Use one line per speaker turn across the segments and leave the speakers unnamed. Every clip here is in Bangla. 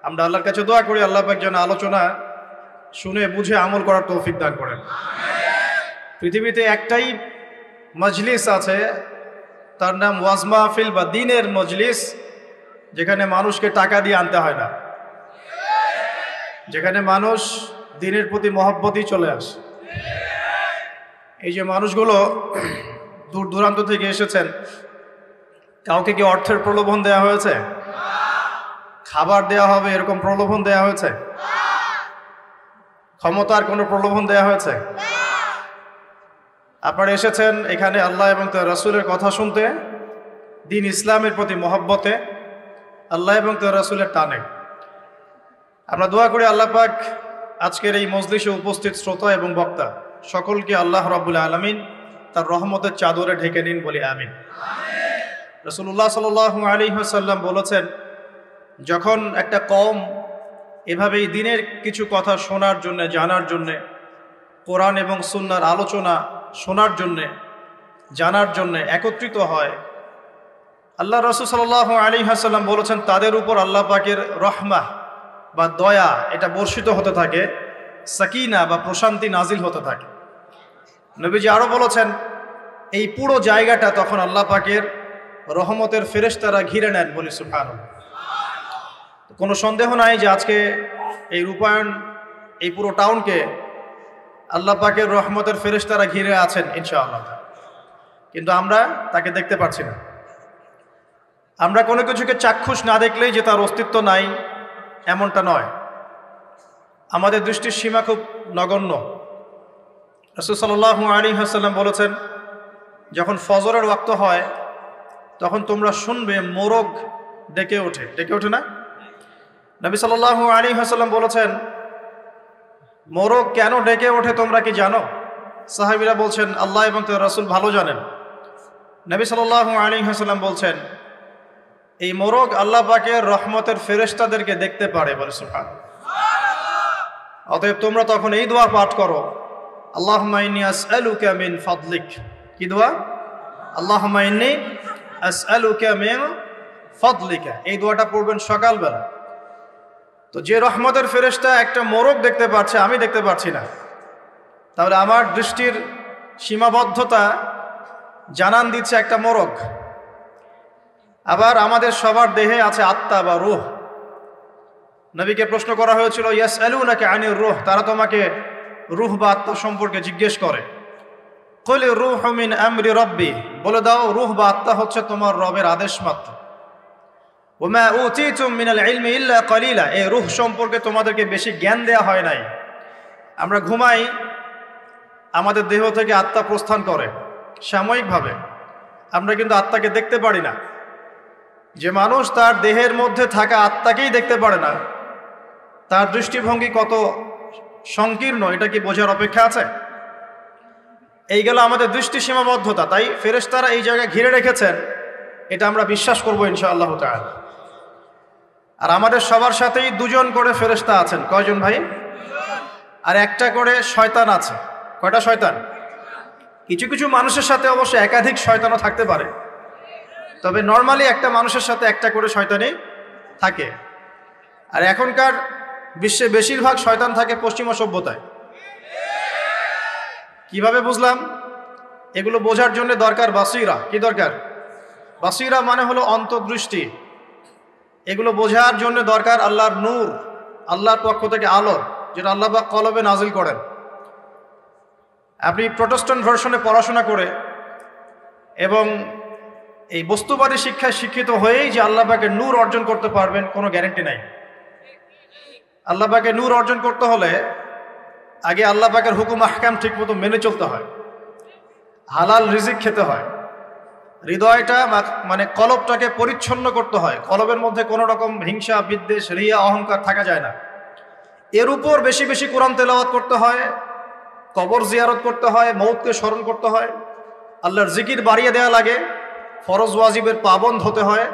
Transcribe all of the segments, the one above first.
আমরা আল্লাহর কাছে দোয়া করি আল্লাহ পাক যেন আলোচনা শুনে বুঝে আমল করার তৌফিক দান করেন। পৃথিবীতে একটাই মজলিস আছে, তার নাম ওয়াজ মাহফিল বা দ্বীনের মজলিস, যেখানে মানুষকে টাকা দিয়ে আনতে হয় না, যেখানে মানুষ দ্বীনের প্রতি মহব্বতই চলে আসে। এই যে মানুষগুলো দূর দূরান্ত থেকে এসেছেন, কাউকে কি অর্থের প্রলোভন দেওয়া হয়েছে? খাবার দেওয়া হবে এরকম প্রলোভন দেওয়া হয়েছে? ক্ষমতার কোনো প্রলোভন দেওয়া হয়েছে? আপনারা এসেছেন এখানে আল্লাহ এবং তার রাসূলের কথা শুনতে, দ্বীন ইসলামের প্রতি মহব্বতে, আল্লাহ এবং তার রাসূলের টানে। আমরা দোয়া করি আল্লাহ পাক আজকের এই মজলিসে উপস্থিত শ্রোতা এবং বক্তা সকলকে আল্লাহ রাব্বুল আলামিন তার রহমতের চাদরে ঢেকে নিন, বলি আমিন। রাসূলুল্লাহ সাল্লাল্লাহু আলাইহি ওয়াসাল্লাম বলেছেন, যখন একটা কওম এভাবেই দ্বীনের কিছু কথা শোনার জন্য, জানার জন্য, কোরআন এবং সুন্নাহর আলোচনা শোনার জন্য, জানার জন্য একত্রিত হয়, আল্লাহ রাসূল সাল্লাল্লাহু আলাইহি ওয়াসাল্লাম বলেছেন তাদের উপর আল্লাহ পাকের রহমাহ বা দয়া এটা বর্ষিত হতে থাকে, সাকিনা বা প্রশান্তি নাজিল হতে থাকে। নবীজি আরও বলেছেন এই পুরো জায়গাটা তখন আল্লাহ পাকের রহমতের ফেরেশতারা ঘিরে নেন, বলি সুবহানাল্লাহ। কোনো সন্দেহ নাই যে আজকে এই রূপায়ণ, এই পুরো টাউনকে আল্লাহ পাকের রহমতের ফেরেশতারা ঘিরে আছেন ইনশাআল্লাহ, কিন্তু আমরা তাকে দেখতে পাচ্ছি না। আমরা কোনো কিছুকে চাক্ষুষ না দেখলেই যে তার অস্তিত্ব নাই এমনটা নয়, আমাদের দৃষ্টির সীমা খুব নগণ্য। রাসূল সাল্লাল্লাহু আলাইহি ওয়াসাল্লাম বলেছেন, যখন ফজরের ওয়াক্ত হয় তখন তোমরা শুনবে মোরগ ডেকে ওঠে, ডেকে ওঠে না? নবী সাল্লাল্লাহু আলাইহি ওয়াসাল্লাম বলেছেন, মোরগ কেন ডেকে ওঠে তোমরা কি জানো? সাহাবীরা বলছেন, আল্লাহ এবং তার রাসূল ভালো জানেন। নবী সাল্লাল্লাহু আলাইহি ওয়াসাল্লাম বলছেন, এই মোরগ আল্লাহ পাকের রহমতের ফেরেশতাদেরকে দেখতে পারে, বলে সুবহানাল্লাহ। অতএব তোমরা তখন এই দোয়া পাঠ করো, আল্লাহুম্মা ইন্নী আসআলুকা মিন ফাদলিক। কি দোয়া? আল্লাহুম্মা ইন্নী আসআলুকা মিন ফাদলিকা। এই দোয়াটা পড়বেন সকালবেলা। তো যে রহমতের ফেরেশতা একটা মোরগ দেখতে পাচ্ছে, আমি দেখতে পাচ্ছি না, তাহলে আমার দৃষ্টির সীমাবদ্ধতা জানান দিচ্ছে একটা মোরগ। আবার আমাদের সবার দেহে আছে আত্মা বা রূহ। নবীকে প্রশ্ন করা হয়েছিল, ইয়াসআলুনাকা আনির রূহ, তারা তোমাকে রূহ বা আত্মা সম্পর্কে জিজ্ঞেস করে। কুল রূহু মিন আমরি রাব্বি, বলে দাও রূহ বা আত্মা হচ্ছে তোমার রবের আদেশ মাত্র। ওমা উতিতুম মিনাল ইলমি ইল্লা কালিলা, এই রূহ সম্পর্কে তোমাদেরকে বেশি জ্ঞান দেয়া হয় নাই। আমরা ঘুমাই, আমাদের দেহ থেকে আত্মা প্রস্থান করে সাময়িকভাবে, আমরা কিন্তু আত্মাকে দেখতে পারি না। যে মানুষ তার দেহের মধ্যে থাকা আত্মাকেই দেখতে পারে না, তার দৃষ্টিভঙ্গি কত সংকীর্ণ এটা কি বোঝার অপেক্ষা আছে? এই গেল আমাদের দৃষ্টি সীমাবদ্ধতা। তাই ফেরেশতারা এই জায়গায় ঘিরে রেখেছেন, এটা আমরা বিশ্বাস করবো ইনশাআল্লাহ তাআলা। আর আমাদের সবার সাথেই দুজন করে ফেরেশতা আছেন। কয়জন ভাই? আর একটা করে শয়তান আছে। কয়টা শয়তান? কিছু কিছু মানুষের সাথে অবশ্য একাধিক শয়তানও থাকতে পারে, তবে নর্মালি একটা মানুষের সাথে একটা করে শয়তানই থাকে। আর এখনকার বিশ্বে বেশিরভাগ শয়তান থাকে পশ্চিমা সভ্যতায়। কিভাবে বুঝলাম? এগুলো বোঝার জন্য দরকার বাসীরা। কি দরকার? বাসীরা মানে হলো অন্তর্দৃষ্টি। এগুলো বোঝার জন্য দরকার আল্লাহর নূর, আল্লাহর পক্ষ থেকে আলো, যেটা আল্লাহ পাক কলবে নাজিল করেন। আপনি প্রোটেস্ট্যান্ট ভার্সনে পড়াশোনা করে এবং এই বস্তুবাদী শিক্ষায় শিক্ষিত হয়েই যে আল্লাহ পাকের নূর অর্জন করতে পারবেন কোনো গ্যারান্টি নাই। আল্লাহ পাকের নূর অর্জন করতে হলে আগে আল্লাহ পাকের হুকুম আহকাম ঠিক মতো মেনে চলতে হয়, হালাল রিজিক খেতে হয়, হৃদয়টা মানে কলবটাকে পরিচ্ছন্ন করতে হয়, কলবের মধ্যে কোনো রকম হিংসা, বিদ্বেষ, রিয়া, অহংকার থাকা যায় না। এর উপর বেশি বেশি কোরআন তেলাওয়াত করতে হয়, কবর জিয়ারত করতে হয়, মৌতকে স্মরণ করতে হয়, আল্লাহর জিকির বাড়িয়ে দেওয়া লাগে, ফরজ ওয়াজিবের পাবন্দ হতে হয়,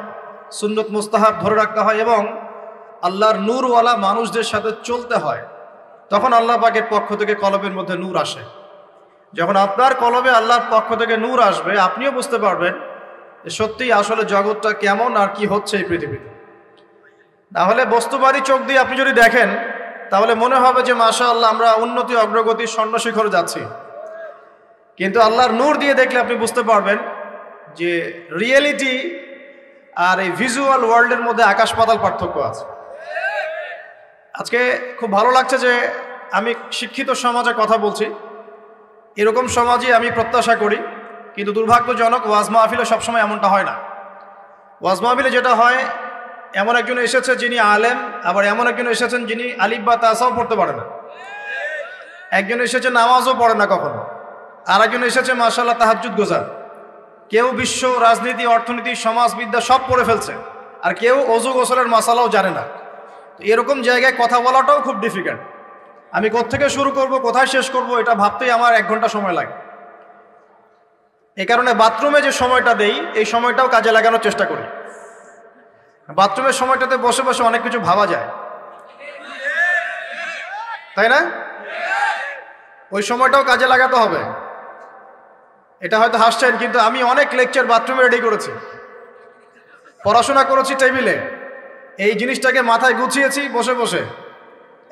সুন্নত মুস্তাহাব ধরে রাখতে হয় এবং আল্লাহর নূরওয়ালা মানুষদের সাথে চলতে হয়। তখন আল্লাহ পাকের পক্ষ থেকে কলবের মধ্যে নূর আসে। যখন আপনার কলবে আল্লাহর পক্ষ থেকে নূর আসবে, আপনিও বুঝতে পারবেন যে সত্যিই আসলে জগৎটা কেমন আর কি হচ্ছে এই পৃথিবীতে। তাহলে বস্তুবাদী চোখ দিয়ে আপনি যদি দেখেন তাহলে মনে হবে যে মাশাআল্লাহ আমরা উন্নতি অগ্রগতি স্বর্ণশিখরে যাচ্ছি, কিন্তু আল্লাহর নূর দিয়ে দেখলে আপনি বুঝতে পারবেন যে রিয়েলিটি আর এই ভিজুয়াল ওয়ার্ল্ডের মধ্যে আকাশ পাতাল পার্থক্য আছে। আজকে খুব ভালো লাগছে যে আমি শিক্ষিত সমাজে কথা বলছি, এরকম সমাজই আমি প্রত্যাশা করি, কিন্তু দুর্ভাগ্যজনক ওয়াজ মাহফিলে সবসময় এমনটা হয় না। ওয়াজ মাহফিলে যেটা হয়, এমন একজন এসেছে যিনি আলেম, আবার এমন একজন এসেছেন যিনি আলিফ বা তাসাও পড়তে পারে না, একজন এসেছে নামাজও পড়ে না কখনো, আর একজন এসেছে মাশাআল্লাহ তাহাজ্জুদ গোজার। কেউ বিশ্ব রাজনীতি, অর্থনীতি, সমাজবিদ্যা সব পড়ে ফেলছে, আর কেউ অজু গোসলের মাসালাও জানে না। তো এরকম জায়গায় কথা বলাটাও খুব ডিফিকাল্ট। আমি কোত্থেকে শুরু করব, কোথায় শেষ করব, এটা ভাবতেই আমার 1 ঘন্টা সময় লাগে। এই কারণে বাথরুমে যে সময়টা দেই, এই সময়টাও কাজে লাগানোর চেষ্টা করি। বাথরুমের সময়টাতে বসে বসে অনেক কিছু ভাবা যায়, তাই না? ওই সময়টাও কাজে লাগাতে হবে। এটা হয়তো হাসছেন, কিন্তু আমি অনেক লেকচার বাথরুমে রেডি করেছি, পড়াশোনা করেছি টেবিলে, এই জিনিসটাকে মাথায় গুছিয়েছি বসে বসে।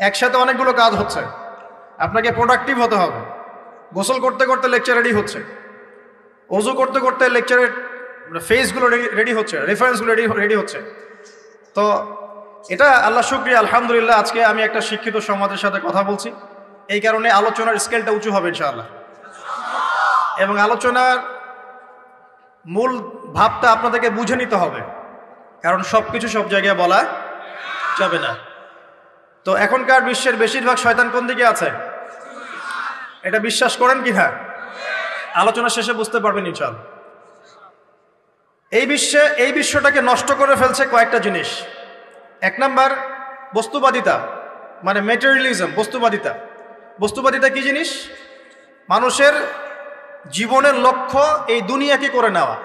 একসাথে অনেকগুলো কাজ হচ্ছে, আপনাকে প্রোডাক্টিভ হতে হবে। গোসল করতে করতে লেকচার রেডি হচ্ছে, ওযু করতে করতে লেকচারের ফেসগুলো রেডি হচ্ছে, রেফারেন্সগুলো রেডি হচ্ছে। তো এটা আল্লাহ শুকরিয়া, আলহামদুলিল্লাহ আজকে আমি একটা শিক্ষিত সমাজের সাথে কথা বলছি, এই কারণে আলোচনার স্কেলটা উঁচু হবে ইনশাআল্লাহ। এবং আলোচনার মূল ভাবটা আপনাদেরকে বুঝে নিতে হবে, কারণ সব কিছু সব জায়গায় বলা যাবে না। তো এখনকার বিশ্বের বেশিরভাগ শয়তান কোন দিকে আছে এটা বিশ্বাস করেন কি না? আলোচনা শেষে বুঝতে পারবেন ইনশাআল্লাহ। এই বিশ্বটাকে নষ্ট করে ফেলছে কয়েকটা জিনিস। 1 নাম্বার বস্তুবাদিতা, মানে ম্যাটেরিয়ালিজম। বস্তুবাদিতা কি জিনিস? মানুষের জীবনের লক্ষ্য এই দুনিয়াকে করে নেওয়া,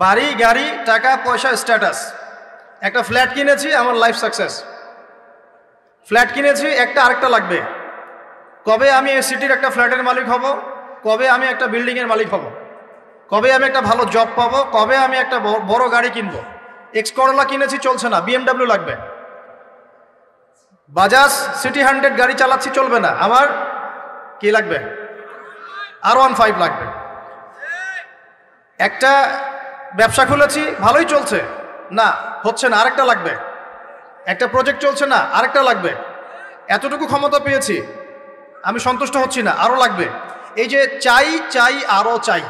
বাড়ি গাড়ি টাকা পয়সা স্ট্যাটাস। একটা ফ্ল্যাট কিনেছি, আমার লাইফ সাকসেস। ফ্ল্যাট কিনেছি, একটা আরেকটা লাগবে। কবে আমি এই সিটির একটা ফ্ল্যাটের মালিক হব, কবে আমি একটা বিল্ডিংয়ের মালিক হব, কবে আমি একটা ভালো জব পাবো, কবে আমি একটা বড় গাড়ি কিনবো। এক্স করোলা কিনেছি, চলছে না, BMW লাগবে। বাজাজ সিটি 100 গাড়ি চালাচ্ছি, চলবে না, আমার কি লাগবে? R15 লাগবে। একটা ব্যবসা খুলেছি, ভালোই চলছে, না হচ্ছে না, আরেকটা লাগবে। একটা প্রজেক্ট চলছে না, আরেকটা লাগবে। এতটুকু ক্ষমতা পেয়েছি, আমি সন্তুষ্ট হচ্ছি না, আরও লাগবে। এই যে চাই চাই আরও চাই,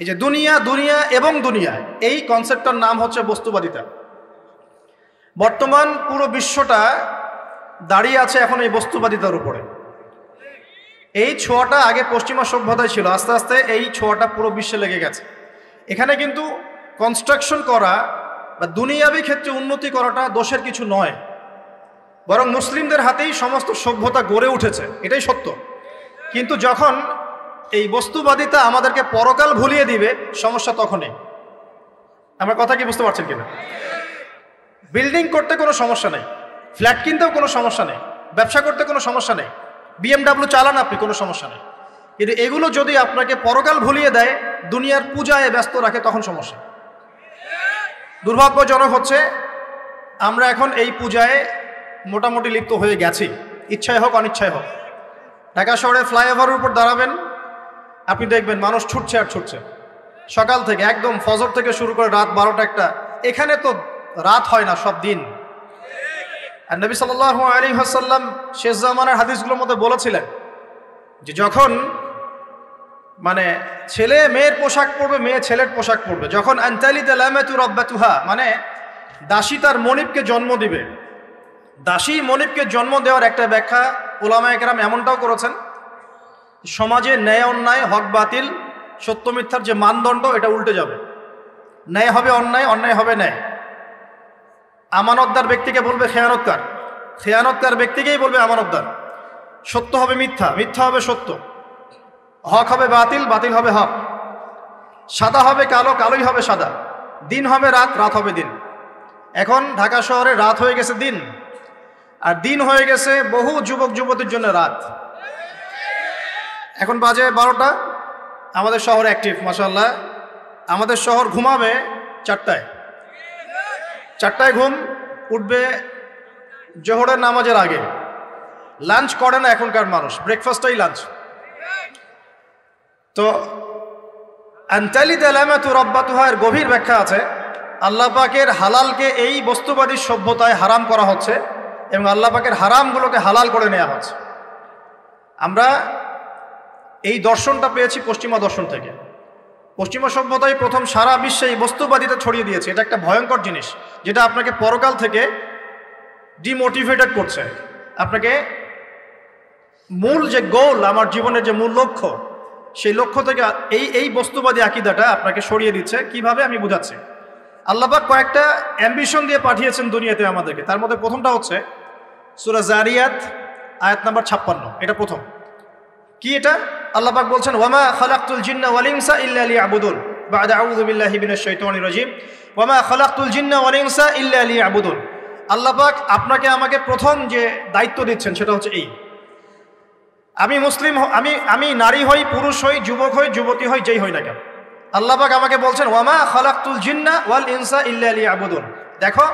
এই যে দুনিয়া দুনিয়া এবং দুনিয়া, এই কনসেপ্টটার নাম হচ্ছে বস্তুবাদিতা। বর্তমান পুরো বিশ্বটা দাঁড়িয়ে আছে এখন এই বস্তুবাদিতার উপরে। এই ছোঁয়াটা আগে পশ্চিমা সভ্যতায় ছিল, আস্তে আস্তে এই ছোঁয়াটা পুরো বিশ্বে লেগে গেছে। এখানে কিন্তু কনস্ট্রাকশন করা বা দুনিয়াবী ক্ষেত্রে উন্নতি করাটা দোষের কিছু নয়, বরং মুসলিমদের হাতেই সমস্ত সভ্যতা গড়ে উঠেছে, এটাই সত্য। কিন্তু যখন এই বস্তুবাদিতা আমাদেরকে পরকাল ভুলিয়ে দিবে, সমস্যা তখনই। আমার কথা কি বুঝতে পারছেন কিনা? বিল্ডিং করতে কোনো সমস্যা নেই, ফ্ল্যাট কিনতেও কোনো সমস্যা নেই, ব্যবসা করতে কোনো সমস্যা নেই, BMW চালান আপনি, কোনো সমস্যা নেই। কিন্তু এগুলো যদি আপনাকে পরকাল ভুলিয়ে দেয়, দুনিয়ার পূজায় ব্যস্ত রাখে, তখন সমস্যা। দুর্ভাগ্যজনক হচ্ছে আমরা এখন এই পূজায় মোটামুটি লিপ্ত হয়ে গেছি, ইচ্ছায় হোক অনিচ্ছায় হোক। ঢাকা শহরে ফ্লাইওভারের উপর দাঁড়াবেন, আপনি দেখবেন মানুষ ছুটছে আর ছুটছে, সকাল থেকে একদম ফজর থেকে শুরু করে রাত 12টা 1টা। এখানে তো রাত হয় না, সব দিন। আর নবী সাল্লাল্লাহু আলাইহি ওয়াসাল্লাম শেষ জামানার হাদিসগুলোর মধ্যে বলেছিলেন যে যখন মানে ছেলে মেয়ের পোশাক পরবে, মেয়ে ছেলের পোশাক পরবে, যখন আনতালিদা লামাতু রাব্বাতুহা, মানে দাসী তার মনিবকে জন্ম দিবে। দাসী মনিবকে জন্ম দেওয়ার একটা ব্যাখ্যা উলামায়ে কেরাম এমনটাও করেছেন, সমাজে ন্যায় অন্যায়, হক বাতিল, সত্য মিথ্যার যে মানদণ্ড, এটা উল্টে যাবে। ন্যায় হবে অন্যায়, অন্যায় হবে ন্যায়। আমানতদার ব্যক্তিকে বলবে খেয়ানতকার, খেয়ানতকার ব্যক্তিকেই বলবে আমানতদার। সত্য হবে মিথ্যা, মিথ্যা হবে সত্য। হক হবে বাতিল, বাতিল হবে হক। সাদা হবে কালো, কালোই হবে সাদা। দিন হবে রাত, রাত হবে দিন। এখন ঢাকা শহরে রাত হয়ে গেছে দিন, আর দিন হয়ে গেছে বহু যুবক যুবতীর জন্য রাত। এখন বাজে 12টা, আমাদের শহর অ্যাক্টিভ মাশাআল্লাহ। আমাদের শহর ঘুমাবে 4টায়, 4টায় ঘুম, উঠবে জোহরের নামাজের আগে, লাঞ্চ করে না এখনকার মানুষ, ব্রেকফাস্টটাই লাঞ্চ। তো আনতালিদ আলামাতু রাব্বাতুহার গভীর ব্যাখ্যা আছে। আল্লাহ পাকের হালালকে এই বস্তুবাদী সভ্যতায় হারাম করা হচ্ছে এবং আল্লাহ পাকের হারামগুলোকে হালাল করে নেওয়া হচ্ছে। আমরা এই দর্শনটা পেয়েছি পশ্চিমা দর্শন থেকে। পশ্চিমা সভ্যতায় প্রথম সারা বিশ্বে এই বস্তুবাদিতা ছড়িয়ে দিয়েছে। এটা একটা ভয়ঙ্কর জিনিস, যেটা আপনাকে পরকাল থেকে ডিমোটিভেটেড করছে। আপনাকে মূল যে গোল, আমার জীবনের যে মূল লক্ষ্য, সেই লক্ষ্য থেকে এই বস্তুবাদী আকীদাটা আপনাকে সরিয়ে দিচ্ছে। কিভাবে আমি বুঝাচ্ছি। আল্লাহ পাক কয়েকটা অ্যাম্বিশন দিয়ে পাঠিয়েছেন দুনিয়াতে আমাদেরকে। তার মধ্যে প্রথমটা হচ্ছে সূরা জারিয়াত আয়াত নাম্বার 56। এটা প্রথম। কি এটা? আল্লাহ পাক বলছেন, ওয়ামা খালাকতুল জিন্না ওয়াল ইনসা ইল্লা লিয়াবুদুন, বা'দা আউযু বিল্লাহি মিনাশ শাইতানির রাজিম, ওয়ামা খালাকতুল জিন্না ওয়াল ইনসা ইল্লা লিয়াবুদুন। আল্লাহ পাক আপনাকে আমাকে প্রথম যে দায়িত্ব দিচ্ছেন সেটা হচ্ছে এই, আমি মুসলিম, আমি নারী হই, পুরুষ হই, যুবক হই, যুবতী হই, যেই হই না কেন, আল্লাহ পাক আমাকে বলছেন ওয়ামা খালাকতুল জিন্না ওয়াল ইনসা ইল্লা লিয়াবুদুন। দেখো,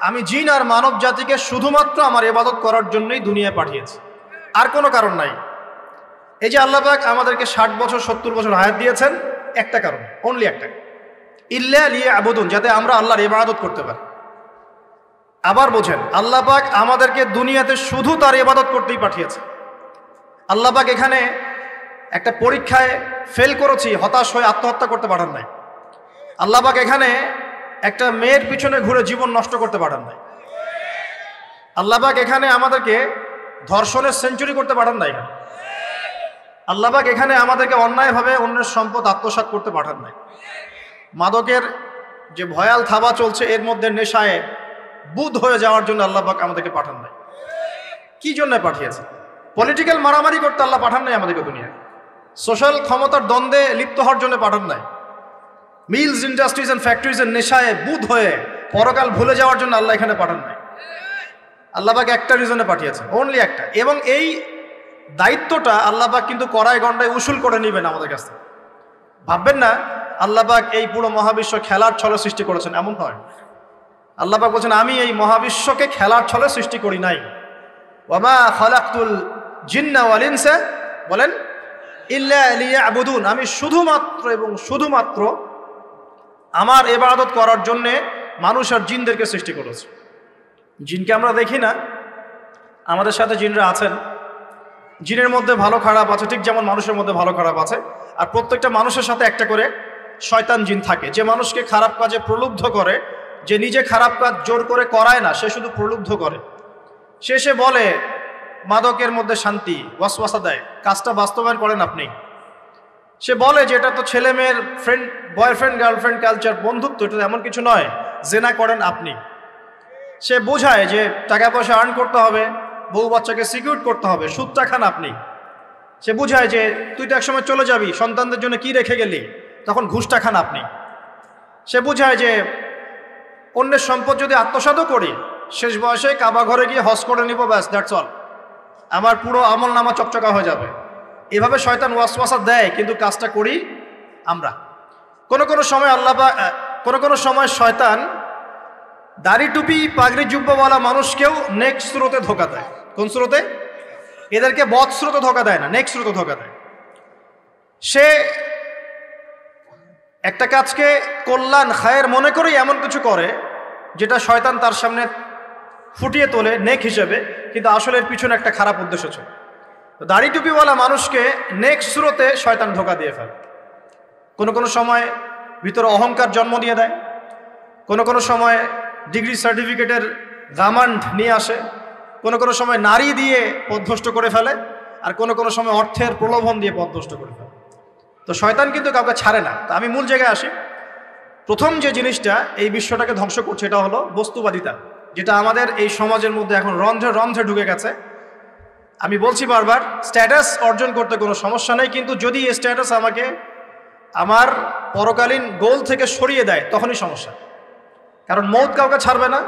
আমি জিন আর মানব জাতিকে শুধুমাত্র আমার ইবাদত করার জন্যই দুনিয়ায় পাঠিয়েছি, আর কোনো কারণ নাই। এই যে আল্লাহ পাক আমাদেরকে 60 বছর 70 বছর হায়াত দিয়েছেন, একটা কারণ, অনলি একটা, ইল্লা লিয়াবুদুন, যাতে আমরা আল্লাহর ইবাদত করতে পারি। আবার বোঝেন, আল্লাহ পাক আমাদেরকে দুনিয়াতে শুধু তার ইবাদত করতেই পাঠিয়েছে। আল্লাহ পাক এখানে একটা পরীক্ষায় ফেল করেছি হতাশ হয়ে আত্মহত্যা করতে পাঠান নাই। আল্লাহ পাক এখানে একটা মেয়ের পিছনে ঘুরে জীবন নষ্ট করতে পাঠান নাই। আল্লাহ পাক এখানে আমাদেরকে ধর্ষণের সেঞ্চুরি করতে পাঠান নাই। আল্লাহ পাক এখানে আমাদেরকে অন্যায়ভাবে অন্যের সম্পদ আত্মসাৎ করতে পাঠান নাই। মাদকের যে ভয়াল থাবা চলছে, এর মধ্যে নেশায় বুধ হয়ে যাওয়ার জন্য আল্লাহ পাক আমাদেরকে পাঠান নাই। কি জন্য পাঠিয়েছে? পলিটিক্যাল মারামারি করতে আল্লাহ পাঠান নাই আমাদেরকে দুনিয়ায়। সোশ্যাল ক্ষমতার দ্বন্দ্বে লিপ্ত হওয়ার জন্য পাঠান নাই। মিলস, ইন্ডাস্ট্রিজ অ্যান্ড ফ্যাক্টরিজের নেশায় বুধ হয়ে পরকাল ভুলে যাওয়ার জন্য আল্লাহ এখানে পাঠান নাই। আল্লাহ পাক একটা রিজনে পাঠিয়েছে, অনলি একটা। এবং এই দায়িত্বটা আল্লাহ পাক কিন্তু কড়াই গন্ডায় উসুল করে নেবেন আমাদের কাছ থেকে। ভাববেন না আল্লাহ পাক এই পুরো মহাবিশ্ব খেলার ছলে সৃষ্টি করেছেন, এমন নয়। আল্লাহ পাক বলছেন, আমি এই মহাবিশ্বকে খেলার ছলে সৃষ্টি করি নাই। ওয়ামা খালাকতুল জিন্না ওয়াল ইনসা, বলেন, ইল্লা লিয়াবুদুন, আমি শুধুমাত্র এবং শুধুমাত্র আমার ইবাদত করার জন্যে মানুষ আর জিনদেরকে সৃষ্টি করেছে। জিনকে আমরা দেখি না, আমাদের সাথে জিনরা আছেন। জিনের মধ্যে ভালো খারাপ আছে, ঠিক যেমন মানুষের মধ্যে ভালো খারাপ আছে। আর প্রত্যেকটা মানুষের সাথে একটা করে শয়তান জিন থাকে, যে মানুষকে খারাপ কাজে প্রলুব্ধ করে, যে নিজে খারাপ কাজ জোর করে করায় না, সে শুধু প্রলুব্ধ করে। সে বলে মাদকের মধ্যে শান্তি, ওয়াসওয়াসা দেয়, কাজটা বাস্তবায়ন করেন আপনি। সে বলে যে এটা তো ছেলে মেয়ের ফ্রেন্ড, বয়ফ্রেন্ড গার্লফ্রেন্ড কালচার, বন্ধুত্ব, এটা এমন কিছু নয়, জেনা করেন আপনি। সে বোঝায় যে টাকা পয়সা আর্ন করতে হবে, বউ বাচ্চাকে সিকিউর করতে হবে, সুদটা খান আপনি। সে বুঝায় যে তুই তো একসময় চলে যাবি, সন্তানদের জন্য কি রেখে গেলি, তখন ঘুষটা খান আপনি। সে বুঝায় যে অন্যের সম্পদ যদি আত্মসাৎও করি, শেষ বয়সে কাবা ঘরে গিয়ে হজ করে নিব, ব্যাস, দ্যাটস অল, আমার পুরো আমল নামা চকচকা হয়ে যাবে। এভাবে শয়তান ওয়াসওয়াসা দেয়, কিন্তু কাজটা করি আমরা। কোনো সময় কোনো সময় শয়তান দাড়ি টুপি পাগড়ি জুব্বাওয়ালা মানুষকেও নেক স্রোতে ধোকা দেয়। কোন স্রোতে? এদেরকে বদ স্রোতে ধোকা দেয় না, নেক স্রোতে ধোকা দেয়। সে একটা কাজকে কল্যাণ খায়ের মনে করেই এমন কিছু করে যেটা শয়তান তার সামনে ফুটিয়ে তোলে নেক হিসেবে, কিন্তু আসলে এর পিছনে একটা খারাপ উদ্দেশ্য ছিল। দাড়ি টুপিওয়ালা মানুষকে নেক স্রোতে শয়তান ধোকা দিয়ে ফেলে। কোনো সময় ভিতরে অহংকার জন্ম দিয়ে দেয়, কোনো সময় ডিগ্রি সার্টিফিকেটের গামান্ড নিয়ে আসে, কোনো সময় নারী দিয়ে পথভ্রষ্ট করে ফেলে, আর কোনো সময় অর্থের প্রলোভন দিয়ে পথভ্রষ্ট করে ফেলে। তো শয়তান কিন্তু কাউকে ছাড়ে না। তো আমি মূল জায়গায় আসি। প্রথম যে জিনিসটা এই বিশ্বটাকে ধ্বংস করছে, এটা হলো বস্তুবাদিতা, যেটা আমাদের এই সমাজের মধ্যে এখন রন্ধ্রে ঢুকে গেছে। আমি বলছি বারবার, স্ট্যাটাস অর্জন করতে কোনো সমস্যা নেই, কিন্তু যদি এই স্ট্যাটাস আমাকে আমার পরকালীন গোল থেকে সরিয়ে দেয়, তখনই সমস্যা। কারণ মৌত কাউকে ছাড়বে না,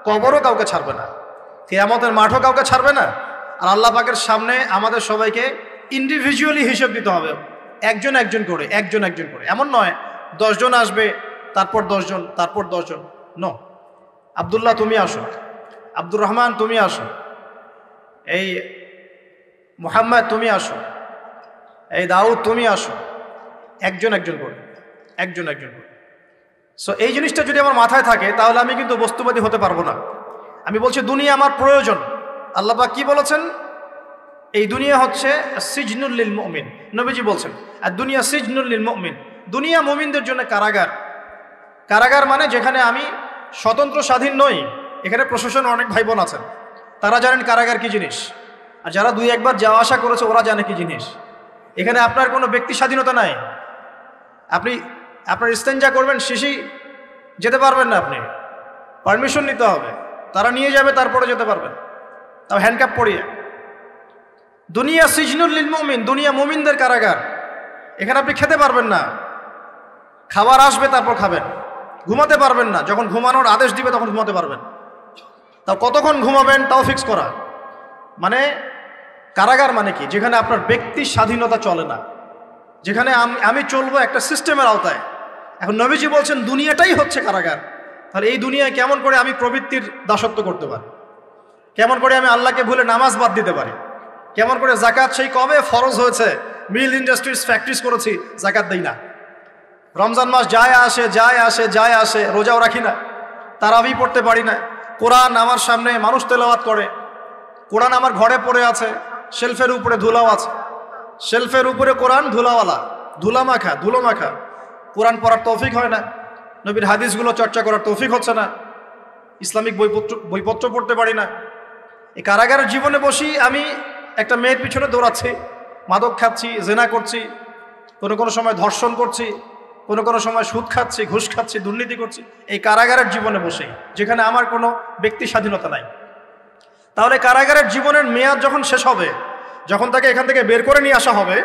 কবরও কাউকে ছাড়বে না, কিয়ামতের মাঠও কাউকে ছাড়বে না। আর আল্লাহ পাকের সামনে আমাদের সবাইকে ইন্ডিভিজুয়ালি হিসেব দিতে হবে, একজন একজন করে। এমন নয় 10 জন আসবে, তারপর 10 জন, তারপর 10 জন। নো, আব্দুল্লাহ তুমি আসো, আব্দুর রহমান তুমি আসো, এই মুহাম্মদ তুমি আসো, এই দাউদ তুমি আসো, একজন একজন করে, একজন একজন করে। সো এই জিনিসটা যদি আমার মাথায় থাকে তাহলে আমি কিন্তু বস্তুবাদী হতে পারবো না। আমি বলছি দুনিয়া আমার প্রয়োজন। আল্লাহ পাক কি বলেছেন? এই দুনিয়া হচ্ছে সিজনুল লিল মুমিন। নবীজি বলছেন আর দুনিয়া সিজনুল লিল মুমিন, দুনিয়া মুমিনদের জন্য কারাগার। কারাগার মানে যেখানে আমি স্বতন্ত্র স্বাধীন নই। এখানে প্রশাসনের অনেক ভাই বোন আছেন, তারা জানেন কারাগার কি জিনিস, আর যারা দুই একবার যাওয়া আসা করেছে ওরা জানে কি জিনিস। এখানে আপনার কোনো ব্যক্তি স্বাধীনতা নাই। আপনি আপনার ইস্তেঞ্জা করবেন, শিশি যেতে পারবেন না, আপনি পারমিশন নিতে হবে, তারা নিয়ে যাবে, তারপরে যেতে পারবেন, তাও হ্যান্ডকাপ পরিয়ে। দুনিয়া সিজনুল লিল মুমিন, দুনিয়া মুমিনদের কারাগার। এখানে আপনি খেতে পারবেন না, খাবার আসবে তারপর খাবেন, ঘুমাতে পারবেন না, যখন ঘুমানোর আদেশ দিবে তখন ঘুমাতে পারবেন, তাও কতক্ষণ ঘুমাবেন তাও ফিক্স করা। মানে কারাগার মানে কি? যেখানে আপনার ব্যক্তি স্বাধীনতা চলে না, যেখানে আমি চলবো একটা সিস্টেমের আওতায়। এখন নবীজি বলছেন দুনিয়াটাই হচ্ছে কারাগার। তাহলে এই দুনিয়ায় কেমন করে আমি প্রবৃত্তির দাসত্ব করতে পারি? কেমন করে আমি আল্লাহকে ভুলে নামাজ বাদ দিতে পারি? কেমন করে জাকাত সেই কবে ফরজ হয়েছে, মিল ইন্ডাস্ট্রিজ ফ্যাক্টরিজ করেছি, জাকাত দেই না। রমজান মাস যায় আসে যায় আসে যায় আসে, রোজাও রাখি না, তারাবি পড়তে পারি না। কোরআন আমার সামনে মানুষ তেলাওয়াত করে, কোরআন আমার ঘরে পড়ে আছে, শেলফের উপরে ধুলাও আছে, শেলফের উপরে কোরআন ধুলাওয়ালা, ধুলো মাখা। কোরআন পড়ার তৌফিক হয় না, নবীর হাদিসগুলো চর্চা করার তৌফিক হচ্ছে না, ইসলামিক বইপত্র পড়তে পারি না। এই কারাগারের জীবনে বসি আমি একটা মেয়ের পিছনে দৌড়াচ্ছি, মাদক খাচ্ছি, জেনা করছি, কোনো সময় ধর্ষণ করছি, কোনো সময় সুদ খাচ্ছি, ঘুষ খাচ্ছি, দুর্নীতি করছি, এই কারাগারের জীবনে বসেই, যেখানে আমার কোনো ব্যক্তি স্বাধীনতা নাই। তাহলে কারাগারের জীবনের মেয়াদ যখন শেষ হবে, যখন তাকে এখান থেকে বের করে নিয়ে আসা হবে,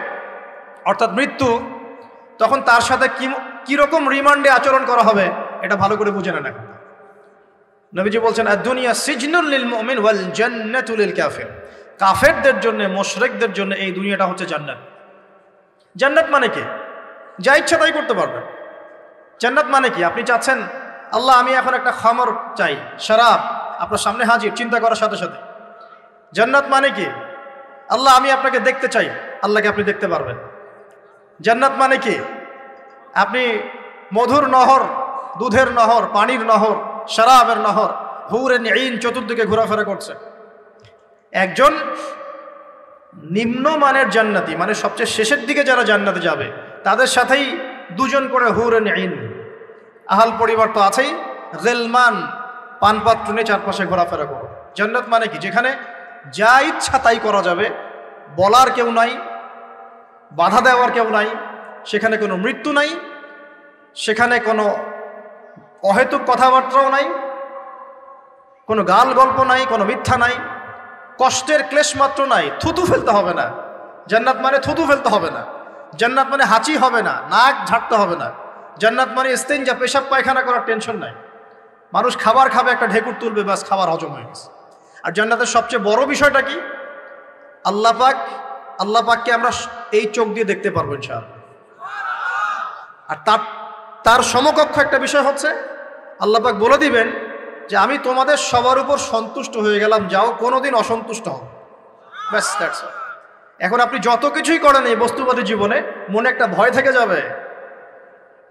অর্থাৎ মৃত্যু, তখন তার সাথে কিরকম রিমান্ডে আচরণ করা হবে এটা ভালো করে বুঝে নেন। নবীজি বলছেন দুনিয়া সিজনুল লিল মুমিন ওয়াল জান্নাতু লিল কাফির। কাফেরদের জন্য, মুশরিকদের জন্য এই দুনিয়াটা হচ্ছে জান্নাত। জান্নাত মানে কি? যা ইচ্ছা তাই করতে পারবেন। জান্নাত মানে কি? আপনি চাচ্ছেন আল্লাহ আমি এখন একটা খামর চাই, শরাব আপনার সামনে হাজির, চিন্তা করার সাথে সাথে। জান্নাত মানে কি? আল্লাহ আমি আপনাকে দেখতে চাই, আল্লাহকে আপনি দেখতে পারবেন। জান্নাত মানে কি? আপনি মধুর নহর, দুধের নহর, পানির নহর, শরাবের নহর, হুরে আইন চতুর্দিকে ঘোরাফেরা করছে। একজন নিম্নমানের জান্নাতি, মানে সবচেয়ে শেষের দিকে যারা জান্নাতে যাবে, তাদের সাথেই দুজন করে হুরে আইন, আহাল পরিবার তো আছেই, গেলমান পানপাত্র নিয়ে চারপাশে ঘোরাফেরা করো। জান্নাত মানে কি? যেখানে যা ইচ্ছা তাই করা যাবে, বলার কেউ নাই, বাধা দেওয়ার কেউ নাই, সেখানে কোনো মৃত্যু নাই, সেখানে কোনো অহেতুক কথাবার্তাও নাই, কোনো গাল গল্প নাই, কোনো মিথ্যা নাই, কষ্টের ক্লেশ মাত্র নাই। থুতু ফেলতে হবে না। জান্নাত মানে থুতু ফেলতে হবে না। জান্নাত মানে হাঁচি হবে না, নাক ঝাড়তে হবে না। জান্নাত মানে ইস্তেঞ্জা, পেশাব পায়খানা করার টেনশন নাই। মানুষ খাবার খাবে, একটা ঢেকুর তুলবে, ব্যাস খাবার হজম হয়ে গেছে। আর জান্নাতের সবচেয়ে বড় বিষয়টা কি? আল্লাহ পাককে আমরা এই চোখ দিয়ে দেখতে পারবো ইনশাআল্লাহ। আর তার সমকক্ষ একটা বিষয় হচ্ছে আল্লাহ পাক বলে দিবেন যে আমি তোমাদের সবার উপর সন্তুষ্ট হয়ে গেলাম, যাও কোনোদিন অসন্তুষ্ট হও, ব্যাস দ্যাটস অল। এখন আপনি যত কিছুই করেন এই বস্তুবাদী জীবনে, মনে একটা ভয় থেকে যাবে।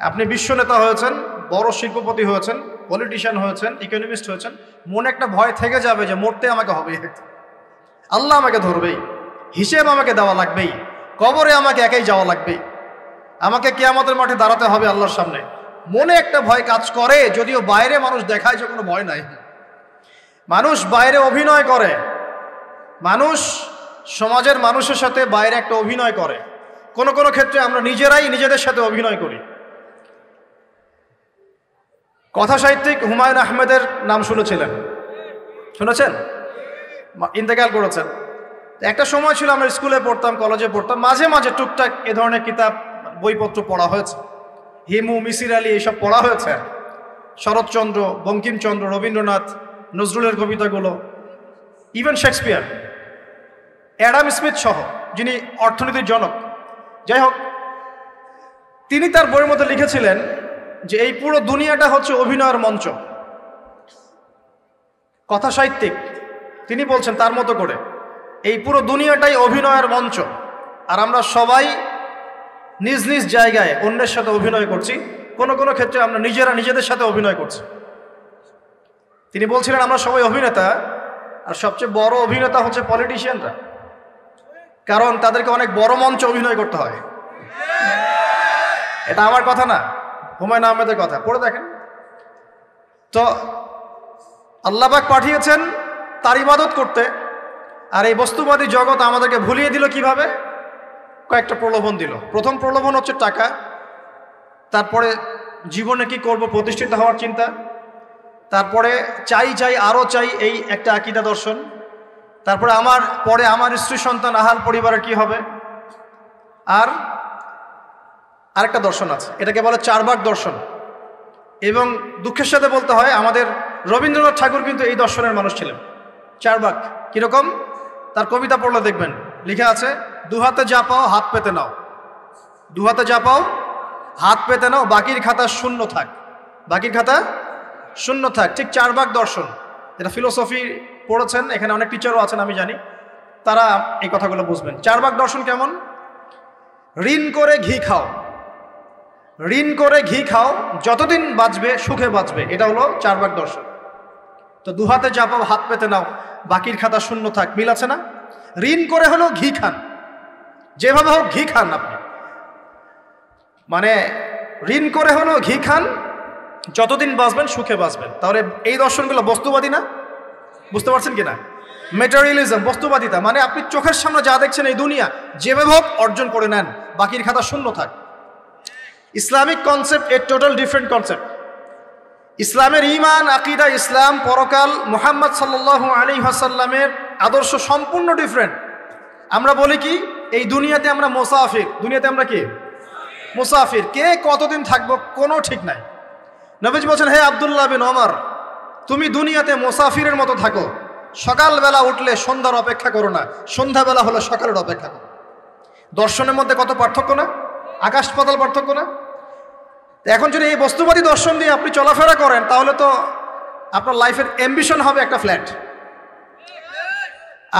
আপনি বিশ্ব নেতা হয়েছেন, বড় শিল্পপতি হয়েছেন, পলিটিশিয়ান হয়েছেন, ইকোনমিস্ট হয়েছেন, মনে একটা ভয় থেকে যাবে যে মরতে আমাকে হবে, আল্লাহ আমাকে ধরবেই, হিসেব আমাকে দেওয়া লাগবেই, কবরে আমাকে একাই যাওয়া লাগবেই, আমাকে কিয়ামতের মাঠে দাঁড়াতে হবে আল্লাহর সামনে। মনে একটা ভয় কাজ করে, যদিও বাইরে মানুষ দেখায় যে কোনো ভয় নাই। মানুষ বাইরে অভিনয় করে, মানুষ সমাজের মানুষের সাথে বাইরে একটা অভিনয় করে। কোনো ক্ষেত্রে আমরা নিজেরাই নিজেদের সাথে অভিনয় করি। কথা সাহিত্যিক হুমায়ুন আহমেদের নাম শুনেছেন? ইন্তেকাল করেছেন। একটা সময় ছিল আমরা স্কুলে পড়তাম, কলেজে পড়তাম, মাঝে মাঝে টুকটাক এ ধরনের কিতাব বইপত্র পড়া হয়েছে। হিমু, মিসির আলী এইসব পড়া হয়েছে। শরৎচন্দ্র, বঙ্কিমচন্দ্র, রবীন্দ্রনাথ, নজরুলের কবিতাগুলো, ইভেন শেক্সপিয়ার, অ্যাডাম স্মিথ সহ, যিনি অর্থনীতির জনক। যাই হোক, তিনি তার বইয়ের মধ্যে লিখেছিলেন যে এই পুরো দুনিয়াটা হচ্ছে অভিনয়ের মঞ্চ। কথা সাহিত্যিক, তিনি বলছেন তার মতো করে এই পুরো দুনিয়াটাই অভিনয়ের মঞ্চ, আর আমরা সবাই নিজ নিজ জায়গায় অন্যের সাথে অভিনয় করছি, কোনো কোনো ক্ষেত্রে আমরা নিজেরা নিজেদের সাথে অভিনয় করছি। তিনি বলছিলেন আমরা সবাই অভিনেতা, আর সবচেয়ে বড় অভিনেতা হচ্ছে পলিটিশিয়ানরা, কারণ তাদেরকে অনেক বড় মঞ্চে অভিনয় করতে হয়। এটা আমার কথা না, হুমায়ুন আহমেদের কথা, পড়ে দেখেন। তো আল্লাহ পাক পাঠিয়েছেন তার ইবাদত করতে, আর এই বস্তুবাদী জগৎ আমাদেরকে ভুলিয়ে দিল কিভাবে? কয়েকটা প্রলোভন দিল। প্রথম প্রলোভন হচ্ছে টাকা, তারপরে জীবনে কি করব প্রতিষ্ঠিত হওয়ার চিন্তা, তারপরে চাই চাই আরও চাই এই একটা আকীদা দর্শন, তারপরে আমার স্ত্রী সন্তান আহাল পরিবারের কি হবে, আর আরেকটা দর্শন আছে, এটাকে বলে চারবাক দর্শন। এবং দুঃখের সাথে বলতে হয় আমাদের রবীন্দ্রনাথ ঠাকুর কিন্তু এই দর্শনের মানুষ ছিলেন। চারবাক কিরকম? তার কবিতা পড়লে দেখবেন লেখা আছে, দুহাতে যা পাও হাত পেতে নাও, দুহাতে যা পাও হাত পেতে নাও, বাকির খাতা শূন্য থাক, বাকির খাতা শূন্য থাক। ঠিক চারবাক দর্শন, যেটা ফিলোসফি পড়েছেন, এখানে অনেক টিচারও আছেন আমি জানি, তারা এই কথাগুলো বুঝবেন। চারবাক দর্শন কেমন? ঋণ করে ঘি খাও, ঋণ করে ঘি খাও, যতদিন বাঁচবে সুখে বাঁচবে, এটা হলো চারবাক দর্শন। তো দুহাতে যা পাও হাত পেতে নাও, বাকির খাতা শূন্য থাক, মিল আছে না? ঋণ করে হলো ঘি খান, যেভাবে হোক ঘি খান আপনি, মানে ঋণ করে হলো ঘি খান, যতদিন বাঁচবেন সুখে বাঁচবেন। তাহলে এই দর্শনগুলো বস্তুবাদী না? বুঝতে পারছেন কিনা? ম্যাটেরিয়ালিজম, বস্তুবাদিতা, মানে আপনি চোখের সামনে যা দেখছেন এই দুনিয়া, যেভাবে হোক অর্জন করে নেন, বাকির খাতা শূন্য থাক। ইসলামিক কনসেপ্ট এর টোটাল ডিফারেন্ট কনসেপ্ট। ইসলামের ঈমান, আকীদা, ইসলাম, পরকাল, মুহাম্মদ সাল্লাল্লাহু আলাইহি ওয়াসাল্লামের আদর্শ সম্পূর্ণ ডিফারেন্ট। আমরা বলি কি, এই দুনিয়াতে আমরা মুসাফির, দুনিয়াতে আমরা কি মুসাফির, কে কতদিন থাকবো কোনো ঠিক নাই। নবীজি বলছেন, হে আব্দুল্লাহ বিন ওমর, তুমি দুনিয়াতে মুসাফিরের মতো থাকো, সকালবেলা উঠলে সন্ধ্যার অপেক্ষা করো না, সন্ধ্যাবেলা হলে সকালের অপেক্ষা করো। দর্শনের মধ্যে কত পার্থক্য না, আকাশ পাতাল পার্থক্য না? এখন যদি এই বস্তুবাদী দর্শন দিয়ে আপনি চলাফেরা করেন, তাহলে তো আপনার লাইফের অ্যাম্বিশন হবে একটা ফ্ল্যাট,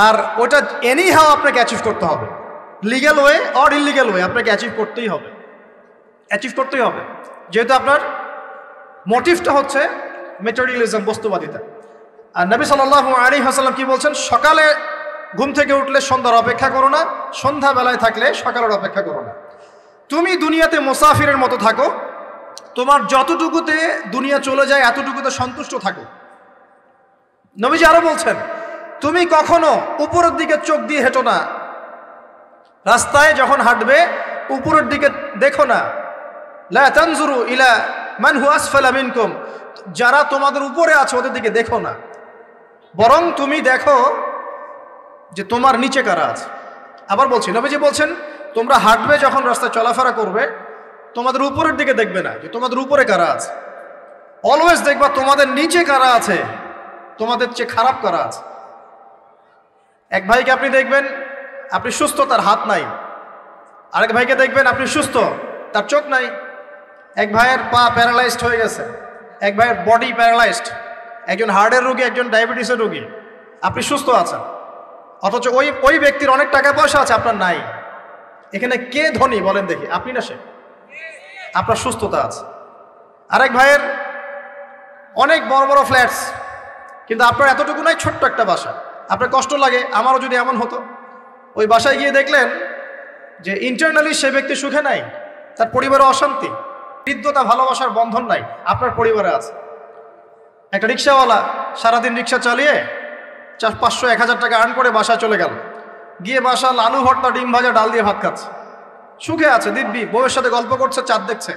আর ওটা এনি হাও আপনাকে অ্যাচিভ করতে হবে, legal way or illegal way, আপনাকে অ্যাচিভ করতেই হবে, অ্যাচিভ করতেই হবে, যেহেতু আপনার মোটিভটা হচ্ছে ম্যাটেরিয়ালিজম, বস্তুবাদিতা। আর নবী সাল্লাল্লাহু আলাইহি ওয়াসাল্লাম কি বলছেন? সকালে ঘুম থেকে উঠলে সন্ধ্যার অপেক্ষা করো না, সন্ধ্যাবেলায় থাকলে সকালের অপেক্ষা করো না। তুমি দুনিয়াতে মুসাফিরের মতো থাকো, তোমার যতটুকুতে দুনিয়া চলে যায় এতটুকুতে সন্তুষ্ট থাকো। নবীজি আরো বলছেন, তুমি কখনো উপরের দিকে চোখ দিয়ে হেঁটো না, রাস্তায় যখন হাঁটবে উপরের দিকে দেখো না। লা তানজুরু ইলা মান হুয়া আসফালা মিনকুম, যারা তোমাদের উপরে আছে ওদের দিকে দেখো না, বরং তুমি দেখো যে তোমার নিচে কারা আছে। আবার বলছি, নবীজি বলছেন, তোমরা হাঁটবে যখন রাস্তায় চলাফেরা করবে, তোমাদের উপরের দিকে দেখবে না যে তোমাদের উপরে কারা আছে, অলওয়েজ দেখবা তোমাদের নিচে কারা আছে, তোমাদের চেয়ে খারাপ কারা আছে। এক ভাইকে আপনি দেখবেন আপনি সুস্থ, তার হাত নাই। আরেক ভাইকে দেখবেন আপনি সুস্থ, তার চোখ নাই। এক ভাইয়ের পা প্যারালাইজড হয়ে গেছে, এক ভাইয়ের বডি প্যারালাইজড, একজন হার্টের রোগী, একজন ডায়াবেটিসের রোগী। আপনি সুস্থ আছেন, অথচ ওই ব্যক্তির অনেক টাকা পয়সা আছে, আপনার নাই। এখানে কে ধনী বলেন দেখি, আপনি না সে? আপনার সুস্থতা আছে। আরেক ভাইয়ের অনেক বড় বড় ফ্ল্যাটস, কিন্তু আপনার এতটুকু নাই, ছোট্ট একটা বাসা। আপনার কষ্ট লাগে, আমারও যদি এমন হতো। ওই বাসায় গিয়ে দেখলেন যে ইন্টারনালি সে ব্যক্তি সুখে নাই, তার পরিবারে অশান্তি, হৃদ্যতা, ভালোবাসার বন্ধন নাই, আপনার পরিবারে আছে। একটা রিক্সাওয়ালা সারাদিন রিক্সা চালিয়ে 500-1000 টাকা আর্ন করে বাসায় চলে গেল, গিয়ে বাসা আলু ভর্তা, ডিম ভাজা, ডাল দিয়ে ভাত খাচ্ছে, সুখে আছে দিব্যি, বউয়ের সাথে গল্প করছে, চাঁদ দেখছে।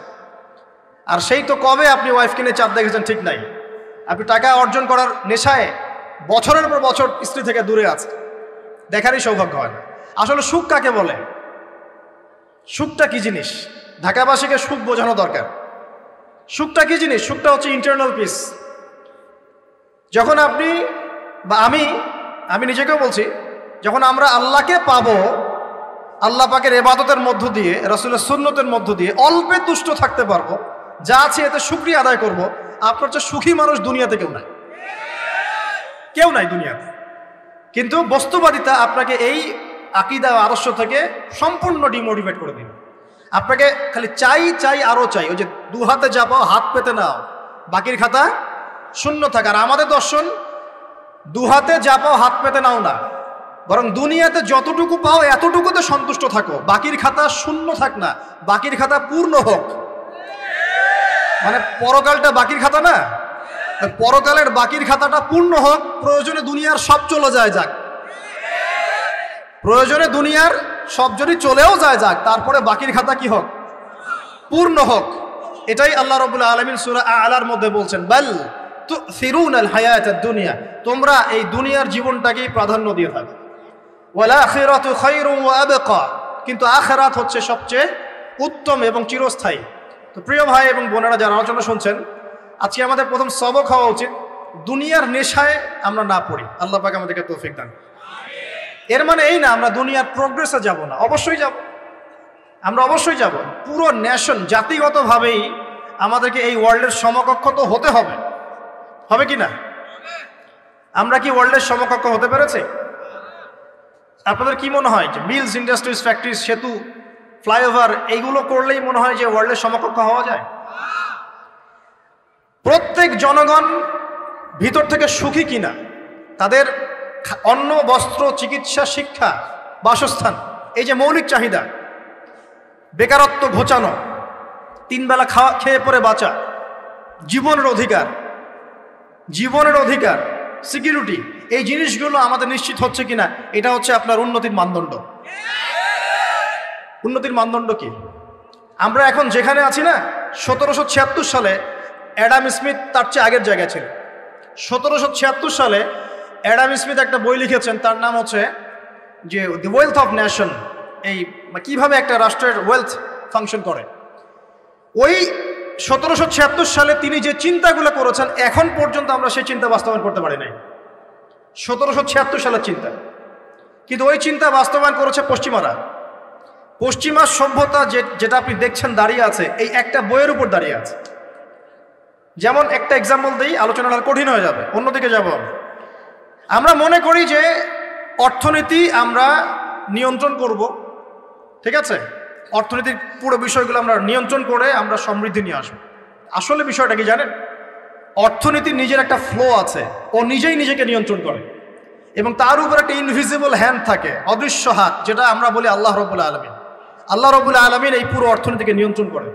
আর সেই তো কবে আপনি ওয়াইফ কিনে চাঁদ দেখেছেন ঠিক নাই। আপনি টাকা অর্জন করার নেশায় বছরের পর বছর স্ত্রী থেকে দূরে আছে, দেখারই সৌভাগ্য হয় না। আসলে সুখ কাকে বলে? সুখটা কি জিনিস? ঢাকাবাসীকে সুখ বোঝানো দরকার। সুখটা কি জিনিস? সুখটা হচ্ছে ইন্টারনাল পিস। যখন আপনি বা আমি নিজেকেও বলছি, যখন আমরা আল্লাহকে পাবো, আল্লাহ পাকের ইবাদতের মধ্য দিয়ে, রাসূলের সুন্নতের মধ্য দিয়ে অল্পে তুষ্ট থাকতে পারবো, যা আছে এতে শুকরিয়া আদায় করব, আপনার চেয়ে সুখী মানুষ দুনিয়াতে কেউ নাই। কেউ নাই দুনিয়াতে। কিন্তু বস্তুবাদিতা আপনাকে এই আকীদা আদর্শ থেকে সম্পূর্ণ ডিমোটিভেট করে দিবে। আপনাকে খালি চাই চাই আরো চাই, ওই যে দু হাতে যা পাও হাত পেতে নাও, বাকির খাতা শূন্য থাকে। আর আমাদের দর্শন দু হাতে যা পাও হাত পেতে নাও না, বরং দুনিয়াতে যতটুকু পাও এতটুকুতে সন্তুষ্ট থাকো, বাকির খাতা শূন্য থাক না, বাকির খাতা পূর্ণ হোক। মানে পরকালটা বাকির খাতা না, পরকালের বাকির খাতাটা পূর্ণ হোক। প্রয়োজনে দুনিয়ার সব চলে যায় যাক, প্রয়োজনে দুনিয়ার সব যদি চলেও যায় যাক, তারপরে বাকির খাতা কি হোক? পূর্ণ হোক। এটাই আল্লাহ রাব্বুল আলামিন সূরা আ'লার মধ্যে বলছেন, বাল তুসিরুনাল হায়াতাদ দুনিয়া, তোমরা এই দুনিয়ার জীবনটাকেই প্রাধান্য দিয়ে থাকো। ওয়াল আখিরাতু খায়রুন ওয়া আবকা, কিন্তু আখিরাত হচ্ছে সবচেয়ে উত্তম এবং চিরস্থায়ী। তো প্রিয় ভাই এবং বোনেরা যারা আলোচনা শুনছেন, আজকে আমাদের প্রথম সবক হওয়া উচিত দুনিয়ার নেশায় আমরা না পড়ি। আল্লাহ পাক আমাদেরকে তৌফিক দান। এর মানে এই না আমরা দুনিয়ার প্রোগ্রেসে যাব না, অবশ্যই যাব, আমরা অবশ্যই যাব। পুরো নেশন জাতিগতভাবেই আমাদেরকে এই ওয়ার্ল্ডের সমকক্ষ তো হতে হবে, হবে কি না? আমরা কি ওয়ার্ল্ডের সমকক্ষ হতে পেরেছি? আপনাদের কি মনে হয় যে মিলস, ইন্ডাস্ট্রিজ, ফ্যাক্টরিজ, সেতু, ফ্লাইওভার এইগুলো করলেই মনে হয় যে ওয়ার্ল্ডের সমকক্ষ হওয়া যায়? প্রত্যেক জনগণ ভিতর থেকে সুখী কিনা, তাদের অন্ন, বস্ত্র, চিকিৎসা, শিক্ষা, বাসস্থান, এই যে মৌলিক চাহিদা, বেকারত্ব ঘোচানো, তিন বেলা খেয়ে পরে বাঁচা, জীবনের অধিকার, সিকিউরিটি, এই জিনিসগুলো আমাদের নিশ্চিত হচ্ছে কিনা, এটা হচ্ছে আপনার উন্নতির মানদণ্ড। উন্নতির মানদণ্ড কি? আমরা এখন যেখানে আছি না, 1776 সালে অ্যাডাম স্মিথ তার চেয়ে আগের জায়গায় ছিল। 1776 সালে অ্যাডাম স্মিথ একটা বই লিখেছেন, তার নাম হচ্ছে যে দি ওয়েলথ অফ নেশন, এই কিভাবে একটা রাষ্ট্রের ওয়েলথ ফাংশন করে। ওই 1776 সালে তিনি যে চিন্তাগুলো করেছেন, এখন পর্যন্ত আমরা সেই চিন্তা বাস্তবায়ন করতে পারি নাই। 1776 সালের চিন্তা, কিন্তু ওই চিন্তা বাস্তবায়ন করেছে পশ্চিমারা। পশ্চিমা সভ্যতা যেটা আপনি দেখছেন দাঁড়িয়ে আছে, এই একটা বইয়ের উপর দাঁড়িয়ে আছে। যেমন একটা এক্সাম্পল দিই, আলোচনাটা কঠিন হয়ে যাবে, অন্যদিকে যাব। আমরা মনে করি যে অর্থনীতি আমরা নিয়ন্ত্রণ করব, ঠিক আছে, অর্থনীতির পুরো বিষয়গুলো আমরা নিয়ন্ত্রণ করে আমরা সমৃদ্ধি নিয়ে আসবো। আসলে বিষয়টা কি জানেন? অর্থনীতির নিজের একটা ফ্লো আছে, ও নিজেই নিজেকে নিয়ন্ত্রণ করে, এবং তার উপর একটা ইনভিজিবল হ্যান্ড থাকে, অদৃশ্য হাত, যেটা আমরা বলি আল্লাহ রাব্বুল আলামিন। আল্লাহ রাব্বুল আলামিন এই পুরো অর্থনীতিকে নিয়ন্ত্রণ করে।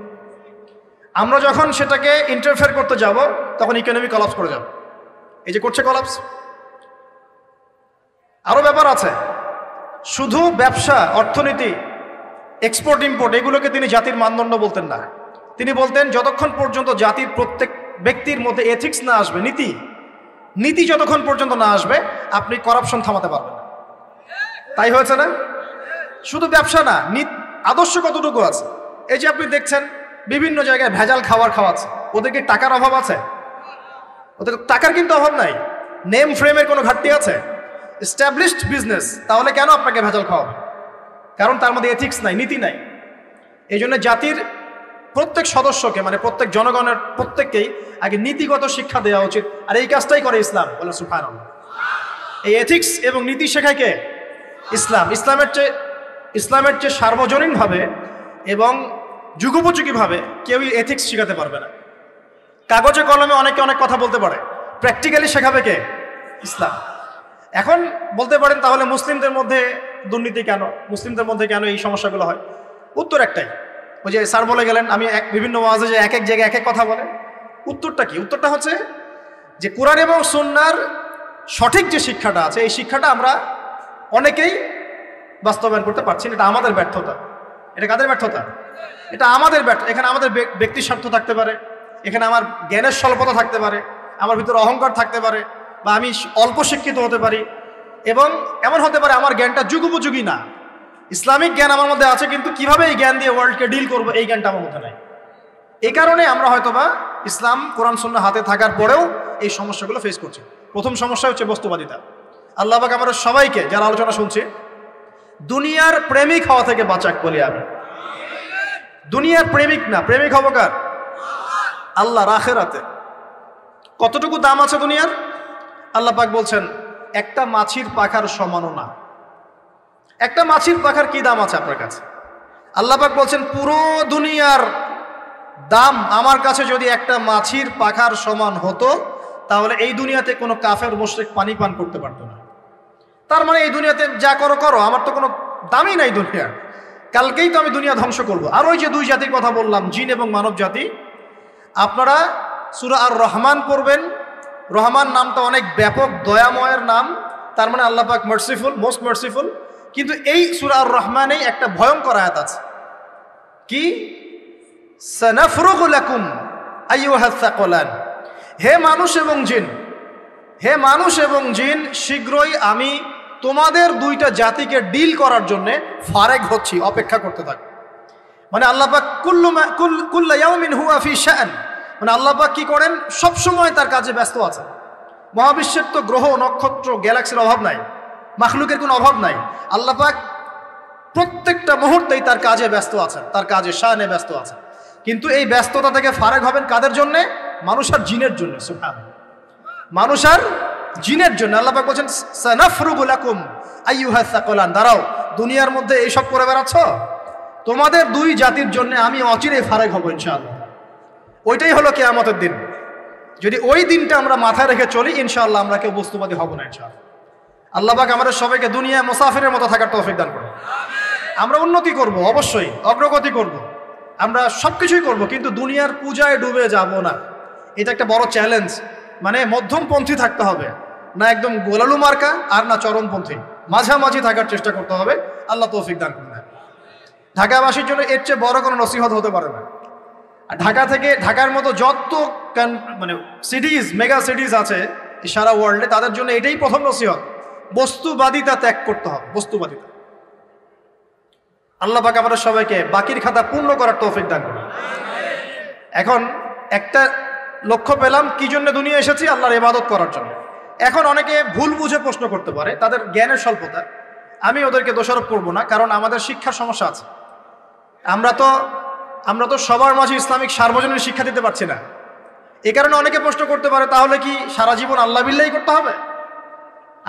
আমরা যখন সেটাকে ইন্টারফেয়ার করতে যাব, তখন ইকোনমি কলাপস করে যাবে। এই যে করছে কলাপস। আরো ব্যাপার আছে, শুধু ব্যবসা, অর্থনীতি, এক্সপোর্ট ইম্পোর্ট, এগুলোকে তিনি জাতির মানদণ্ড বলতেন না। তিনি বলতেন যতক্ষণ পর্যন্ত জাতির প্রত্যেক ব্যক্তির মধ্যে এথিক্স না আসবে, নীতি যতক্ষণ পর্যন্ত না আসবে, আপনি করাপশন থামাতে পারবেন না। তাই হয়েছে না? শুধু ব্যবসা না, আদর্শ কতটুকু আছে? এই যে আপনি দেখছেন বিভিন্ন জায়গায় ভেজাল খাবার খাওয়াচ্ছে, ওদের কি টাকার অভাব আছে? ওদের টাকার কিন্তু অভাব নাই। নেম ফ্রেমের কোনো ঘাটতি আছে? এস্টাবলিশড বিজনেস, তাহলে কেন আপনাকে ভেজাল খাওয়াবে? কারণ তার মধ্যে এথিক্স নাই, নীতি নাই। এই জন্য জাতির প্রত্যেক সদস্যকে, মানে প্রত্যেক জনগণের প্রত্যেককেই আগে নীতিগত শিক্ষা দেওয়া উচিত। আর এই কাজটাই করে ইসলাম, বলে সুবহানাল্লাহ। এই এথিক্স এবং নীতি শেখায় কে? ইসলাম। ইসলামের চেয়ে সার্বজনীনভাবে এবং যুগোপযোগীভাবে কেউই এথিক্স শেখাতে পারবে না। কাগজে কলমে অনেকে অনেক কথা বলতে পারে, প্র্যাকটিক্যালি শেখাবে কে? ইসলাম। এখন বলতে পারেন তাহলে মুসলিমদের মধ্যে দুর্নীতি কেন, মুসলিমদের মধ্যে কেন এই সমস্যাগুলো হয়? উত্তর একটাই, ওই যে স্যার বলে গেলেন, আমি বিভিন্ন ওয়াজে যে এক এক জায়গায় এক এক কথা বলে। উত্তরটা কি? উত্তরটা হচ্ছে যে কোরআন এবং সুন্নাহর সঠিক যে শিক্ষাটা আছে, এই শিক্ষাটা আমরা অনেকেই বাস্তবায়ন করতে পারছি না। এটা আমাদের ব্যর্থতা। এটা কাদের ব্যর্থতা? এটা আমাদের ব্যর্থতা। এখানে আমাদের ব্যক্তি স্বার্থ থাকতে পারে, এখানে আমার জ্ঞানের স্বল্পতা থাকতে পারে, আমার ভিতরে অহংকার থাকতে পারে, বা আমি অল্প শিক্ষিত হতে পারি, এবং এমন হতে পারে আমার জ্ঞানটা যুগোপযোগী না। ইসলামিক জ্ঞান আমার মধ্যে আছে, কিন্তু কিভাবে এই জ্ঞান দিয়ে ওয়ার্ল্ডকে ডিল করবো, এই জ্ঞানটা আমার মধ্যে নাই। এই কারণে আমরা হয়তোবা ইসলাম, কোরআন সুন্নাহ হাতে থাকার পরেও এই সমস্যাগুলো ফেস করছি। প্রথম সমস্যা হচ্ছে বস্তুবাদিতা। আল্লাহ পাক আমরা সবাইকে, যারা আলোচনা শুনছি, দুনিয়ার প্রেমিক হওয়া থেকে বাঁচাক বলি আমি। দুনিয়ার প্রেমিক না, প্রেমিক হবো কার? আল্লাহর, আখিরাতে। কতটুকু দাম আছে দুনিয়ার? আল্লাহ পাক বলছেন একটা মাছির পাখার সমানও না। একটা মাছির পাখার কি দাম আছে আপনার কাছে? আল্লাহ পাক বলছেন পুরো দুনিয়ার দাম আমার কাছে যদি একটা মাছির পাখার সমান হতো, তাহলে এই দুনিয়াতে কোনো কাফের মুশরিক পানি পান করতে পারতো না। তার মানে এই দুনিয়াতে যা করো করো, আমার তো কোনো দামই নাই দুনিয়ার, কালকেই তো আমি দুনিয়া ধ্বংস করব। আর ওই যে দুই জাতির কথা বললাম, জিন এবং মানব জাতি, আপনারা সূরা আর রহমান পড়বেন। রহমান নামটা অনেক ব্যাপক, দয়াময়ের নাম, তার মানে আল্লাহ পাক মার্সিফুল, মোস্ট মার্সিফুল। কিন্তু এই সূরা আর রহমানেই একটা ভয়ঙ্কর আয়াত আছে, কি? সানাফরুগু লাকুম আইয়ুহাস সাকলান, হে মানুষ এবং জিন, হে মানুষ এবং জিন, শীঘ্রই আমি তোমাদের দুইটা জাতিকে ডিল করার জন্য ফারেক হচ্ছি, অপেক্ষা করতে থাক। মানে আল্লাহ পাক কুল্লু ইয়াউমিন হুয়া ফি শাআন, মানে আল্লাহ পাক কি করেন? সব সময় তার কাজে ব্যস্ত আছেন। মহাবিশ্বের তো গ্রহ নক্ষত্র গ্যালাক্সির অভাব নাই, মাখলুকের কোনো অভাব নাই। আল্লাহ পাক প্রত্যেকটা মুহূর্তেই তার কাজে ব্যস্ত আছেন, তার কাজে শানে ব্যস্ত আছেন। কিন্তু এই ব্যস্ততা থেকে ফারেক হবেন কাদের জন্য? মানুষ আর জিনের জন্য। সুবহানাল্লাহ, মানুষ আর জিনের জন্য। আল্লাহ পাক বলেন সানাফরুগু লাকুম আইয়ুহাস সাকলান, দাঁড়াও, দুনিয়ার মধ্যে এইসব করে বেড়াচ্ছ, তোমাদের দুই জাতির জন্য আমি অচিরেই ফারেক হব ইনশাআল্লাহ। ওইটাই হলো কিয়ামতের দিন। যদি ওই দিনটা আমরা মাথায় রেখে চলি, ইনশাআল্লাহ আমরা কেউ বস্তুবাদী হব না ইনশাআল্লাহ। আল্লাহ পাক আমাদের সবাইকে দুনিয়ায় মুসাফিরের মতো থাকার তৌফিক দান করুন। আমরা উন্নতি করব, অবশ্যই অগ্রগতি করব, আমরা সবকিছুই করব, কিন্তু দুনিয়ার পূজায় ডুবে যাব না। এটা একটা বড় চ্যালেঞ্জ। মানে মধ্যমপন্থী থাকতে হবে, না একদম গোলালু মার্কা আর না চরমপন্থী, মাঝামাঝি থাকার চেষ্টা করতে হবে। আল্লাহ তৌফিক দান করুন। ঢাকাবাসীর জন্য এর চেয়ে বড় কোনো নসিহত হতে পারে না। আর ঢাকা থেকে, ঢাকার মতো যত মানে সিটিজ, মেগা সিটিজ আছে সারা ওয়ার্ল্ডে, তাদের জন্য এটাই প্রথম নসিহত, বস্তুবাদিতা ত্যাগ করতে হবে, বস্তুবাদিতা। আল্লাহ পাক আমাদের সবাইকে বাকির খাতা পূর্ণ করার তৌফিক দান করুন। এখন একটা লক্ষ্য পেলাম, কি জন্য দুনিয়া এসেছি? আল্লাহর ইবাদত করার জন্য। এখন অনেকে ভুল বুঝে প্রশ্ন করতে পারে, তাদের জ্ঞানের স্বল্পতা। আমি ওদেরকে দোষারোপ করব না, কারণ আমাদের শিক্ষার সমস্যা আছে। আমরা তো সবার মাঝে ইসলামিক সার্বজনীন শিক্ষা দিতে পারছি না। এই কারণে অনেকে প্রশ্ন করতে পারে, তাহলে কি সারা জীবন আল্লাহ বিল্লাহি করতে হবে?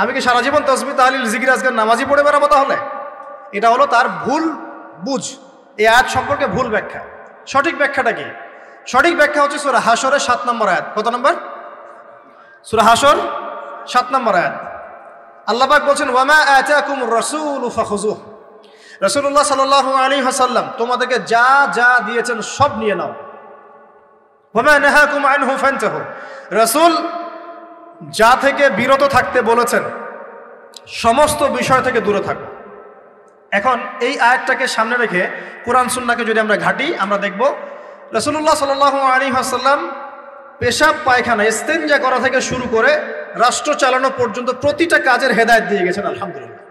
আমি কি সারা জীবন তাসবিহ তাহলিল জিকির আজকার নামাজি পড়ে বেড়াবো? তাহলে এটা হলো তার ভুল বুঝ। এই আয়াত সম্পর্কে ভুল ব্যাখ্যা। সঠিক ব্যাখ্যাটা কি? সঠিক ব্যাখ্যা হচ্ছে সূরা হাশরের 7 নম্বর আয়াত। কত নম্বর? সূরা হাশর 7 নম্বর আয়াত। আল্লাহ পাক বলছেন, ওয়ামা আতাকুমুর রাসূলু ফাখুযুহু, রাসূলুল্লাহ সাল্লাল্লাহু আলাইহি ওয়াসাল্লাম তোমাদেরকে যা যা দিয়েছেন সব নিয়ে নাও। ওয়ামা নাহাকুম আনহু ফান্তাহু, রাসূল যা থেকে বিরত থাকতে বলেছেন সমস্ত বিষয় থেকে দূরে থাকো। এখন এই আয়াতটাকে সামনে রেখে কোরআন সুন্নাহকে যদি আমরা ঘাঁটি, আমরা দেখব রাসূলুল্লাহ সাল্লাল্লাহু আলাইহি ওয়াসাল্লাম পেশাব পায়খানা ইস্তেঞ্জা করা থেকে শুরু করে রাষ্ট্র চালানো পর্যন্ত প্রতিটা কাজের হেদায়েত দিয়ে গেছেন। আলহামদুলিল্লাহ,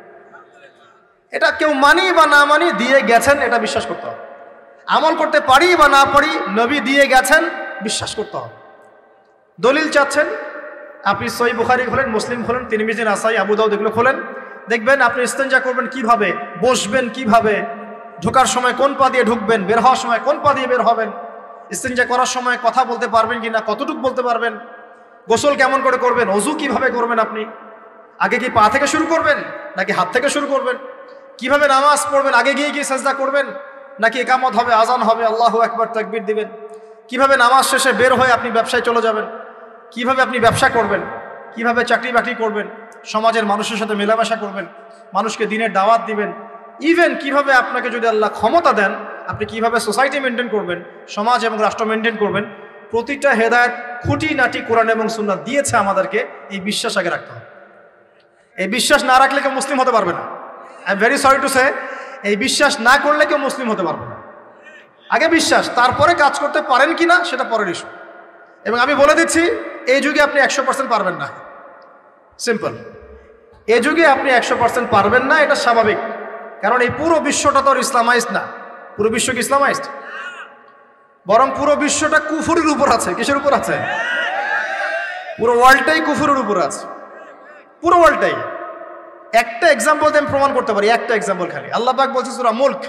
এটা কেউ মানি বা না মানি দিয়ে গেছেন, এটা বিশ্বাস করতে হবে। আমল করতে পারি বা না পারি, নবী দিয়ে গেছেন, বিশ্বাস করতে হবে। দলিল চাচ্ছেন, আপনি সহিহ বুখারী খোলেন, মুসলিম খোলেন, তিরমিজি, নাসাই, আবু দাউদ এগুলো খোলেন, দেখবেন আপনি ইস্তেঞ্জা করবেন কিভাবে, বসবেন কিভাবে, ঢোকার সময় কোন পা দিয়ে ঢুকবেন, বের হওয়ার সময় কোন পা দিয়ে বের হবেন, ইস্তেঞ্জা করার সময় কথা বলতে পারবেন কিনা, কতটুকু বলতে পারবেন, গোসল কেমন করে করবেন, ওযু কিভাবে করবেন, আপনি আগে কি পা থেকে শুরু করবেন নাকি হাত থেকে শুরু করবেন, কিভাবে নামাজ পড়বেন, আগে গিয়ে গিয়ে সাজদা করবেন নাকি ইকামত হবে, আজান হবে, আল্লাহু আকবার তাকবীর দিবেন, কিভাবে নামাজ শেষে বের হয়ে আপনি ব্যবসায় চলে যাবেন, কিভাবে আপনি ব্যবসা করবেন, কিভাবে চাকরি বাকরি করবেন, সমাজের মানুষের সাথে মেলামেশা করবেন, মানুষকে দিনের দাওয়াত দিবেন, ইভেন কিভাবে আপনাকে যদি আল্লাহ ক্ষমতা দেন আপনি কিভাবে সোসাইটি মেনটেন করবেন, সমাজ এবং রাষ্ট্র মেনটেন করবেন, প্রতিটা হেদায়েত খুঁটিনাটি কোরআন এবং সুন্নাহ দিয়েছে আমাদেরকে। এই বিশ্বাস আগে রাখতে হবে। এই বিশ্বাস না রাখলে কেউ মুসলিম হতে পারবে না। I am very sorry to say, এই বিশ্বাস না করলে কেউ মুসলিম হতে পারবে না। আগে বিশ্বাস, তারপরে কাজ করতে পারেন কিনা সেটা পরের ইস্যু। এবং আমি বলে দিচ্ছি, এই যুগে আপনি 100% পারবেন না। সিম্পল, এই যুগে আপনি 100% পারবেন না, এটা স্বাভাবিক। কারণ এই পুরো বিশ্বটা তো ইসলামাইজড না। পুরো বিশ্ব কি ইসলামাইজড? বরং পুরো বিশ্বটা কুফরের উপর আছে। কিসের উপর আছে? পুরো ওয়ার্ল্ডটাই কুফরের উপর আছে, পুরো ওয়ার্ল্ডটাই। একটা এক্সাম্পল দিয়ে আমি প্রমাণ করতে পারি, একটা এক্সাম্পল খালি। আল্লাহ পাক বলছে সূরা মুলক,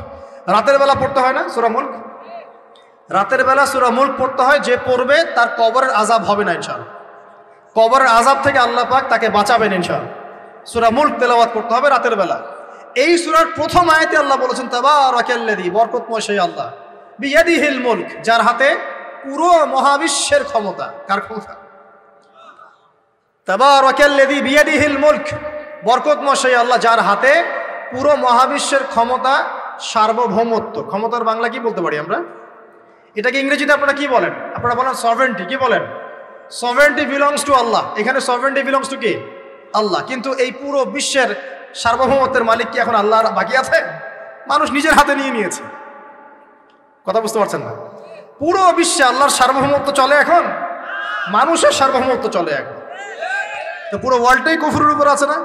রাতের বেলা পড়তে হয় না সূরা মুলক? রাতের বেলা সূরা মুলক পড়তে হয়, যে পড়বে তার কবরের আযাব হবে না ইনশাআল্লাহ। কবরের আযাব থেকে আল্লাহ পাক তাকে বাঁচাবেন ইনশাআল্লাহ। সূরা মুলক তেলাওয়াত করতে হবে রাতের বেলা। এই সূরার প্রথম আয়াতে আল্লাহ বলেছেন তাবারাকাল্লাযী, বরকতময় সেই আল্লাহ, বিয়াদিহিল মুলক, যার হাতে পুরো মহাবিশ্বের ক্ষমতা। কার ক্ষমতা? তাবারাকাল্লাযী বিয়াদিহিল মুলক, বরকতময় সেই আল্লাহ যার হাতে পুরো মহাবিশ্বের ক্ষমতা, সার্বভৌমত্ব। ক্ষমতার বাংলা কি বলতে পারি আমরা? এটাকে ইংরেজিতে আপনারা কি বলেন? আপনারা বলেন সভারেন্টি। কি বলেন? সভারেন্টি বিলংস টু আল্লাহ। এখানে সভারেন্টি বিলংস টু কি? আল্লাহ। কিন্তু এই পুরো বিশ্বের সার্বভৌমত্বের মালিক কি এখন আল্লাহ বাকি আছে? মানুষ নিজের হাতে নিয়ে নিয়েছে। কথা বুঝতে পারছেন না? পুরো বিশ্বে আল্লাহর সার্বভৌমত্ব চলে এখন, মানুষের সার্বভৌমত্ব চলে এখন। তো পুরো ওয়ার্ল্ডটাই কুফরের উপর আছে না?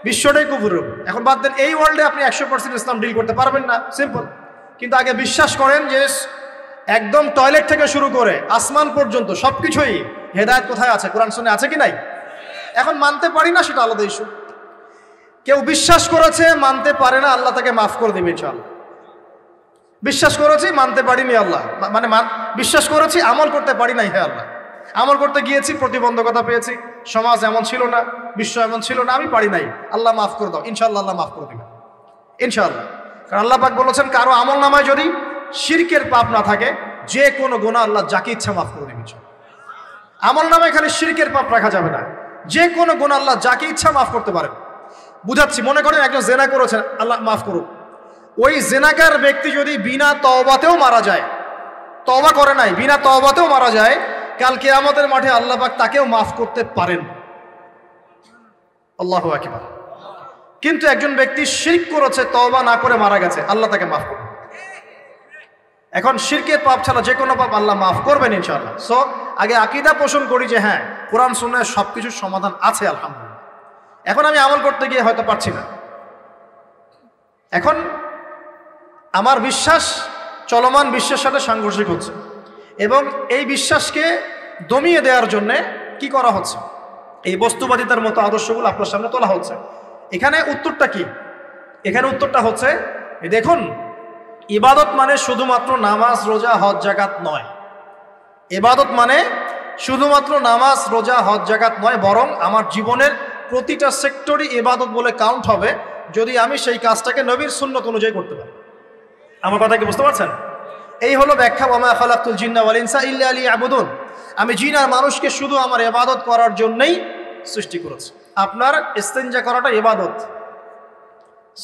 বিশ্বটাই কুফরের উপর। এখন বাদ দেন, এই ওয়ার্ল্ডে আপনি 100% ইসলাম ডিল করতে পারবেন না, সিম্পল। কিন্তু আগে বিশ্বাস করেন যে একদম টয়লেট থেকে শুরু করে আসমান পর্যন্ত সবকিছুই হেদায়েত কোথায় আছে? কোরআন সুন্নাহ আছে কি নাই? এখন মানতে পারি না, সেটা আলাদা ইস্যু। কেউ বিশ্বাস করেছে, মানতে পারে না, আল্লাহ তাকে মাফ করে দেবে ইনশাআল্লাহ। বিশ্বাস করেছি, মানতে পারিনি, আল্লাহ মানে বিশ্বাস করেছি, আমল করতে পারি নাই, হে আল্লাহ আমল করতে গিয়েছি, প্রতিবন্ধকতা পেয়েছি, সমাজ এমন ছিল না, বিশ্ব এমন ছিল না, আমি পারি নাই, আল্লাহ মাফ করে দাও। ইনশাআল্লাহ আল্লাহ মাফ করে দেবেন ইনশাআল্লাহ। কারণ আল্লাহ পাক বলেছেন, কারো আমল নামায় যদি শিরকের পাপ না থাকে, যে কোনো গুনাহ আল্লাহ যাকে ইচ্ছা মাফ করে দেবেন। আমল নামায় খালি শিরকের পাপ রাখা যাবে না, যে কোনো গুনাহ আল্লাহ যাকে ইচ্ছা মাফ করতে পারেন। বুঝাচ্ছি, মনে করেন একজন জেনা করেছেন, আল্লাহ মাফ করুন। ওই জেনাকার ব্যক্তি যদি বিনা তওবাতেও মারা যায়, তওবা করে নাই, বিনা তওবাতেও মারা যায়, কাল কিয়ামতের মাঠে আল্লাহ পাক তাকেও মাফ করতে পারেন। আল্লাহু আকবার। কিন্তু একজন ব্যক্তি শিরক করেছে, তওবা না করে মারা গেছে, আল্লাহ তাকে মাফ করবেন। এখন শিরকের পাপ ছাড়া যে কোনো পাপ আল্লাহ মাফ করবেন ইনশাআল্লাহ। সো আগে আকীদা পোষণ করি যে হ্যাঁ, কোরআন সুন্নাহয় সবকিছুর সমাধান আছে আলহামদুলিল্লাহ। এখন আমি আমল করতে গিয়ে হয়তো পারছি না। এখন আমার বিশ্বাস চলমান বিশ্বের সাথে সাংঘর্ষিক হচ্ছে, এবং এই বিশ্বাসকে দমিয়ে দেওয়ার জন্যে কি করা হচ্ছে? এই বস্তুবাদিতার মতো আদর্শগুলো আপনার সামনে তোলা হচ্ছে। এখানে উত্তরটা কি? এখানে উত্তরটা হচ্ছে, দেখুন, ইবাদত মানে শুধুমাত্র নামাজ, রোজা, হজ, যাকাত নয়। ইবাদত মানে শুধুমাত্র নামাজ, রোজা, হজ, যাকাত নয়, বরং আমার জীবনের প্রতিটা সেক্টরই ইবাদত বলে কাউন্ট হবে যদি আমি সেই কাজটাকে নবীর সুন্নত অনুযায়ী করতে পারি। আমার কথা কি বুঝতে পারছেন? এই হলো ব্যাখ্যা, ওয়া মা খালাকতুল জিন্না ওয়াল ইনসা ইল্লা লিয়াবুদুন। আমি জিন আর মানুষকে শুধু আমার ইবাদত করার জন্যই সৃষ্টি করেছি। আপনার ইস্তেঞ্জা করাটা ইবাদত।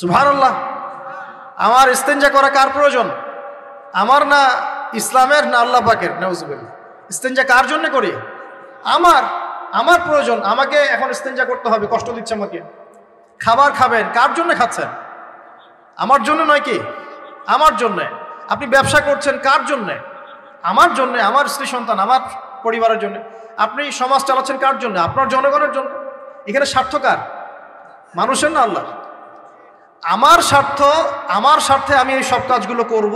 সুবহানাল্লাহ। আমার ইস্তেঞ্জা করা কার প্রয়োজন? আমার না ইসলামের, না আল্লাহ পাকের? নাউজুবিল্লাহ। ইস্তেঞ্জা কার জন্য করি? আমার প্রয়োজন। আমাকে এখন ইস্তেঞ্জা করতে হবে, কষ্ট দিচ্ছে আমাকে। খাবার খাবেন, কার জন্য খাচ্ছেন? আমার জন্য নয় কি? আমার জন্যে। আপনি ব্যবসা করছেন, কার জন্যে? আমার জন্যে, আমার স্ত্রী সন্তান, আমার পরিবারের জন্য। আপনি সমাজ চালাচ্ছেন কার জন্য? আপনার জনগণের জন্য। এখানে স্বার্থ কার? মানুষের না আল্লাহর? আমার স্বার্থে আমি এই সব কাজগুলো করব,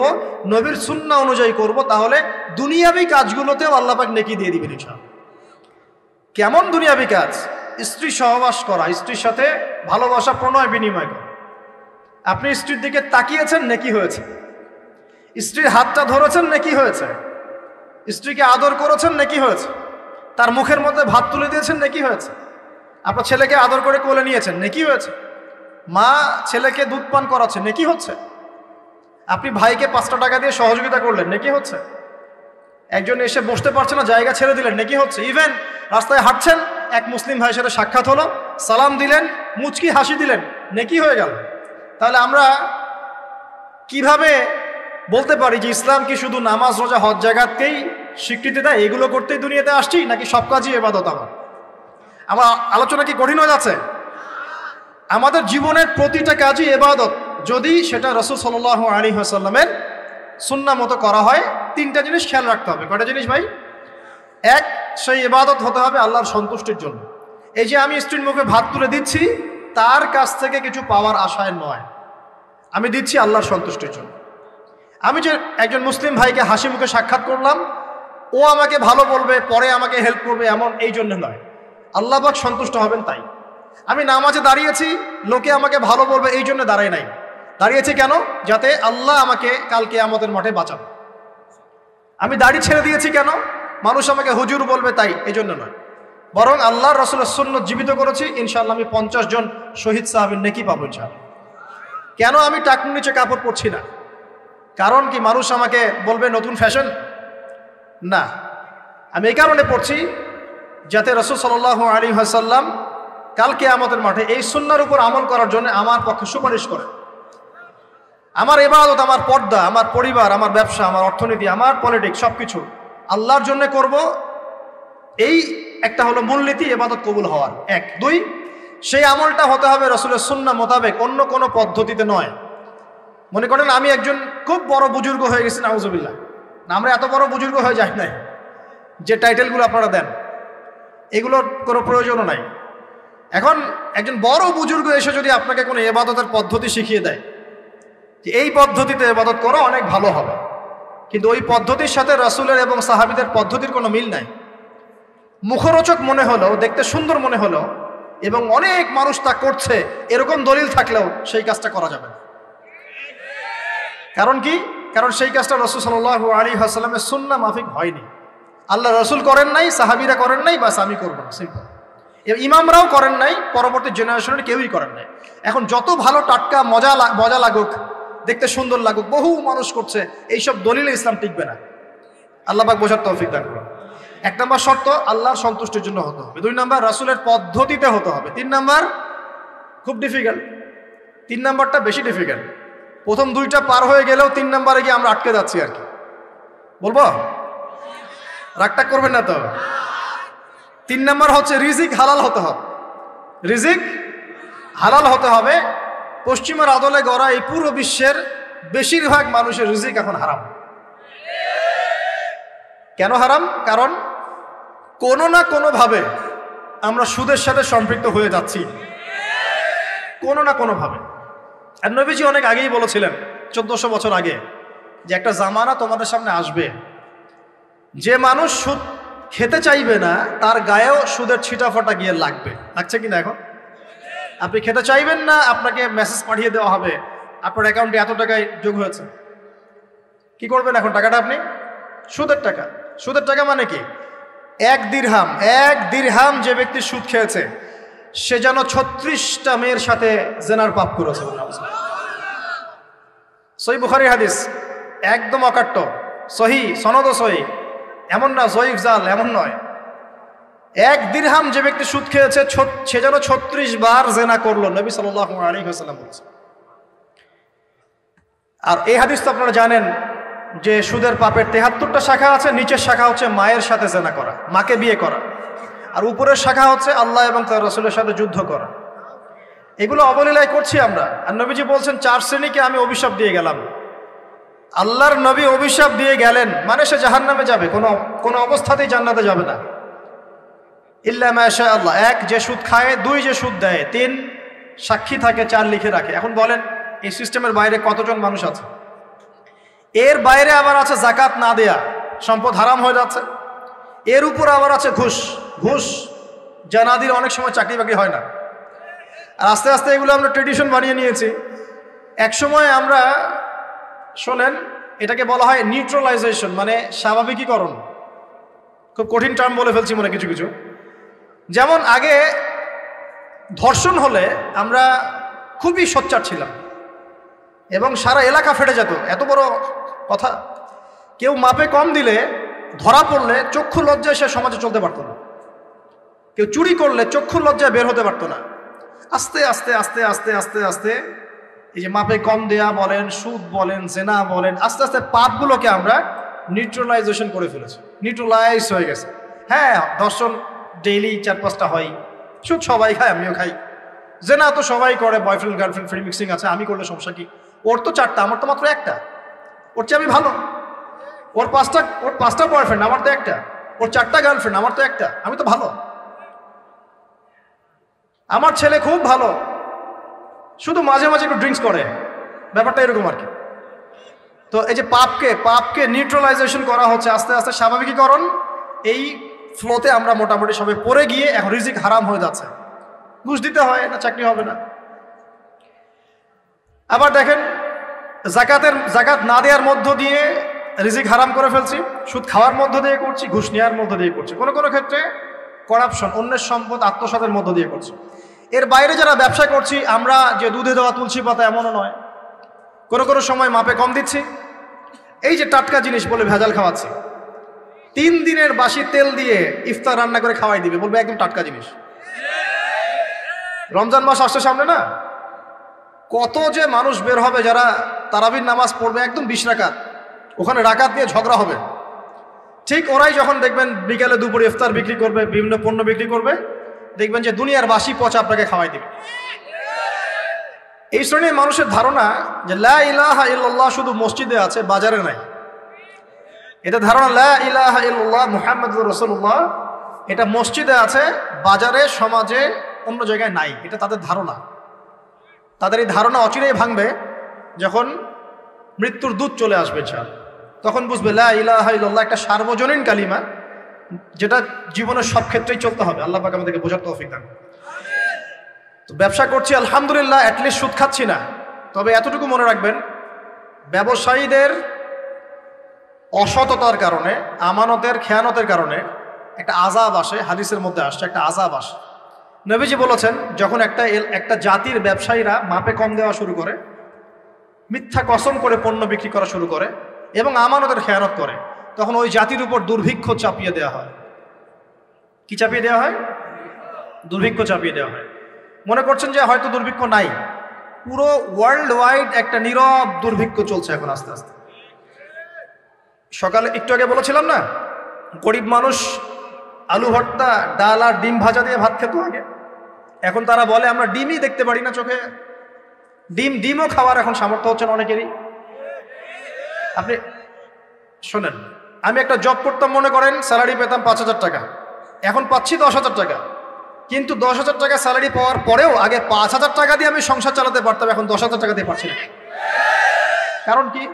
নবীর সুন্নাহ অনুযায়ী করব, তাহলে দুনিয়াবি কাজগুলোতেও আল্লাহ পাক নেকি দিয়ে দিবেন ইনশাআল্লাহ। কেমন দুনিয়াবি কাজ? স্ত্রী সহবাস করা, স্ত্রীর সাথে ভালোবাসা, প্রণয় বিনিময় করা। আপনি স্ত্রীর দিকে তাকিয়েছেন, নেকি হয়েছে। স্ত্রীর হাতটা ধরেছেন, নেকি হয়েছে। স্ত্রীকে আদর করেছেন, নেকি হয়েছে। তার মুখের মধ্যে ভাত তুলে দিয়েছেন, নেকি হয়েছে। আপনার ছেলেকে আদর করে কোলে নিয়েছেন, নেকি হয়েছে। মা ছেলেকে দুধ পান করাচ্ছে, নেকি হচ্ছে। আপনি ভাইকে 5টা টাকা দিয়ে সহযোগিতা করলেন, নেকি হচ্ছে। একজন এসে বসতে পারছে না, জায়গা ছেড়ে দিলেন, নেকি হচ্ছে। ইভেন রাস্তায় হাঁটছেন, এক মুসলিম ভাইয়ের সাথে সাক্ষাৎ হলো, সালাম দিলেন, মুচকি হাসি দিলেন, নেকি হয়ে গেল। তাহলে আমরা কিভাবে বলতে পারি যে ইসলাম কি শুধু নামাজ, রোজা, হজ, যাকাতকেই স্বীকৃতি দেয়? এগুলো করতেই দুনিয়াতে আসছি, নাকি সব কাজই ইবাদত? আমার আলোচনা কি কঠিন হয়ে যাচ্ছে? আমাদের জীবনের প্রতিটা কাজই ইবাদত, যদি সেটা রাসূল সাল্লাল্লাহু আলাইহি ওয়াসাল্লামের সুন্নাহ মতো করা হয়। 3টা জিনিস খেয়াল রাখতে হবে। কয়টা জিনিস ভাই? এক, সেই ইবাদত হতে হবে আল্লাহর সন্তুষ্টির জন্য। এই যে আমি স্ত্রীর মুখে ভাত তুলে দিচ্ছি, তার কাছ থেকে কিছু পাওয়ার আশায় নয়, আমি দিচ্ছি আল্লাহর সন্তুষ্টির জন্য। আমি যে একজন মুসলিম ভাইকে হাসি মুখে সাক্ষাৎ করলাম, ও আমাকে ভালো বলবে, পরে আমাকে হেল্প করবে, এমন এই জন্য নয়, আল্লাহ পাক সন্তুষ্ট হবেন তাই। আমি নামাজে দাঁড়িয়েছি, লোকে আমাকে ভালো বলবে এই জন্য দাঁড়াই নাই। দাঁড়িয়েছি কেন? যাতে আল্লাহ আমাকে কাল কিয়ামতের মাঠে বাঁচাবে। আমি দাড়ি ছেড়ে দিয়েছি কেন? মানুষ আমাকে হুজুর বলবে তাই, এই জন্য নয়। বরং আল্লাহর রাসূলের সুন্নাত জীবিত করেছি, ইনশাআল্লাহ আমি 50 জন শহীদ সাহাবীর নেকি পাবো ইনশাআল্লাহ। কেন আমি টাকনুর নিচে কাপড় পরছি না? কারণ কি মানুষ আমাকে বলবে নতুন ফ্যাশন? না, আমি এই কারণে পড়ছি যাতে রাসূল সাল্লাল্লাহু আলাইহি ওয়াসাল্লাম কাল কিয়ামতের মাঠে এই সুন্নাহর উপর আমল করার জন্য আমার পক্ষে সুপারিশ করেন। আমার ইবাদত, আমার পর্দা, আমার পরিবার, আমার ব্যবসা, আমার অর্থনীতি, আমার পলিটিক্স সবকিছু আল্লাহর জন্য করব, এই একটা হলো মূলনীতি ইবাদত কবুল হওয়ার। 1 2 সেই আমলটা হতে হবে রাসূলের সুন্নাহ মোতাবেক, অন্য কোনো পদ্ধতিতে নয়। মনে করেন আমি একজন খুব বড় বুজুর্গ হয়ে গেছি, নাউজুবিল্লাহ, না আমরা এত বড় বুজুর্গ হয়ে যাই নাই যে টাইটেলগুলো আপনারা দেন, এগুলোর কোনো প্রয়োজনও নাই। এখন একজন বড় বুজুর্গ এসে যদি আপনাকে কোনো ইবাদতের পদ্ধতি শিখিয়ে দেয় যে এই পদ্ধতিতে ইবাদত করো অনেক ভালো হবে, কিন্তু ওই পদ্ধতির সাথে রাসূলের এবং সাহাবীদের পদ্ধতির কোনো মিল নাই, মুখরোচক মনে হলো, দেখতে সুন্দর মনে হলো এবং অনেক মানুষ তা করছে এরকম দলিল থাকলেও সেই কাজটা করা যাবে না। কারণ কি? কারণ সেই কাজটা রাসূল সাল্লাল্লাহু আলাইহি ওয়াসাল্লামের সুন্নাহ মাফিক হয়নি। আল্লাহ রাসূল করেন নাই, সাহাবীরা করেন নাই, বাস আমি করব না, সিম্পল। ইমামরাও করেন নাই, পরবর্তী জেনারেশনের কেউই করেন নাই। এখন যত ভালো টাটকা মজা লাগুক, দেখতে সুন্দর লাগুক, বহু মানুষ করছে, এইসব দলিলে ইসলাম টিকবে না। আল্লাহ পাক বোঝার তৌফিক দান করুন। 1 নম্বর শর্ত আল্লাহর সন্তুষ্টির জন্য হতে হবে। 2 নম্বর রাসূলের পদ্ধতিতে হতে হবে। 3 নম্বর খুব ডিফিকাল্ট, 3 নম্বরটা বেশি ডিফিকাল্ট। প্রথম 2টা পার হয়ে গেলেও 3 নম্বরে গিয়ে আমরা আটকে যাচ্ছি আর কি। বলবো? রাগটা করবেন না তো? 3 নম্বর হচ্ছে রিজিক হালাল হতে হবে। রিজিক হালাল হতে হবে। পশ্চিমের আদলে গড়া এই পুরো বিশ্বের বেশিরভাগ মানুষের রিজিক এখন হারাম। কেন হারাম? কারণ কোনো না কোনোভাবে আমরা সুদের সাথে সম্পৃক্ত হয়ে যাচ্ছি, কোনো না কোনোভাবে। আর নবীজি অনেক আগেই বলেছিলেন, 1400 বছর আগে, যে একটা জামানা তোমাদের সামনে আসবে যে মানুষ সুদ খেতে চাইবে না তার গায়েও সুদের ছিটাফাটা গিয়ে লাগছে কিনা? এখন আপনি খেতে চাইবেন না, আপনাকে মেসেজ পাঠিয়ে দেওয়া হবে আপনার অ্যাকাউন্টে এত টাকায় যোগ হয়েছে। কি করবেন এখন? টাকাটা আপনি সুদের টাকা। সুদের টাকা মানে কি? 1 দিরহাম যে ব্যক্তি সুদ খেয়েছে সে যেন 36টা মেয়ের সাথে জেনার পাপ করেছে। সহিহ বুখারী হাদিস, একদম অকাট্য, সহিহ, সনদ সহিহ, এমন না জয়ীফ জাল, এমন নয়। 1 দিরহাম যে ব্যক্তি সুদ খেয়েছে সে যেন 36 বার জেনা করলো, নবী সাল্লাল্লাহু আলাইহি ওয়াসাল্লাম বলেছেন। আর এই হাদিস তো আপনারা জানেন যে সুদের পাপের 73টা শাখা আছে। নিচের শাখা হচ্ছে মায়ের সাথে জেনা করা, মাকে বিয়ে করা, আর উপরের শাখা হচ্ছে আল্লাহ এবং তার রাসূলের সাথে যুদ্ধ করা। এগুলো অবলীলায় করছি আমরা। আর নবীজি বলছেন 4 শ্রেণীকে আমি অভিশাপ দিয়ে গেলাম। আল্লাহর নবী অভিশাপ দিয়ে গেলেন মানে সে জাহান্নামে যাবে, কোনো অবস্থাতেই জান্নাতে যাবে না। ইল্লা মাশা আল্লাহ। 1 যে সুদ খায়, 2 যে সুদ দেয়, 3 সাক্ষী থাকে, 4 লিখে রাখে। এখন বলেন এই সিস্টেমের বাইরে কতজন মানুষ আছে? এর বাইরে আবার আছে যাকাত না দেয়া, সম্পদ হারাম হয়ে যাচ্ছে। এর উপর আবার আছে ঘুষ যা না দিলে অনেক সময় চাকরি বাকরি হয় না। আর আস্তে আস্তে এগুলো আমরা ট্রেডিশন বানিয়ে নিয়েছি। এক সময় আমরা, শোনেন, এটাকে বলা হয় নিউট্রালাইজেশন, মানে স্বাভাবিকীকরণ। খুব কঠিন টার্ম বলে ফেলছি মনে কিছু কিছু। যেমন আগে ধর্ষণ হলে আমরা খুবই সোচ্চার ছিলাম এবং সারা এলাকা ফেটে যেত, এত বড় কথা। কেউ মাপে কম দিলে, ধরা পড়লে চক্ষু লজ্জায় সে সমাজে চলতে পারতো না। কেউ চুরি করলে চক্ষু লজ্জায় বের হতে পারতো না। আস্তে আস্তে আস্তে আস্তে আস্তে আস্তে এই যে মাপে কম দেয়া বলেন, সুদ বলেন, জেনা বলেন, আস্তে আস্তে পাপগুলোকে আমরা নিউট্রালাইজেশন করে ফেলেছি, নিউট্রালাইজ হয়ে গেছে। হ্যাঁ, ধর্ষণ ডেইলি 4-5টা হয়, সুদ সবাই খায়, আমিও খাই, জেনা তো সবাই করে, বয়ফ্রেন্ড গার্লফ্রেন্ড ফ্রি মিক্সিং আছে, আমি করলে সমস্যা কি? ওর তো 4টা, আমার তো মাত্র 1টা। ওর চেয়ে আমি ভালো। ওর 5টা বয়ফ্রেন্ড, আমার তো 1টা। ওর 4টা গার্লফ্রেন্ড, আমার তো 1টা। আমি তো ভালো। আমার ছেলে খুব ভালো, শুধু মাঝে মাঝে একটু ড্রিঙ্কস করে, ব্যাপারটা এরকম আর কি। তো এই যে পাপকে নিউট্রালাইজেশন করা হচ্ছে আস্তে আস্তে, স্বাভাবিকীকরণ। এই ফ্লোতে আমরা মোটামুটি সবাই পড়ে গিয়ে এখন রিজিক হারাম হয়ে যাচ্ছে। ঘুষ দিতে হয় না, চাকরি হবে না। আবার দেখেন জাকাত না দেওয়ার মধ্য দিয়ে রিজিক হারাম করে ফেলছি, সুদ খাওয়ার মধ্য দিয়ে করছি, ঘুষ নেওয়ার মধ্য দিয়ে করছি। কোনো কোনো ক্ষেত্রে করাপশন, অন্যের সম্পদ আত্মসাতের মধ্য দিয়ে করছি। এর বাইরে যারা ব্যবসা করছি, আমরা যে দুধে দেওয়া তুলসী পাতা এমনও নয়, কোনো সময় মাপে কম দিচ্ছি। এই যে টাটকা জিনিস বলে ভেজাল খাওয়াচ্ছি, 3 দিনের বাসি তেল দিয়ে ইফতার রান্না করে খাওয়াই দিবে, বলবে একদম টাটকা জিনিস। রমজান মাস আসছে সামনে না, কত যে মানুষ বের হবে যারা তারাবির নামাজ পড়বে একদম 20 রাকাত, ওখানে রাকাত নিয়ে ঝগড়া হবে। ঠিক ওরাই যখন দেখবেন বিকালে দুপুরে ইফতার বিক্রি করবে, বিভিন্ন পণ্য বিক্রি করবে, দেখবেন যে দুনিয়ার বাসি পচা আপনাকে খাওয়াই দিবে। এই শ্রেণীর মানুষের ধারণা যে লা ইলাহা ইল্লাল্লাহ শুধু মসজিদে আছে, বাজারে নাই। এটা ধারণা লা ইলাহা ইল্লাল্লাহ মুহাম্মাদুর রাসূলুল্লাহ এটা মসজিদে আছে, বাজারে সমাজে অন্য জায়গায় নাই। এটা তাদের ধারণা। তাদের এই ধারণা অচিরেই ভাঙবে যখন মৃত্যুর দূত চলে আসবে। তখন বুঝবে লা ইলাহা ইল্লাল্লাহ একটা সার্বজনীন কালিমা, যেটা জীবনের সব ক্ষেত্রেই চলতে হবে। আল্লাহ পাক আমাদেরকে বোঝার তৌফিক দান। তো ব্যবসা করছি আলহামদুলিল্লাহ, অ্যাটলিস্ট সুদ খাচ্ছি না। তবে এতটুকু মনে রাখবেন, ব্যবসায়ীদের অসততার কারণে, আমানতের খেয়ানতের কারণে একটা আযাব আসে। হাদিসের মধ্যে আসছে একটা আযাব আসে। নবীজি বলেছেন, যখন একটা জাতির ব্যবসায়ীরা মাপে কম দেওয়া শুরু করে, মিথ্যা কসম করে পণ্য বিক্রি করা শুরু করে এবং আমানতের খেয়ানত করে, তখন ওই জাতির উপর দুর্ভিক্ষ চাপিয়ে দেওয়া হয়। কি চাপিয়ে দেওয়া হয়? দুর্ভিক্ষ চাপিয়ে দেওয়া হয়। মনে করছেন যে হয়তো দুর্ভিক্ষ নাই, পুরো ওয়ার্ল্ড ওয়াইড একটা নীরব দুর্ভিক্ষ চলছে এখন আস্তে আস্তে। সকালে একটু আগে বলেছিলাম না, গরিব মানুষ আলু ভর্তা, ডাল আর ডিম ভাজা দিয়ে ভাত খেত আগে। এখন তারা বলে আমরা ডিমই দেখতে পারি না চোখে। ডিমও খাওয়ার এখন সামর্থ্য হচ্ছে না অনেকেরই। আপনি শোনেন, আমি একটা জব করতাম, মনে করেন স্যালারি পেতাম 5,000 টাকা, এখন পাচ্ছি 10,000 টাকা। কিন্তু 10,000 টাকা স্যালারি পাওয়ার পরেও আগে 5,000 টাকা দিয়ে আমি সংসার চালাতে পারতাম, এখন 10,000 টাকা দিয়ে পারছি না। কারণ কি?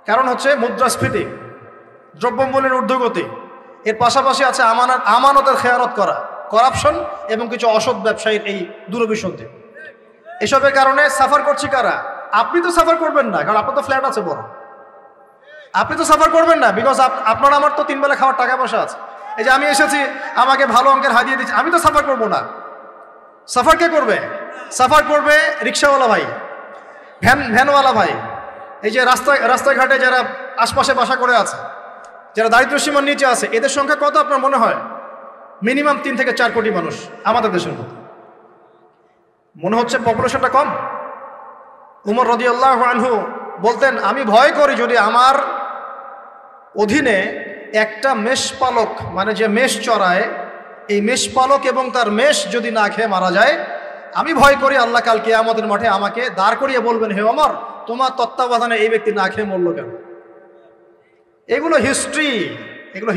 কারণ হচ্ছে মুদ্রাস্ফীতি, দ্রব্যমূল্যের ঊর্ধ্বগতি, এর পাশাপাশি আছে আমানতের খেয়ানত করা, করাপশন এবং কিছু অসৎ ব্যবসায়ীর এই দুরভিসন্ধি। এসবের কারণে সাফার করছি কারা? আপনি তো সাফার করবেন না, কারণ আপনার তো ফ্ল্যাট আছে বড়। আপনি তো সাফার করবেন না, বিকজ আপনার আমার তো 3 বেলা খাওয়ার টাকা পয়সা আছে। এই যে আমি এসেছি, আমাকে ভালো অঙ্কের হাদিয়ে দিচ্ছে, আমি তো সাফার করবো না। সাফার কে করবে? সাফার করবে রিক্সাওয়ালা ভাই, ভ্যানওয়ালা ভাই, এই যে রাস্তাঘাটে যারা আশপাশে বাসা করে আছে, যারা দারিদ্র সীমার নিচে আছে। এদের সংখ্যা কত আপনার মনে হয়? মিনিমাম 3 থেকে 4 কোটি মানুষ আমাদের দেশের মধ্যে। মনে হচ্ছে পপুলেশনটা কম? উমর রাদিয়াল্লাহু আনহু বলতেন, আমি ভয় করি যদি আমার অধীনে একটা মেষপালক, মানে যে মেষ চড়ায়, এই মেষপালক এবং তার মেষ যদি না খেয়ে মারা যায়, আমি ভয় করি আল্লাহ কাল কিয়ামতের মাঠে আমাকে দাঁড় করিয়ে বলবেন, হে ওমর, তোমার তত্ত্বাবধানে এই ব্যক্তি না খেয়ে মরল কেন? এগুলো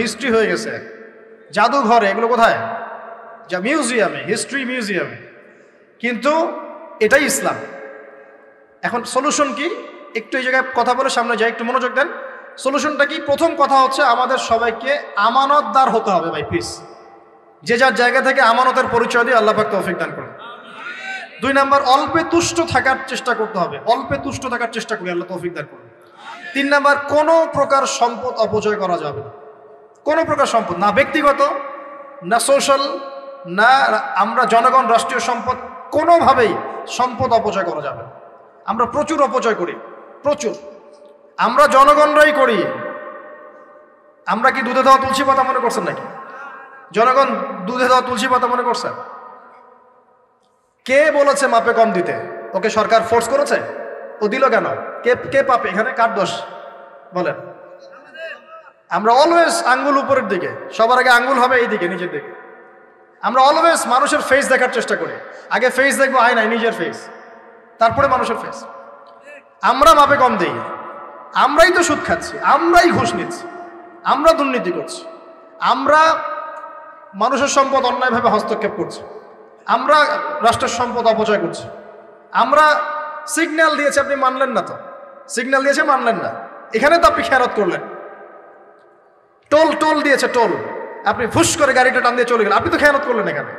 হিস্ট্রি হয়ে গেছে জাদুঘরে। এগুলো কোথায়? যা মিউজিয়ামে, হিস্ট্রি মিউজিয়ামে। কিন্তু এটাই ইসলাম। এখন সলিউশন কি? একটু এই জায়গায় কথা বলে সামনে যাই, একটু মনোযোগ দেন। সলিউশনটা কি? প্রথম কথা হচ্ছে আমাদের সবাইকে আমানতদার হতে হবে ভাই, প্লিজ। যে যার জায়গা থেকে আমানতের পরিচয় দিয়ে আল্লাহ পাক তৌফিক দান করুন। 2 নাম্বার, অল্পে তুষ্ট থাকার চেষ্টা করতে হবে। অল্পে তুষ্ট থাকার চেষ্টা করি, আল্লাহ তৌফিক দান করুন। 3 নাম্বার, কোনো প্রকার সম্পদ অপচয় করা যাবে না। কোনো প্রকার সম্পদ, না ব্যক্তিগত, না সোশ্যাল, না আমরা জনগণ, রাষ্ট্রীয় সম্পদ, কোনোভাবেই সম্পদ অপচয় করা যাবে না। আমরা প্রচুর অপচয় করি, প্রচুর। আমরা জনগণরাই করি। আমরা কি দুধে দেওয়া তুলসী পাতা মনে করছেন নাকি? জনগণ দুধে দেওয়া তুলসী পাতা মনে করছেন? কে বলেছে মাপে কম দিতে? ওকে সরকার ফোর্স করেছে? ও দিল কেন? কে পাপে? এখানে কার দোষ বলেন? আমরা অলওয়েজ আঙ্গুল উপরের দিকে, সবার আগে আঙ্গুল হবে এই দিকে, নিজের দিকে। আমরা অলওয়েজ মানুষের ফেস দেখার চেষ্টা করি। আগে ফেস দেখবো, আয়নায় নিজের ফেস, তারপরে মানুষের ফেস। আমরা মাপে কম দিই। আমরাই তো সুদ খাচ্ছি, আমরাই ঘুষ নিচ্ছি, আমরা দুর্নীতি করছি, আমরা মানুষের সম্পদ অন্যায়ভাবে হস্তক্ষেপ করছি, আমরা রাষ্ট্রের সম্পদ অপচয় করছি। আমরা সিগন্যাল দিয়েছে, আপনি মানলেন না। তো সিগন্যাল দিয়েছে, মানলেন না। এখানে তো আপনি খেয়ানত করলেন। টোল দিয়েছে, টোল, আপনি ফুস করে গাড়িটা টান দিয়ে চলে গেলেন, আপনি তো খেয়ানত করলেন। এখানে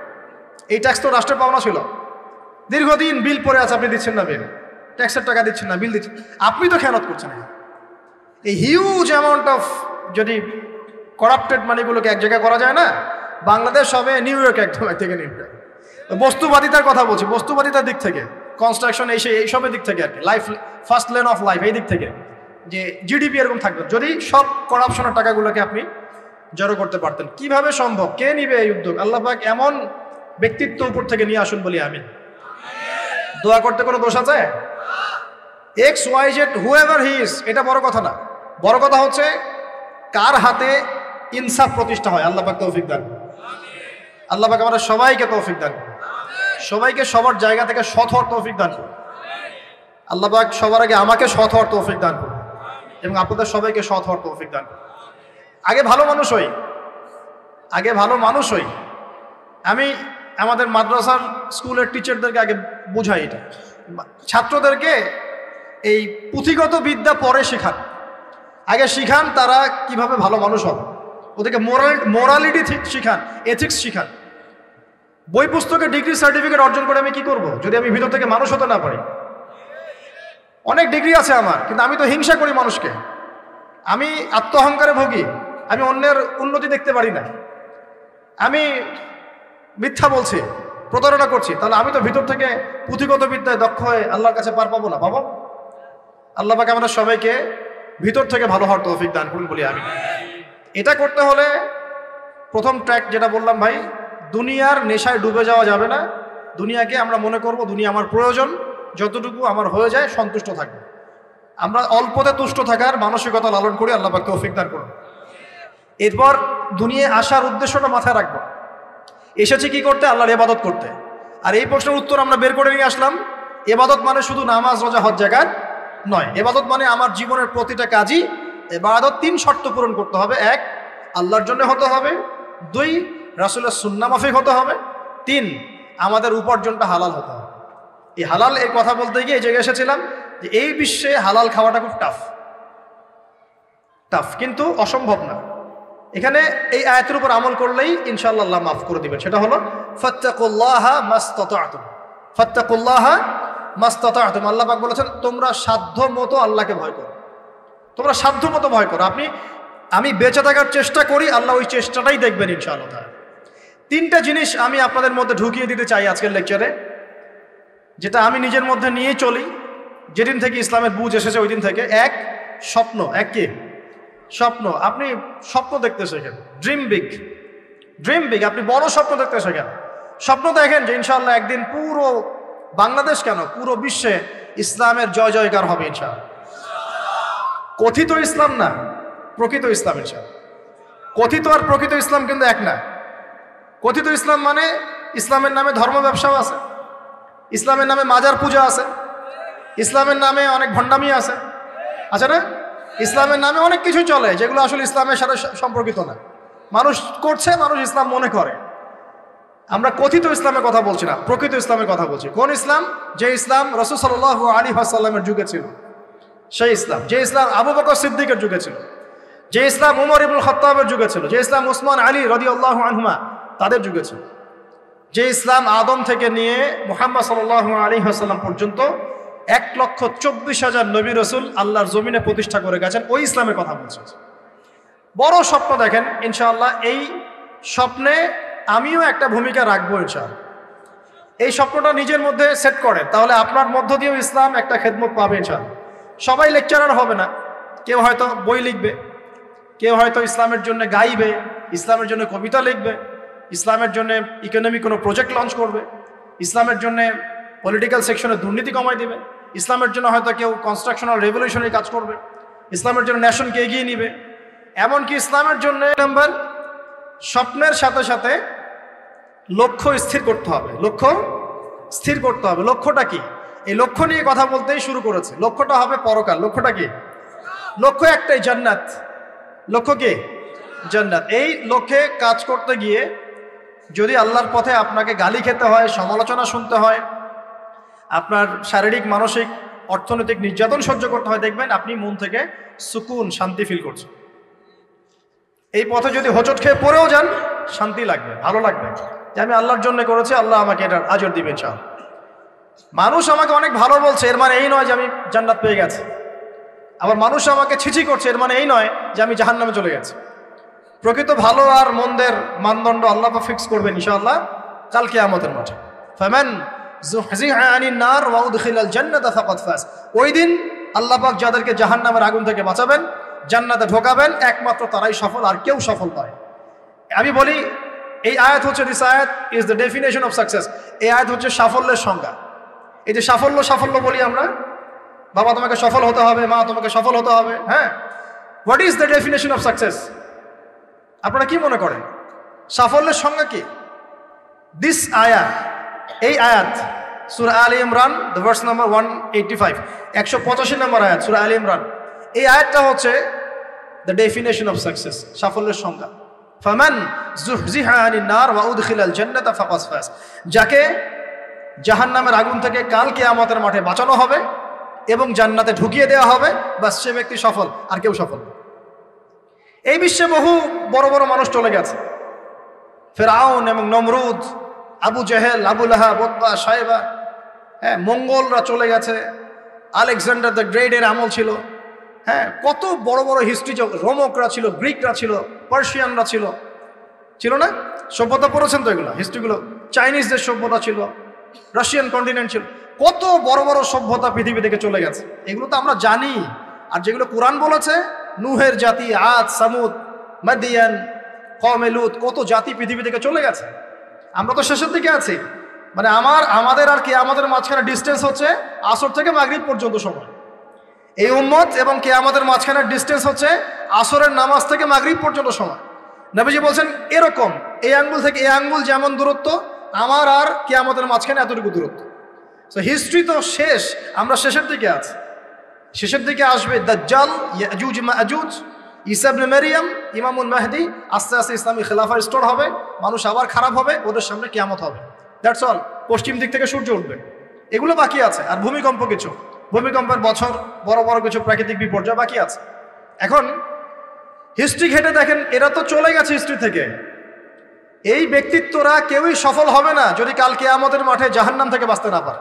এই ট্যাক্স তো রাষ্ট্রের পাওনা ছিল। দীর্ঘদিন বিল পড়ে আছে, আপনি দিচ্ছেন না বিল, ট্যাক্সের টাকা দিচ্ছেন না, বিল দিচ্ছেন, আপনি তো খেয়ানত করছেন। এই হিউজ অ্যামাউন্ট অফ যদি করাপ্টেড মানিগুলোকে এক জায়গায় করা যায় না, বাংলাদেশ হবে নিউ ইয়র্ক, একদম থেকে নিউ ইয়র্ক। বস্তুবাদিতার কথা বলছি, বস্তুবাদিতার দিক থেকে, কনস্ট্রাকশন এইসবের দিক থেকে আর কি, life first lane of life এই দিক থেকে, যে জিডিপি এরকম থাকবে যদি সব করাপশনের টাকাগুলোকে আপনি জড়ো করতে পারতেন। কিভাবে সম্ভব? কে নিবে এই উদ্যোগ? আল্লাহ পাক এমন ব্যক্তিত্ব উপর থেকে নিয়ে আসুন বলি আমি। দোয়া করতে কোনো দোষ আছে? XYZ হুএভার হি ইজ, এটা বড় কথা না। বড় কথা হচ্ছে কার হাতে ইনসাফ প্রতিষ্ঠা হয়। আল্লাহ পাক তৌফিক দান। আল্লাহ পাক আমরা সবাইকে তৌফিক দান, সবাইকে সবার জায়গা থেকে সৎ হওয়ার তৌফিক দান। আল্লাহ পাক সবার আগে আমাকে সৎ হওয়ার তৌফিক দান করুন এবং আপনাদের সবাইকে সৎ হওয়ার তৌফিক দান করুন। আগে ভালো মানুষ হই, আগে ভালো মানুষ হই। আমি আমাদের মাদ্রাসার স্কুলের টিচারদেরকে আগে বুঝাই, এটা ছাত্রদেরকে এই পুঁথিগত বিদ্যা পরে শেখান, আগে শিখান তারা কিভাবে ভালো মানুষ হবে। ওদেরকে মোরালিটি শিখান, এথিক্স শিখান। বই পুস্তকে ডিগ্রি সার্টিফিকেট অর্জন করে আমি কি করব যদি আমি ভিতর থেকে মানুষ হতে না পারি? অনেক ডিগ্রি আছে আমার, কিন্তু আমি তো হিংসা করি মানুষকে, আমি আত্ম অহংকারে ভোগী, আমি অন্যের উন্নতি দেখতে পারি না, আমি মিথ্যা বলছি, প্রতারণা করছি, তাহলে আমি তো ভিতর থেকে পুঁথিগত বিদ্যায় দক্ষ হয়ে আল্লাহর কাছে পার পাবো না। পাবো? আল্লাহ পাক আমরা সবাইকে ভিতর থেকে ভালো হওয়ার তৌফিক দান করুন বলি আমি। এটা করতে হলে প্রথম ট্র্যাক যেটা বললাম ভাই, দুনিয়ার নেশায় ডুবে যাওয়া যাবে না। দুনিয়াকে আমরা মনে করব দুনিয়া আমার প্রয়োজন, যতটুকু আমার হয়ে যায় সন্তুষ্ট থাকবো। আমরা অল্পতে তুষ্ট থাকার মানসিকতা লালন করি, আল্লাহ পাক তৌফিক দান করুন। এরপর দুনিয়ায় আসার উদ্দেশ্যটা মাথায় রাখবো, এসেছি কি করতে? আল্লাহর ইবাদত করতে। আর এই প্রশ্নের উত্তর আমরা বের করে নিয়ে আসলাম, ইবাদত মানে শুধু নামাজ রোজা হজ জাকাত নয়। ইবাদত মানে আমার জীবনের প্রতিটা কাজই ইবাদত। 3 শর্ত পূরণ করতে হবে। 1, আল্লাহর জন্য হতে হবে। 2, রাসূলের সুন্নাহ মাফিক হতে হবে। 3, আমাদের উপার্জনটা হালাল হতে হবে। এই হালাল এর কথা বলতে গিয়ে এই জায়গায় এসেছিলাম যে এই বিশ্বে হালাল খাওয়াটা খুব টাফ, কিন্তু অসম্ভব না। এখানে এই আয়াতের উপর আমল করলেই ইনশাআল্লাহ আল্লাহ মাফ করে দিবেন। সেটা হলো ফাত্তাকুল্লাহা মাসতাতা'তুম, ফাত্তাকুল্লাহা মাসতাতা'তুম। আল্লাহ পাক বলেছেন তোমরা সাধ্য মতো আল্লাহকে ভয় করো, তোমরা সাধ্য মতো ভয় করো। আমি বেঁচে থাকার চেষ্টা করি, আল্লাহ ওই চেষ্টাটাই দেখবেন ইনশাআল্লাহ তাআলা। 3টা জিনিস আমি আপনাদের মধ্যে ঢুকিয়ে দিতে চাই আজকের লেকচারে, যেটা আমি নিজের মধ্যে নিয়ে চলি যেদিন থেকে ইসলামের বুঝ এসেছে ওই দিন থেকে। 1, স্বপ্ন। 1 কি? স্বপ্ন। আপনি স্বপ্ন দেখতে শেখেন, ড্রিম বিগ। আপনি বড় স্বপ্ন দেখতে শেখেন। স্বপ্ন দেখেন যে ইনশাআল্লাহ একদিন পুরো বাংলাদেশ কেন পুরো বিশ্বে ইসলামের জয় জয়কার হবে ইনশাআল্লাহ। কথিত ইসলাম না, প্রকৃত ইসলাম ইনশাআল্লাহ। কথিত আর প্রকৃত ইসলাম কিন্তু এক না। কথিত ইসলাম মানে ইসলামের নামে ধর্ম ব্যবসাও আছে, ইসলামের নামে মাজার পূজা আছে, ইসলামের নামে অনেক ভণ্ডামি আছে না? ইসলামের নামে অনেক কিছু চলে যেগুলো আসলে ইসলামের সাথে সম্পর্কিত না, মানুষ করছে, মানুষ ইসলাম মনে করে। আমরা কথিত ইসলামের কথা বলছি না, প্রকৃত ইসলামের কথা বলছি। কোন ইসলাম? যে ইসলাম রাসূল সাল্লাল্লাহু আলাইহি ওয়াসাল্লামের যুগে ছিল, সেই ইসলাম। যে ইসলাম আবু বকর সিদ্দিকের যুগে ছিল, যে ইসলাম উমর ইবনুল খাত্তাবের যুগে ছিল, যে ইসলাম উসমান আলী রাদিয়াল্লাহু আনহুমা তাদের যুগে ছিল, যে ইসলাম আদম থেকে নিয়ে মুহাম্মদ সাল্লাল্লাহু আলাইহি ওয়াসাল্লাম পর্যন্ত 1,24,000 নবী রাসূল আল্লাহর জমিনে প্রতিষ্ঠা করে গেছেন, ওই ইসলামের কথা বলছি। বড় স্বপ্ন দেখেন ইনশাআল্লাহ। এই স্বপ্নে আমিও একটা ভূমিকা রাখবো ইনশাআল্লাহ। এই স্বপ্নটা নিজের মধ্যে সেট করেন, তাহলে আপনার মধ্য দিয়েও ইসলাম একটা খেদমত পাবে ইনশাআল্লাহ। সবাই লেকচারার হবে না, কেউ হয়তো বই লিখবে, কেউ হয়তো ইসলামের জন্য গাইবে, ইসলামের জন্য কবিতা লিখবে, ইসলামের জন্য ইকোনমিক কোনো প্রজেক্ট লঞ্চ করবে, ইসলামের জন্য পলিটিক্যাল সেকশনে দুর্নীতি কমাই দিবে, ইসলামের জন্য হয়তো কেউ কনস্ট্রাকশনাল রেভলিউশনারি কাজ করবে, ইসলামের জন্য নেশনকে এগিয়ে নিবে। এমনকি ইসলামের জন্য নাম্বার স্বপ্নের সাথে সাথে লক্ষ্য স্থির করতে হবে। লক্ষ্য স্থির করতে হবে। লক্ষ্যটা কি? এই লক্ষ্য নিয়ে কথা বলতেই শুরু করেছে। লক্ষ্যটা হবে পরকাল। লক্ষ্যটা কি? লক্ষ্য একটাই, জান্নাত। লক্ষ্য কি? জান্নাত। এই লক্ষ্যে কাজ করতে গিয়ে যদি আল্লাহর পথে আপনাকে গালি খেতে হয়, সমালোচনা শুনতে হয়, আপনার শারীরিক মানসিক অর্থনৈতিক নির্যাতন সহ্য করতে হয়, দেখবেন আপনি মন থেকে সুকুন শান্তি ফিল করছেন। এই পথে যদি হোঁচট খেয়ে পড়েও যান, শান্তি লাগবে, ভালো লাগবে যে আমি আল্লাহর জন্য করেছি, আল্লাহ আমাকে এটার আজর দিবেন ইনশাআল্লাহ। মানুষ আমাকে অনেক ভালো বলছে, এর মানে এই নয় যে আমি জান্নাত পেয়ে গেছি। আবার মানুষ আমাকে ছিছি করছে, এর মানে এই নয় যে আমি জাহান্নামে চলে গেছি। প্রকৃত ভালো আর মন্দের মানদণ্ড আল্লাহ ফিক্স করবেন ইনশাআল্লাহ কাল কিয়ামতের মাঠে। ফামান যুহজিহা আনিন নার ওয়া উদখিলাল জান্নাতা ফাকাদ ফাজ। ওই দিন আল্লাহ পাক যাদেরকে জাহান্নামের আগুন থেকে বাঁচাবেন, জান্নাতে ঢোকাবেন, একমাত্র তারাই সফল, আর কেউ সফল নয়। আমি বলি এই আয়াত হচ্ছে, দিস আয়াত is the definition of success. এই আয়াত হচ্ছে সাফল্যের সংজ্ঞা। এই যে সাফল্য সাফল্য বলি আমরা, বাবা তোমাকে সফল হতে হবে, মা তোমাকে সফল হতে হবে, হ্যাঁ, what is the definition of success? আপনারা কি মনে করেন সাফল্যের সংজ্ঞা কি? দিস আয়াত, এই আয়াত সূরা আলে ইমরান দ্য ভার্স নাম্বার 185, 185 নম্বর আয়াত সূরা আলে ইমরান। এই আয়াতটা হচ্ছে দ্য ডেফিনেশন অফ সাকসেস, সাফল্যের সংজ্ঞা। ফামান যুহজিহা আনিন নার ওয়া উদখিলাল জান্নাতা ফাকাদ ফাজ। যাকে জাহান্নামের আগুন থেকে কাল কিয়ামতের মাঠে বাঁচানো হবে এবং জান্নাতে ঢুকিয়ে দেওয়া হবে, বাস সে ব্যক্তি সফল, আর কেউ সফল না। এই বিশ্বে বহু বড় বড় মানুষ চলে গেছে, ফেরাউন এবং নমরুদ, আবু জেহেল, আবু লাহাব, উতবা, সাইবা, হ্যাঁ, মঙ্গলরা চলে গেছে, আলেকজান্ডার দ্য গ্রেটের আমল ছিল, হ্যাঁ, কত বড় বড় হিস্ট্রি, রোমকরা ছিল, গ্রিকরা ছিল, পার্সিয়ানরা ছিল, ছিল না? সভ্যতা পড়েছেন তো এগুলো, হিস্ট্রিগুলো। চাইনিজদের সভ্যতা ছিল, রাশিয়ান কন্টিনেন্ট ছিল, কত বড় বড় সভ্যতা পৃথিবী থেকে চলে গেছে। এগুলো তো আমরা জানি। আর যেগুলো কোরআন বলেছে, নুহের জাতি, আদ, সামুদ, মাদিয়ান, কওমে লূত, কত জাতি পৃথিবী থেকে চলে গেছে। আমরা তো শেষের দিকে আছি। মানে আমাদের আর কিয়ামতের মাঝখানে ডিস্টেন্স হচ্ছে আসর থেকে মাগরিব পর্যন্ত সময়। এই উম্মত এবং কিয়ামতের মাঝখানে ডিস্টেন্স হচ্ছে আসরের নামাজ থেকে মাগরিব পর্যন্ত সময়। নবীজি বলছেন এরকম, এই আঙ্গুল থেকে এই আঙ্গুল যেমন দূরত্ব, আমার আর কিয়ামতের মাঝখানে এতটুকু দূরত্ব। সো হিস্ট্রি তো শেষ, আমরা শেষের দিকে আছি। শেষের দিকে আসবে দাজ্জাল, ইয়াজুজ মাজুজ, ঈসা ইবনে মারইয়াম, ইমামুল মাহদি। আস্তে আস্তে ইসলামী খেলাফা রিস্টোর হবে, মানুষ আবার খারাপ হবে, ওদের সামনে কিয়ামত হবে। That's all. পশ্চিম দিক থেকে সূর্য উঠবে, এগুলো বাকি আছে। আর ভূমিকম্প, কিছু ভূমিকম্পের বছর, বড় বড় কিছু প্রাকৃতিক বিপর্যয় বাকি আছে। এখন হিস্ট্রি ঘেটে দেখেন, এরা তো চলে গেছে হিস্ট্রি থেকে। এই ব্যক্তিত্বরা কেউই সফল হবে না যদি কাল কিয়ামতের মাঠে জাহান্নাম থেকে বাঁচতে না পারে।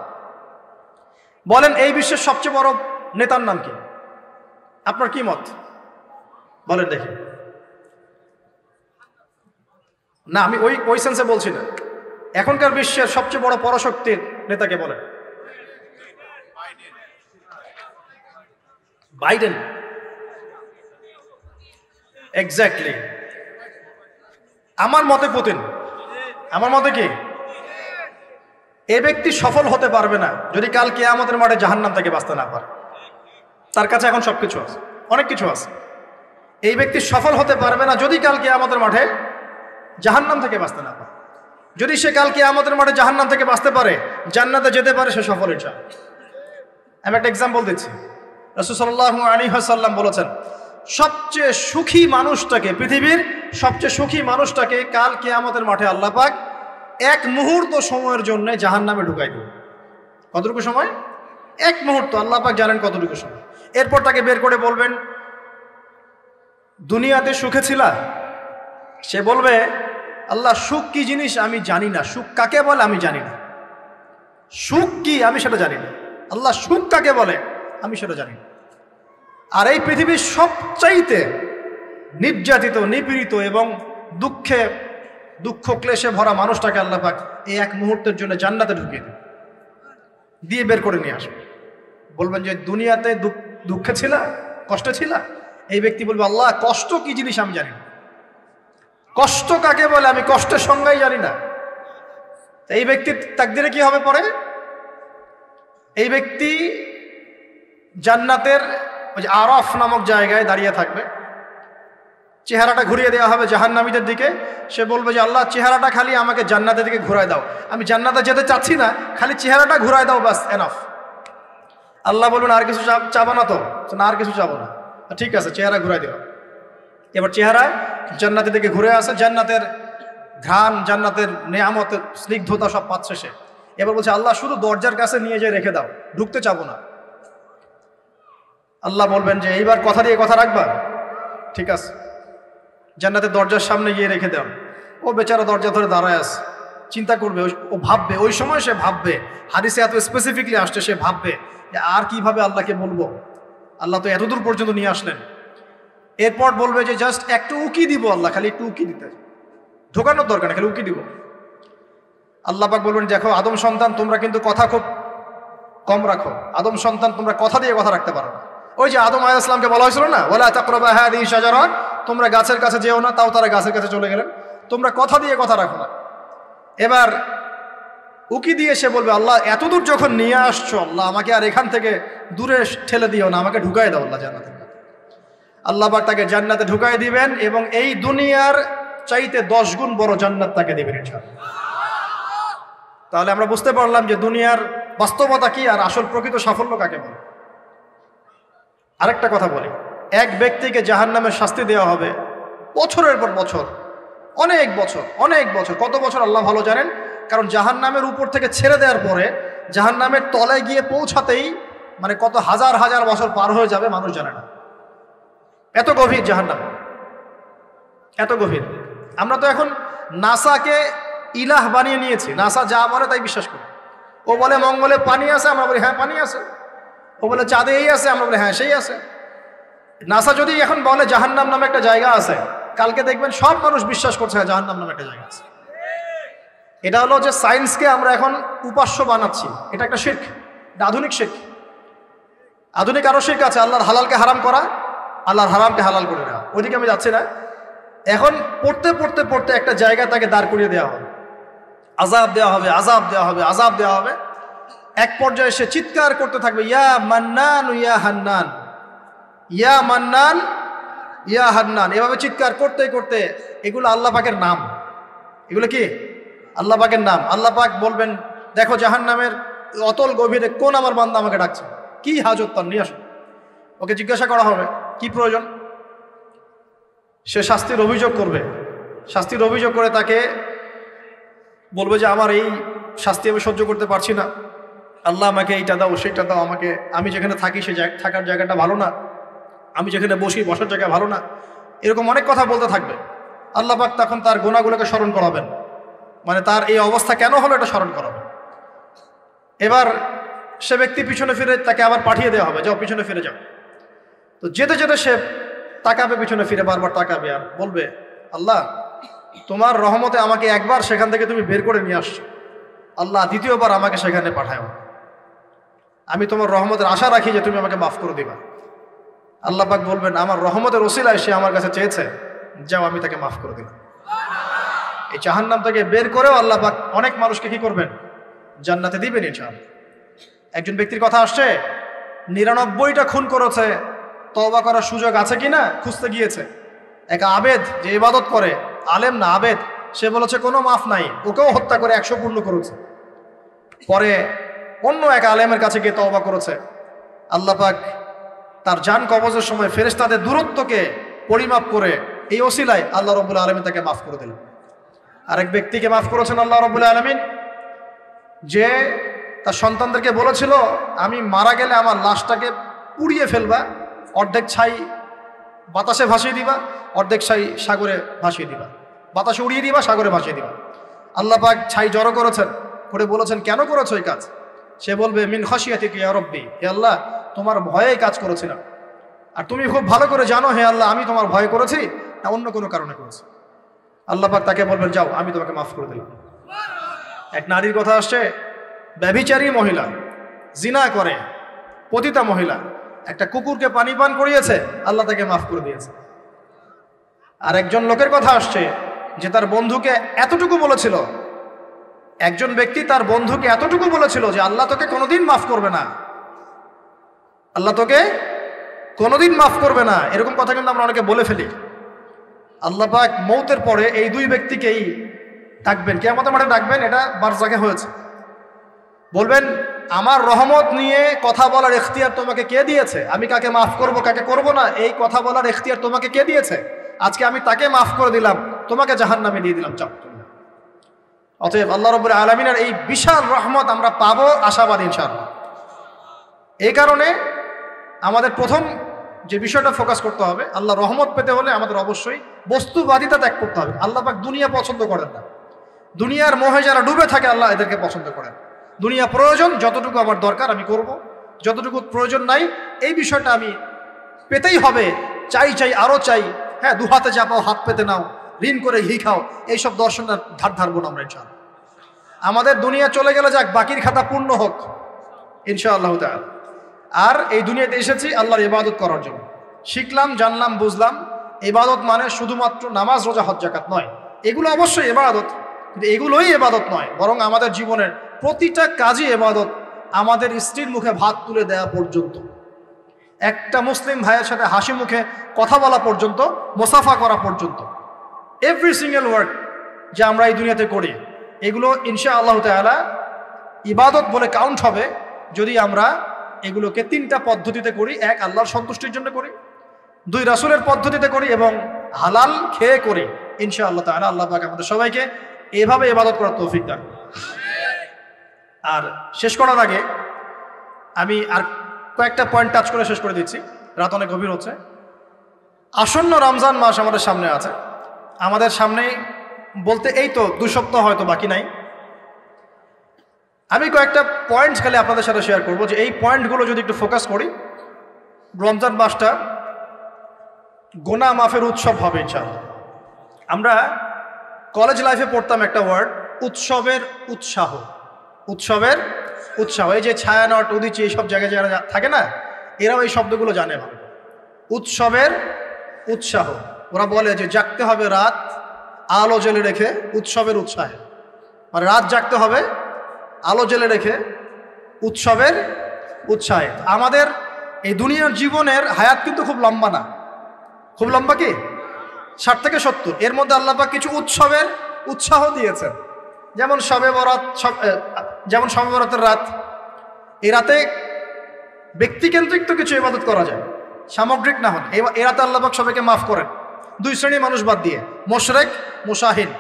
বলেন এই বিশ্বের সবচেয়ে বড় নেতার নাম কি? আপনার কি মত বলেন দেখি। না, আমি ওই সেন্সে বলছি না। এখনকার বিশ্বের সবচেয়ে বড় পরাশক্তির নেতাকে বলেন। বাইডেন। এক্স্যাক্টলি। আমার মতে পুতিন। আমার মতে কি? এ ব্যক্তি সফল হতে পারবে না যদি কাল কিয়ামতের মাঠে জাহান্নাম থেকে বাঁচতে না পারে। তার কাছে এখন সবকিছু আছে, অনেক কিছু আছে। এই ব্যক্তি সফল হতে পারবে না যদি কাল কিয়ামতের মাঠে জাহান্নাম থেকে বাঁচতে না পারে। যদি সে কাল কিয়ামতের মাঠে জাহান্নাম থেকে বাঁচতে পারে, জান্নাতে যেতে পারে, সে সফল ইনশাআল্লাহ। আমি একটা এক্সাম্পল দিচ্ছি। রাসূল সাল্লাল্লাহু আলাইহি ওয়াসাল্লাম বলেছেন, সবচেয়ে সুখী মানুষটাকে, পৃথিবীর সবচেয়ে সুখী মানুষটাকে কাল কিয়ামতের মাঠে আল্লাহ পাক এক মুহূর্ত সময়ের জন্য জাহান্নামে ঢুকাই দেবে। কতটুকু সময়? এক মুহূর্ত। আল্লাহ পাক জানেন কতটুকু সময়। এরপর তাকে বের করে বলবেন, দুনিয়াতে সুখে ছিলা? সে বলবে, আল্লাহ সুখ কি জিনিস আমি জানি না, সুখ কাকে বলে আমি জানি না, সুখ কি আমি সেটা জানি না। আল্লাহ সুখ কাকে বলে আমি সেটা জানি না। আর এই পৃথিবীর সবচাইতে নির্যাতিত, নিপীড়িত এবং দুঃখ ক্লেশে ভরা মানুষটাকে আল্লাহ পাক এই এক মুহূর্তের জন্য জান্নাতে ঢুকিয়ে দিয়ে বের করে নিয়ে আসবে। বলবেন যে দুনিয়াতে দুঃখে ছিলা, কষ্টে ছিলা? এই ব্যক্তি বলবে, আল্লাহ কষ্ট কি জিনিস আমি জানি না, কষ্ট কাকে বলে আমি কষ্টের সংজ্ঞাই জানি না। এই ব্যক্তির তাকদিরে কি হবে পরে? এই ব্যক্তি জান্নাতের ওই যে আরফ নামক জায়গায় দাঁড়িয়ে থাকবে, চেহারাটা ঘুরিয়ে দেওয়া হবে জাহান্নামীদের দিকে। সে বলবে যে আল্লাহ চেহারাটা খালি আমাকে জান্নাতের দিকে ঘুরায় দাও, আমি জান্নাতে যেতে চাচ্ছি না, খালি চেহারাটা ঘুরায় দাও, বাস এনাফ। আল্লাহ বলবেন আর কিছু চাবো না তো? না, আর কিছু চাবো না। ঠিক আছে, চেহারা ঘুরাই দেওয়া। এবার চেহারা জান্নাতের দিকে ঘুরে আসে, জান্নাতের ঘ্রাণ, জান্নাতের নেয়ামতের স্নিগ্ধতা সব পাচ্ছে সে। এবার বলছে আল্লাহ শুধু দরজার কাছে নিয়ে যেয়ে রেখে দাও, ঢুকতে চাবো না। আল্লাহ বলবেন যে এইবার কথা দিয়ে কথা রাখবা? ঠিক আছে, জান্নাতের দরজার সামনে গিয়ে রেখে দাও। ও বেচারা দরজা ধরে দাঁড়ায় আছে, চিন্তা করবে, ও ভাববে, ওই সময় সে ভাববে, হাদিসে এত স্পেসিফিকলি আসছে, সে ভাববে যে আর কিভাবে আল্লাহকে বলবো, আল্লাহ তো এতদূর পর্যন্ত নিয়ে আসলেন। এরপর বলবে যে জাস্ট একটু উকি দিব আল্লাহ, খালি একটু উকি দিতে, ঢোকানোর দরকার না, খালি উকি দিব। আল্লাহ পাক বলবেন দেখো আদম সন্তান তোমরা কিন্তু কথা খুব কম রাখো, আদম সন্তান তোমরা কথা দিয়ে কথা রাখতে পারো না। ওই যে আদম আলাইহিস সালামকে বলা হয়েছিল না, ওয়ালা তাকরাবা হাযিহি শাজারা, তোমরা গাছের কাছে যেও না, তাও তারা গাছের কাছে চলে গেলেন। তোমরা কথা দিয়ে কথা রাখো না। এবার উকি দিয়ে সে বলবে আল্লাহ এতদূর যখন নিয়ে আসছো আল্লাহ আমাকে আর এখান থেকে দূরে ঠেলে দিও না, আমাকে ঢুকাই দাও আল্লাহ জান্নাতে। আল্লাহ পাক তাকে জান্নাতে ঢুকাই দিবেন এবং এই দুনিয়ার চাইতে 10 গুণ বড় জান্নাত তাকে দিবেন ইনশাআল্লাহ। তাহলে আমরা বুঝতে পারলাম যে দুনিয়ার বাস্তবতা কি আর আসল প্রকৃত সাফল্য কাকে বলে। আরেকটা কথা বলি, এক ব্যক্তিকে জাহান্নামের শাস্তি দেওয়া হবে বছরের পর বছর, অনেক বছর, অনেক বছর। কত বছর আল্লাহ ভালো জানেন, কারণ জাহান্নামের উপর থেকে ছেড়ে দেওয়ার পরে জাহান্নামের তলায় গিয়ে পৌঁছাতেই মানে কত হাজার হাজার বছর পার হয়ে যাবে মানুষ জানে না। এত গভীর জাহান্নাম, এত গভীর। আমরা তো এখন নাসাকে ইলাহ বানিয়ে নিয়েছি, নাসা যা বলে তাই বিশ্বাস করি। ও বলে মঙ্গলে পানি আছে, আমরা বলি হ্যাঁ পানি আছে। ও বলে চাঁদে এই আছে, আমরা বলি হ্যাঁ সেই আছে। নাসা যদি এখন বলে জাহান্নাম নামে একটা জায়গা আছে, কালকে দেখবেন সব মানুষ বিশ্বাস করছে হ্যাঁ জাহান্নাম নামে একটা জায়গা আছে। এটা হলো যে সায়েন্সকে আমরা এখন উপাস্য বানাচ্ছি, এটা একটা শিরক, এটা আধুনিক শিরক। আধুনিক আরো শিরক আছে, আল্লাহর হালালকে হারাম করা, আল্লাহর হারামকে হালাল করে দেওয়া। ওইদিকে আমি যাচ্ছি না। এখন পড়তে পড়তে পড়তে একটা জায়গা তাকে দাঁড় করিয়ে দেওয়া হবে, আযাব দেওয়া হবে, আযাব দেওয়া হবে, আযাব দেওয়া হবে। এক পর্যায়ে সে চিৎকার করতে থাকবে ইয়া মান্নান ইয়া হান্নান, ইয়া মান্নান ইয়া হান্নান, এভাবে চিৎকার করতে করতে, এগুলো আল্লাহ পাকের নাম। এগুলো কি আল্লাহ পাকের নাম। আল্লাহ পাক বলবেন দেখো জাহান্নামের অতল গভীরে কোন আমার বান্দা আমাকে ডাকছে, কি হাজত তার, নিয়ে আসো। ওকে জিজ্ঞাসা করা হবে কি প্রয়োজন, সে শাস্তির অভিযোগ করবে। শাস্তির অভিযোগ করে তাকে বলবে যে আমার এই শাস্তি আমি সহ্য করতে পারছি না, আল্লাহ আমাকে এইটা দাও সেইটা দাও, আমাকে আমি যেখানে থাকি সে থাকার জায়গাটা ভালো না, আমি যেখানে বসি বসার জায়গা ভালো না, এরকম অনেক কথা বলতে থাকবে। আল্লাহ পাক তখন তার গুনাহগুলোকে স্মরণ করাবেন, মানে তার এই অবস্থা কেন হলো এটা স্মরণ করাবেন। এবার সে ব্যক্তি পিছনে ফিরে তাকে আবার পাঠিয়ে দেওয়া হবে, যাও পিছনে ফিরে যাও। তো যেতে যেতে সে তাকাবে পিছনে ফিরে, বারবার তাকাবে আর বলবে আল্লাহ তোমার রহমতে আমাকে একবার সেখান থেকে তুমি বের করে নিয়ে আসছো, আল্লাহ দ্বিতীয়বার আমাকে সেখানে পাঠাও, আমি তোমার রহমতের আশা রাখি যে তুমি আমাকে মাফ করে দিবা। আল্লাহ পাক বলবেন আমার রহমতের ওসিলায় সে আমার কাছে চেয়েছে, যাও আমি তাকে মাফ করে দিলাম। এই জাহান্নাম থেকে বের করেও আল্লাহ পাক অনেক মানুষকে কি করবেন, জান্নাতে দিবেন ইনশাআল্লাহ। একজন ব্যক্তির কথা আসছে 99টা খুন করেছে, তওবা করার সুযোগ আছে কিনা খুঁজতে গিয়েছে। এক আবেদ যে ইবাদত করে, আলেম না আবেদ, সে বলেছে কোনো মাফ নাই, ওকেও হত্যা করে 100 পূর্ণ করেছে। পরে অন্য এক আলেমের কাছে গিয়ে তওবা করেছে, আল্লাহ পাক তার জান কবজের সময় ফেরেশতাদের দূরত্বকে পরিমাপ করে এই ওসিলায় আল্লাহ রাব্বুল আলামিন তাকে মাফ করে দিলেন। আরেক ব্যক্তিকে মাফ করেছেন আল্লাহ রাব্বুল আলামিন, যে তার সন্তানদেরকে বলেছিল আমি মারা গেলে আমার লাশটাকে পুড়িয়ে ফেলবা, অর্ধেক ছাই বাতাসে ভাসিয়ে দিবা, অর্ধেক ছাই সাগরে ভাসিয়ে দিবা, বাতাসে উড়িয়ে দিবা, সাগরে ভাসিয়ে দিবা। আল্লাহ পাক ছাই জড়ো করেছেন, করে বলেছেন কেন করেছো এই কাজ? সে বলবে মিন খাশিয়াতিকা ইয়া রাব্বি, হে আল্লাহ তোমার ভয়ে কাজ করেছিলাম, আর তুমি খুব ভালো করে জানো হে আল্লাহ আমি তোমার ভয় করেছি না অন্য কোনো কারণে করেছি। আল্লাহ পাক তাকে বলবেন যাও আমি তোমাকে মাফ করে দিলাম। এক নারীর কথা আসছে, ব্যভিচারী মহিলা, জিনা করে, পতিতা মহিলা, একটা কুকুরকে পানি পান করিয়েছে, আল্লাহ তাকে মাফ করে দিয়েছে। আর একজন লোকের কথা আসছে যে তার বন্ধুকে এতটুকু বলেছিল, একজন ব্যক্তি তার বন্ধুকে এতটুকু বলেছিল যে আল্লাহ তোকে কোনোদিন মাফ করবে না, আল্লাহ তোকে কোনোদিন মাফ করবে না। এরকম কথা কিন্তু আমরা অনেকে বলে ফেলি। আল্লাহ পাক মৌতের পরে এই দুই ব্যক্তিকেই ডাকবেন, কিয়ামতের মাঠে ডাকবেন, এটা বারজাখে হয়েছে। বলবেন আমার রহমত নিয়ে কথা বলার এখতিয়ার তোমাকে কে দিয়েছে, আমি কাকে মাফ করব কাকে করব না এই কথা বলার এখতিয়ার তোমাকে কে দিয়েছে? আজকে আমি তাকে মাফ করে দিলাম, তোমাকে জাহান্নামে দিয়ে দিলাম, চাপ। অতএব আল্লাহ রাব্বুল আলামিনের এই বিশাল রহমত আমরা পাবো, আশাবাদী ইনশাআল্লাহ। এই কারণে আমাদের প্রথম যে বিষয়টা ফোকাস করতে হবে, আল্লাহ রহমত পেতে হলে আমাদের অবশ্যই বস্তুবাদিতা ত্যাগ করতে হবে। আল্লাহ পাক দুনিয়া পছন্দ করেন না, দুনিয়ার মোহে যারা ডুবে থাকে আল্লাহ এদেরকে পছন্দ করেন। দুনিয়া প্রয়োজন, যতটুকু আমার দরকার আমি করব, যতটুকু প্রয়োজন নাই এই বিষয়টা আমি পেতেই হবে,
চাই চাই আরো চাই, হ্যাঁ, দু হাতে চাপাও হাত পেতে নাও, ঋণ করে ঘি খাও, এইসব দর্শনের ধার ধারবো না আমরা ইনশাআল্লাহ। আমাদের দুনিয়া চলে গেলে যাক, বাকির খাতা পূর্ণ হোক ইনশাআল্লাহ তাআলা। আর এই দুনিয়াতে এসেছি আল্লাহর ইবাদত করার জন্য। শিখলাম, জানলাম, বুঝলাম ইবাদত মানে শুধুমাত্র নামাজ, রোজা, হজ, যাকাত নয়। এগুলো অবশ্যই ইবাদত, কিন্তু এগুলোই ইবাদত নয়, বরং আমাদের জীবনের প্রতিটা কাজই ইবাদত। আমাদের স্ত্রীর মুখে ভাত তুলে দেওয়া পর্যন্ত, একটা মুসলিম ভাইয়ের সাথে হাসি মুখে কথা বলা পর্যন্ত, মুসাফা করা পর্যন্ত, এভরি সিঙ্গেল ওয়ার্ড যে আমরা এই দুনিয়াতে করি, এগুলো ইনশাআল্লাহ তাআলা ইবাদত বলে কাউন্ট হবে যদি আমরা এগুলোকে তিনটা পদ্ধতিতে করি। এক, আল্লাহর সন্তুষ্টির জন্য করি। দুই, রাসূলের পদ্ধতিতে করি। এবং হালাল খেয়ে করি ইনশাআল্লাহ তাআলা। আল্লাহ পাক আমাদের সবাইকে এভাবে ইবাদত করার তৌফিক দান। আর শেষ করার আগে আমি আর কয়েকটা পয়েন্ট টাচ করে শেষ করে দিচ্ছি, রাত অনেক গভীর হচ্ছে। আসন্ন রমজান মাস আমাদের সামনে আছে। আমাদের সামনে বলতে এই তো 2 সপ্তাহ হয়তো বাকি নাই। আমি কয়েকটা পয়েন্টস খালি আপনাদের সাথে শেয়ার করবো, যে এই পয়েন্টগুলো যদি একটু ফোকাস করি, রমজান মাসটা গোনা মাফের উৎসব হবে ইনশাআল্লাহ। আমরা কলেজ লাইফে পড়তাম একটা ওয়ার্ড, উৎসবের উৎসাহ। উৎসবের উৎসাহ, এই যে ছায়ানট, উদিচি, এইসব জায়গায় যারা থাকে না, এরাও এই শব্দগুলো জানে ভালো। উৎসবের উৎসাহ, ওরা বলে যে জাগতে হবে রাত আলো জ্বেলে রেখে উৎসবের উৎসাহে। মানে রাত জাগতে হবে আলো জ্বেলে রেখে উৎসবের উৎসাহে। আমাদের এই দুনিয়ার জীবনের হায়াত কিন্তু খুব লম্বা না। খুব লম্বা কি? 60 থেকে 70। এর মধ্যে আল্লাহ পাক কিছু উৎসবের উৎসাহ দিয়েছেন, যেমন শবে বরাত, যেমন শবে বরাতের রাত। এই রাতে ব্যক্তিকেন্দ্রিক তো কিছু ইবাদত করা যায়, সামগ্রিক না হলে। এই রাতে আল্লাহ পাক সবাইকে মাফ করেন, 2 শ্রেণীর মানুষ বাদ দিয়ে, মুশরিক, মুশাহিন,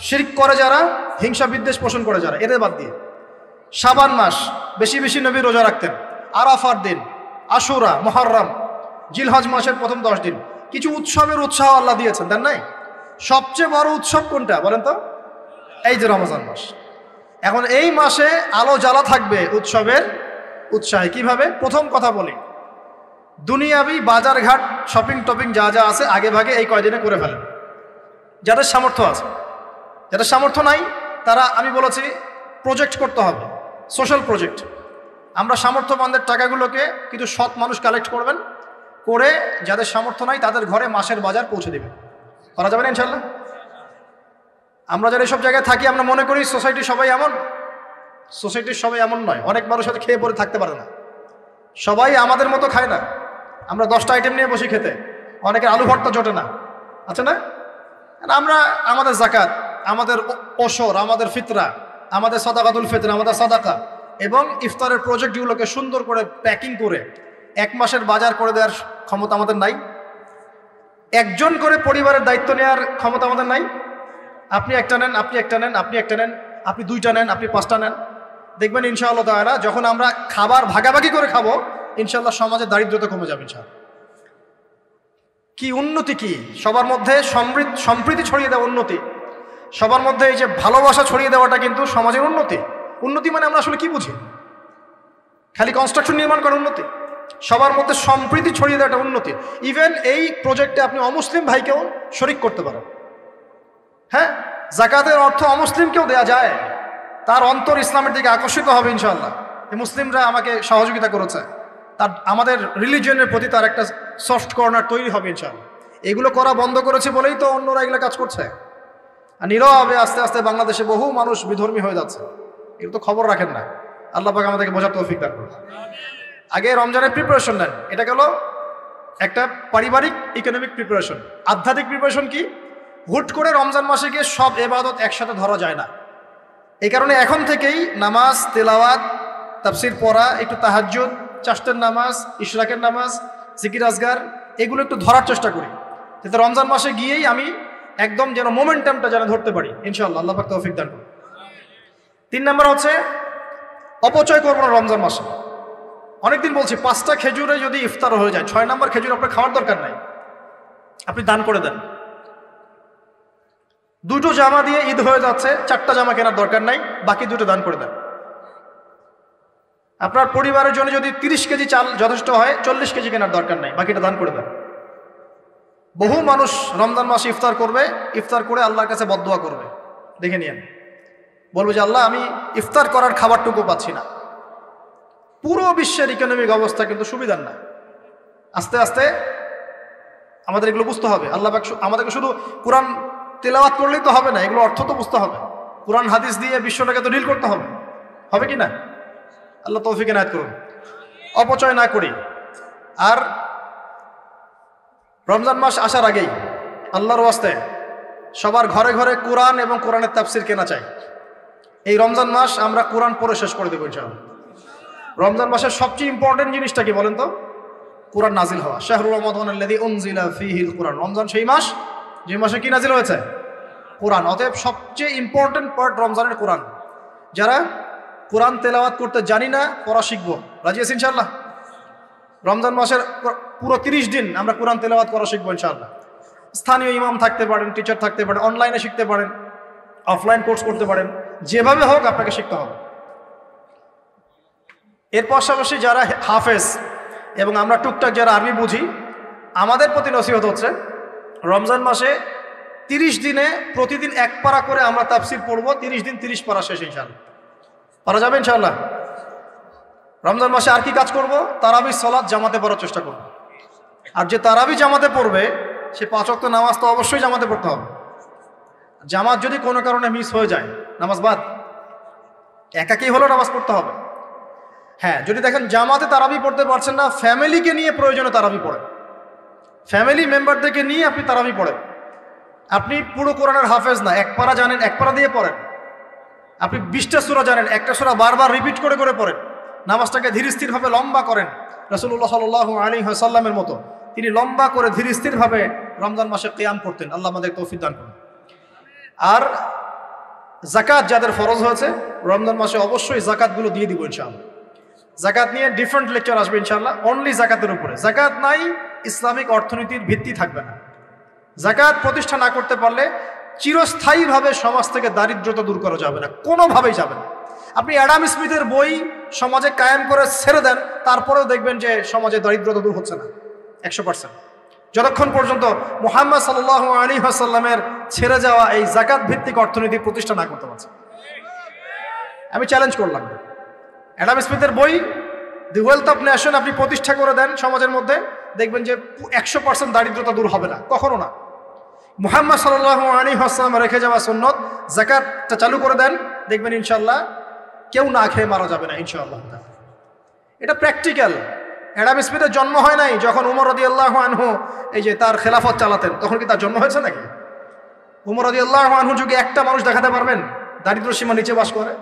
শিরক করে যারা, হিংসা বিদ্বেষ পোষণ করে যারা, এদের বাদ দিয়ে। শাবান মাস বেশি বেশি নবী রোজা রাখতেন। আরাফার দিন, আশুরা, মুহররম, জিলহজ মাসের প্রথম 10 দিন কিছু উৎসবের উৎসাহ আল্লাহ দিয়েছেন, দেন নাই? সবচেয়ে বড় উৎসব কোনটা বলেন তো? এই যে রমজান মাস। এখন এই মাসে আলো জ্বালা থাকবে উৎসবের উৎসাহে। কিভাবে? প্রথম কথা বলি, দুনিয়াবি বাজার ঘাট, শপিং টপিং যা যা আছে আগে ভাগে এই কয়দিনে করে ফেলেন, যাদের সামর্থ্য আছে। যাদের সামর্থ্য নাই তারা, আমি বলেছি, প্রজেক্ট করতে হবে, সোশ্যাল প্রজেক্ট। আমরা সামর্থ্যবানদের টাকাগুলোকে কিছু সৎ মানুষ কালেক্ট করবেন, করে যাদের সামর্থ্য নাই তাদের ঘরে মাসের বাজার পৌঁছে দেবেন। করা যাবে না ইনশাল্লাহ? আমরা যারা এইসব জায়গায় থাকি আমরা মনে করি সোসাইটির সবাই এমন। সোসাইটির সবাই এমন নয়। অনেক মানুষ হয়তো খেয়ে পরে থাকতে পারে না, সবাই আমাদের মতো খায় না। আমরা 10টা আইটেম নিয়ে বসি খেতে, অনেকের আলু ভর্তা জোটে না, আছে না? আমরা আমাদের জাকাত, আমাদের ওসর, আমাদের ফিতরা, আমাদের সাদাকাতুল ফিতর, আমাদের সাদাকা এবং ইফতারের প্রজেক্টগুলোকে সুন্দর করে প্যাকিং করে 1 মাসের বাজার করে দেওয়ার ক্ষমতা আমাদের নাই। একজন করে পরিবারের দায়িত্ব নেওয়ার ক্ষমতা আমাদের নাই। আপনি একটা নেন, আপনি একটা নেন, আপনি একটা নেন, আপনি 2টা নেন, আপনি 5টা নেন। দেখবেন ইনশাআল্লাহ তাআলা যখন আমরা খাবার ভাগাভাগি করে খাবো, ইনশাআল্লাহ সমাজে দারিদ্রতা কমে যাবে ইনশাআল্লাহ। কি উন্নতি! কি সবার মধ্যে সম্প্রীতি ছড়িয়ে দেওয়া উন্নতি, সবার মধ্যে এই যে ভালোবাসা ছড়িয়ে দেওয়াটা কিন্তু সমাজের উন্নতি। উন্নতি মানে আমরা আসলে কি বুঝি? খালি কনস্ট্রাকশন নির্মাণ করার উন্নতি? সবার মধ্যে সম্প্রীতি ছড়িয়ে দেওয়াটা উন্নতি। ইভেন এই প্রজেক্টে আপনি অমুসলিম ভাইকেও শরিক করতে পারেন। হ্যাঁ, জাকাতের অর্থ অমুসলিমকেও দেয়া যায়, তার অন্তর ইসলামের দিকে আকর্ষিত হবে ইনশাআল্লাহ। এই মুসলিমরা আমাকে সহযোগিতা করেছে, তার আমাদের রিলিজিয়নের প্রতি তার একটা সফট কর্নার তৈরি হবে ইনশাআল্লাহ। এগুলো করা বন্ধ করেছে বলেই তো অন্যরা এগুলো কাজ করছে। আর নীরবে আস্তে আস্তে বাংলাদেশে বহু মানুষ বিধর্মী হয়ে যাচ্ছে, এগুলো তো খবর রাখেন না। আল্লাহ পাক আমাদেরকে বোঝার তৌফিক দান করুন। আগে রমজানের প্রিপারেশন নেন, এটা গেল একটা পারিবারিক ইকোনমিক প্রিপারেশন। আধ্যাত্মিক প্রিপারেশন কি? হুট করে রমজান মাসে গিয়ে সব ইবাদত একসাথে ধরা যায় না। এই কারণে এখন থেকেই নামাজ, তেলাওয়াত, তাফসির পড়া, একটু তাহাজ্জুদ, চাষ্টের নামাজ, ইশরাকের নামাজ, জিকির আজগার, এগুলো একটু ধরার চেষ্টা করি, যাতে রমজান মাসে গিয়েই আমি একদম যেন মোমেন্টামটা যেন ধরতে পারি ইনশাআল্লাহ। আল্লাহ পাক তৌফিক দান করুন। 3 নম্বর হচ্ছে অপচয় করবো না রমজান মাসে। অনেকদিন বলছি 5টা খেজুরে যদি ইফতার হয়ে যায়, 6 নম্বর খেজুর আপনার খাওয়ার দরকার নাই, আপনি দান করে দেন। 2টো জামা দিয়ে ঈদ হয়ে যাচ্ছে, 4টা জামা কেনার দরকার নাই, বাকি 2টো দান করে দেন। আপনার পরিবারের জন্য যদি 30 কেজি চাল যথেষ্ট হয়, 40 কেজি কেনার দরকার নাই, বাকিটা দান করে দেন। বহু মানুষ রমজান মাসে ইফতার করবে, ইফতার করে আল্লাহর কাছে বদদোয়া করবে। দেখে নিয়েন, বলবে যে আল্লাহ আমি ইফতার করার খাবারটুকু পাচ্ছি না। পুরো বিশ্বের ইকোনমিক অবস্থা কিন্তু সুবিধার না। আস্তে আস্তে আমাদের এগুলো বুঝতে হবে। আল্লাহ পাক আমাদেরকে শুধু কোরআন তেলাওয়াত করলেই তো হবে না, এগুলো অর্থ তো বুঝতে হবে। কোরআন হাদিস দিয়ে বিশ্বটাকে তো ডিল করতে হবে, হবে কি না? আল্লাহ তৌফিক এনায়েত করুন। অপচয় না করি। আর রমজান মাস আসার আগেই আল্লাহর ওয়াস্তে সবার ঘরে ঘরে কোরআন এবং কোরআনের তাফসির কেনা চাই। এই রমজান মাস আমরা কোরআন পড়ে শেষ করে দেবো ইনশাআল্লাহ। রমজান মাসের সবচেয়ে ইম্পর্টেন্ট জিনিসটা কি বলেন তো? কোরআন নাজিল হওয়া। শাহরুর রমাদানাল্লাযী উনজিলা ফীহিল কোরআন। রমজান সেই মাস যে মাসে কি নাজিল হয়েছে? কোরআন। অতএব সবচেয়ে ইম্পর্টেন্ট পার্ট রমজানের কোরআন। যারা কোরআন তেলাওয়াত করতে জানি না, পড়া শিখবো, রাজি আছি ইনশাআল্লাহ? রমজান মাসের পুরো 30 দিন আমরা কোরআন তেলাওয়াত করা শিখবো ইনশাআল্লাহ। স্থানীয় ইমাম থাকতে পারেন, টিচার থাকতে পারেন, অনলাইনে শিখতে পারেন, অফলাইন কোর্স করতে পারেন, যেভাবে হোক আপনাকে শিখতে হবে। এর পাশাপাশি যারা হাফেজ এবং আমরা টুকটাক যারা আরবি বুঝি, আমাদের প্রতি নসিহত হচ্ছে রমজান মাসে 30 দিনে প্রতিদিন 1 পারা করে আমরা তাফসির পড়বো। 30 দিন 30 পারা শেষ ইনশাআল্লাহ। পারা যাবে ইনশাআল্লাহ? রমজান মাসে আর কি কাজ করব? তারাবি সালাত জামাতে পড়ার চেষ্টা করব। আর যে তারাবি জামাতে পড়বে সে 5 ওয়াক্ত নামাজ তো অবশ্যই জামাতে পড়তে হবে। জামাত যদি কোনো কারণে মিস হয়ে যায়, নামাজ বাদ, একাকেই হলেও নামাজ পড়তে হবে। হ্যাঁ, যদি দেখেন জামাতে তারাবি পড়তে পারছেন না, ফ্যামিলিকে নিয়ে প্রয়োজনে তারাবি পড়েন। ফ্যামিলি মেম্বারদেরকে নিয়ে আপনি তারাবি পড়েন। আপনি পুরো কোরআনের হাফেজ না, 1 পারা জানেন, 1 পারা দিয়ে পড়েন। আপনি 20টা সূরা জানেন, একটা সূরা বারবার রিপিট করে করে পড়েন। নামাজটাকে ধীর স্থিরভাবে লম্বা করেন। রাসূলুল্লাহ সাল্লাল্লাহু আলাইহি ওয়াসাল্লামের মতো তিনি লম্বা করে ধীর স্থিরভাবে রমজান মাসে কিয়াম করতেন। আল্লাহ আমাদের তৌফিক দান করুন। আর যাকাত যাদের ফরজ হয়েছে রমজান মাসে অবশ্যই যাকাতগুলো দিয়ে দিব ইনশাআল্লাহ। যাকাত নিয়ে ডিফারেন্ট লেকচার আসবে ইনশাআল্লাহ, অনলি যাকাতের উপরে। যাকাত নাই, ইসলামিক অর্থনীতির ভিত্তি থাকবে না। যাকাত প্রতিষ্ঠা না করতে পারলে চিরস্থায়ীভাবে সমাজ থেকে দারিদ্রতা দূর করা যাবে না, কোনোভাবেই যাবে না। আপনি অ্যাডাম স্মিথের বই সমাজে কায়েম করে ছেড়ে দেন, তারপরেও দেখবেন যে সমাজে দারিদ্রতা দূর হচ্ছে না 100%। যতক্ষণ পর্যন্ত মুহাম্মদ সাল্লাল্লাহু আলাইহি ওয়াসাল্লামের ছেড়ে যাওয়া এই যাকাত ভিত্তিক অর্থনীতি প্রতিষ্ঠা না করতে পারছে। আমি চ্যালেঞ্জ করলাম, অ্যাডাম স্মিথের বই দি ওয়েলথ অফ নেশন আপনি প্রতিষ্ঠা করে দেন সমাজের মধ্যে, দেখবেন যে 100% দারিদ্রতা দূর হবে না, কখনো না। মুহাম্মদ সাল্লাল্লাহু আলাইহি ওয়াসাল্লাম রেখে যাওয়া সুন্নত যাকাতটা চালু করে দেন, দেখবেন ইনশাআল্লাহ কেউ না খেয়ে মারা যাবে না ইনশাআল্লাহ। এটা প্র্যাকটিক্যাল। অ্যাডাম স্মিথের জন্ম হয় নাই যখন উমর রাদিয়াল্লাহু আনহু এই যে তার খেলাফত চালাতেন, তখন কি তার জন্ম হয়েছে নাকি? উমর রাদিয়াল্লাহু আনহু যুগে একটা মানুষ দেখাতে পারবেন দারিদ্র সীমা নিচে বাস করে?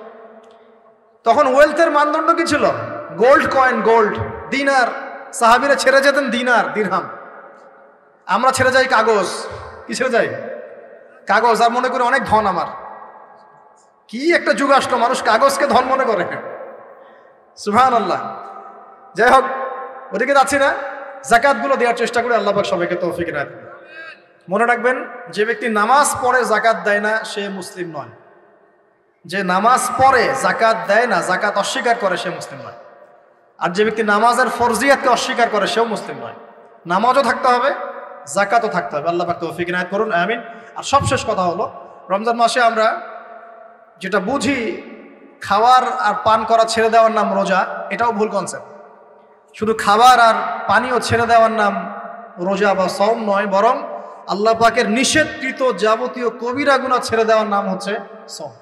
তখন ওয়েলথের মানদণ্ড কি ছিল? গোল্ড কয়েন, গোল্ড, দিনার। সাহাবীরা ছেড়ে যেতেন দিনার, দিরহাম। আমরা ছেড়ে যাই কাগজ। কি ছেড়ে যাই? কাগজ। আর মনে করি অনেক ধন আমার। কি একটা যুগ আসলো, মানুষ কাগজকে ধন মনে করে। সুবহানাল্লাহ। যাই হোক, ওদিকে যাচ্ছি না। যাকাতগুলো দেওয়ার চেষ্টা করে, আল্লাহ পাক সবাইকে তৌফিক এনায়েত করুন। মনে রাখবেন, যে ব্যক্তি নামাজ পড়ে যাকাত দেয় না সে মুসলিম নয়। যে নামাজ পড়ে যাকাত দেয় না, যাকাত অস্বীকার করে, সে মুসলিম নয়। আর যে ব্যক্তি নামাজের ফরজিয়াতকে অস্বীকার করে সেও মুসলিম নয়। নামাজও থাকতে হবে, যাকাতও থাকতে হবে। আল্লাহ পাক তৌফিক এনায়েত করুন, আমিন। আর সবশেষ কথা হলো, রমজান মাসে আমরা যেটা বুঝি খাওয়ার আর পান করা ছেড়ে দেওয়ার নাম রোজা, এটাও ভুল কনসেপ্ট। শুধু খাবার আর পানীয় ছেড়ে দেওয়ার নাম রোজা বা সওম নয়, বরং আল্লাহ পাকের নিষেধকৃত যাবতীয় কবিরা গুনাহ ছেড়ে দেওয়ার নাম হচ্ছে সওম।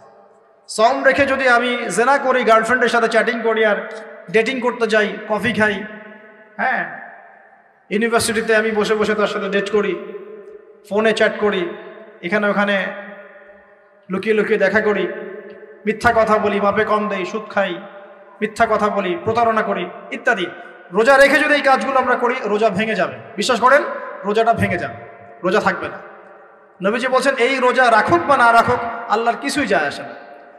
সওম রেখে যদি আমি জেনা করি, গার্লফ্রেন্ডের সাথে চ্যাটিং করি, আর ডেটিং করতে যাই, কফি খাই, হ্যাঁ, ইউনিভার্সিটিতে আমি বসে বসে তার সাথে ডেট করি, ফোনে চ্যাট করি, এখানে ওখানে লুকিয়ে লুকিয়ে দেখা করি, মিথ্যা কথা বলি, মাপে কম দেই, সুদ খাই, মিথ্যা কথা বলি, প্রতারণা করি ইত্যাদি। রোজা রেখে যদি এই কাজগুলো আমরা করি, রোজা ভেঙে যাবে। বিশ্বাস করেন, রোজাটা ভেঙে যাবে, রোজা থাকবে না। নবীজি বলছেন, এই রোজা রাখুক বা না রাখুক আল্লাহর কিছুই যায় আসে না,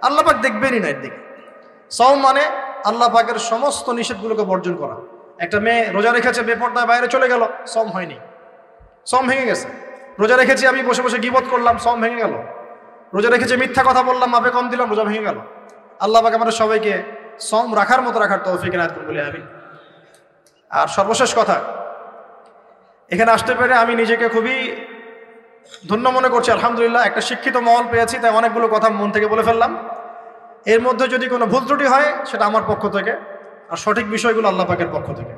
আল্লাহ পাক দেখবেনই না এর দিকে। সওম মানে আল্লাহ পাকের সমস্ত নিষেধগুলোকে বর্জন করা। একটা মেয়ে রোজা রেখেছে, বেপরদায় বাইরে চলে গেল, সওম হয়নি, সওম ভেঙে গেছে। রোজা রেখেছি, আমি বসে বসে গীবত করলাম, সওম ভেঙে গেল। রোজা রেখেছি, মিথ্যা কথা বললাম, মাপে কম দিলাম, রোজা ভেঙে গেল। আল্লাহ পাক আমাদের সবাইকে সওম রাখার মতো রাখার তৌফিক এনায়েত করুন বলে আমি। আর সর্বশেষ কথা, এখানে আসতে পেরে আমি নিজেকে খুবই ধন্য মনে করছি। আলহামদুলিল্লাহ, একটা শিক্ষিত মহল পেয়েছি, তাই অনেকগুলো কথা মন থেকে বলে ফেললাম। এর মধ্যে যদি কোনো ভুল ত্রুটি হয় সেটা আমার পক্ষ থেকে, আর সঠিক বিষয়গুলো আল্লাহ পাকের পক্ষ থেকে।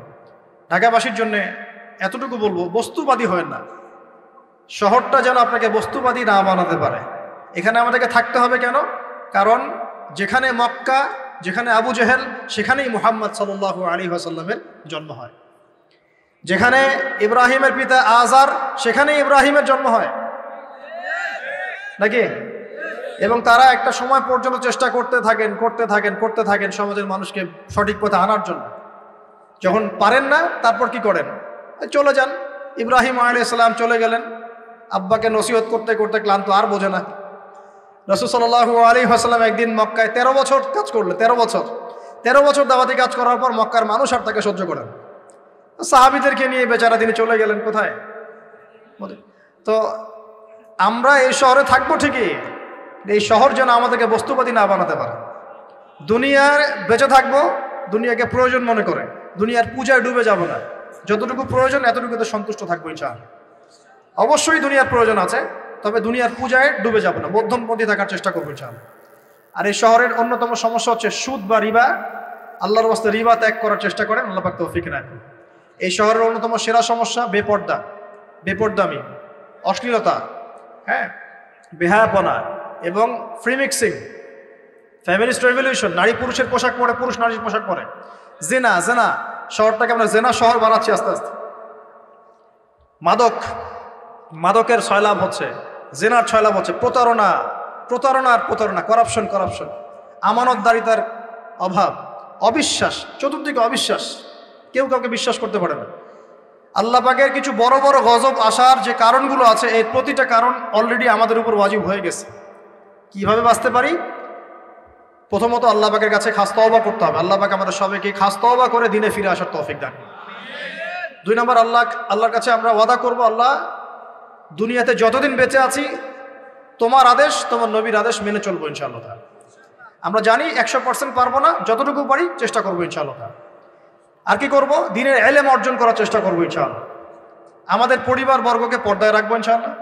ঢাকাবাসীর জন্য এতটুকু বলবো, বস্তুবাদী হয় না। শহরটা যেন আপনাকে বস্তুবাদী না বানাতে পারে। এখানে আমাদেরকে থাকতে হবে কেন? কারণ যেখানে মক্কা, যেখানে আবু জেহেল, সেখানেই মুহাম্মদ সাল্লাল্লাহু আলাইহি ওয়াসাল্লামের জন্ম হয়। যেখানে ইব্রাহিমের পিতা আজার, সেখানেই ইব্রাহিমের জন্ম হয় নাকি? এবং তারা একটা সময় পর্যন্ত চেষ্টা করতে থাকেন সমাজের মানুষকে সঠিক পথে আনার জন্য। যখন পারেন না, তারপর কি করেন? চলে যান। ইব্রাহিম আলাইহিস সালাম চলে গেলেন, আব্বাকে নসিহত করতে করতে ক্লান্ত, আর বোঝে না। রাসূল সাল্লাল্লাহু আলাইহি ওয়াসাল্লাম একদিন মক্কায় 13 বছর কাজ করলেন। 13 বছর দাওয়াতি কাজ করার পর মক্কার মানুষ আর তাকে সহ্য করেন। সাহাবীদেরকে নিয়ে বেচারা তিনি চলে গেলেন কোথায়? তো আমরা এই শহরে থাকবো ঠিকই, এই শহর যেন আমাদেরকে বস্তুবাদী না বানাতে পারে। দুনিয়ার বেঁচে থাকবো দুনিয়াকে প্রয়োজন মনে করে, দুনিয়ার পূজায় ডুবে যাব না। যতটুকু প্রয়োজন এতটুকুতে সন্তুষ্ট থাকবো ইনশাআল্লাহ। অবশ্যই দুনিয়ার প্রয়োজন আছে, তবে দুনিয়ার পূজায় ডুবে যাব না, মধ্যমপন্থী থাকার চেষ্টা করবো ইনশাআল্লাহ। আর এই শহরের অন্যতম সমস্যা হচ্ছে সুদ বা রিবা। আল্লাহর ওয়াস্তে রিবা ত্যাগ করার চেষ্টা করেন, আল্লাহ পাক তৌফিক রাখেন। এই শহরের অন্যতম সেরা সমস্যা বেপর্দামি, অশ্লীলতা, হ্যাঁ, বেহায়াপনা এবং ফ্রি মিক্সিং, ফ্যামিলিস্ট রেভলিউশন, নারী পুরুষের পোশাক পরে, পুরুষ নারীর পোশাক পরে, জেনা। শহরটাকে আমরা জেনা শহর বানাচ্ছি আস্তে আস্তে। মাদকের ছয়লাভ হচ্ছে, জেনার ছয়লাভ হচ্ছে, প্রতারণা, করাপশন, আমানতদারিতার অভাব, অবিশ্বাস, চতুর্দিকে অবিশ্বাস, কেউ কাউকে বিশ্বাস করতে পারে না। আল্লাহ পাকের কিছু বড় বড় গজব আসার যে কারণগুলো আছে, এই প্রতিটা কারণ অলরেডি আমাদের উপর ওয়াজিব হয়ে গেছে। কিভাবে বাঁচতে পারি? প্রথমত আল্লাহ পাকের কাছে খাস তওবা করতে হবে। আল্লাহ পাক আমাদের সবাইকে খাস তওবা করে দিনে ফিরে আসার তৌফিক দান করুন। 2 নম্বর, আল্লাহর কাছে আমরা ওয়াদা করব, আল্লাহ দুনিয়াতে যতদিন বেঁচে আছি তোমার আদেশ, তোমার নবীর আদেশ মেনে চলবো ইনশাআল্লাহ। আমরা জানি 100% পারবো না, যতটুকু পারি চেষ্টা করবো ইনশাআল্লাহ। আর কি করব? দ্বীনের ইলম অর্জন করার চেষ্টা করবো ইনশাআল্লাহ। আমাদের পরিবার বর্গকে পর্দায় রাখবো ইনশাআল্লাহ।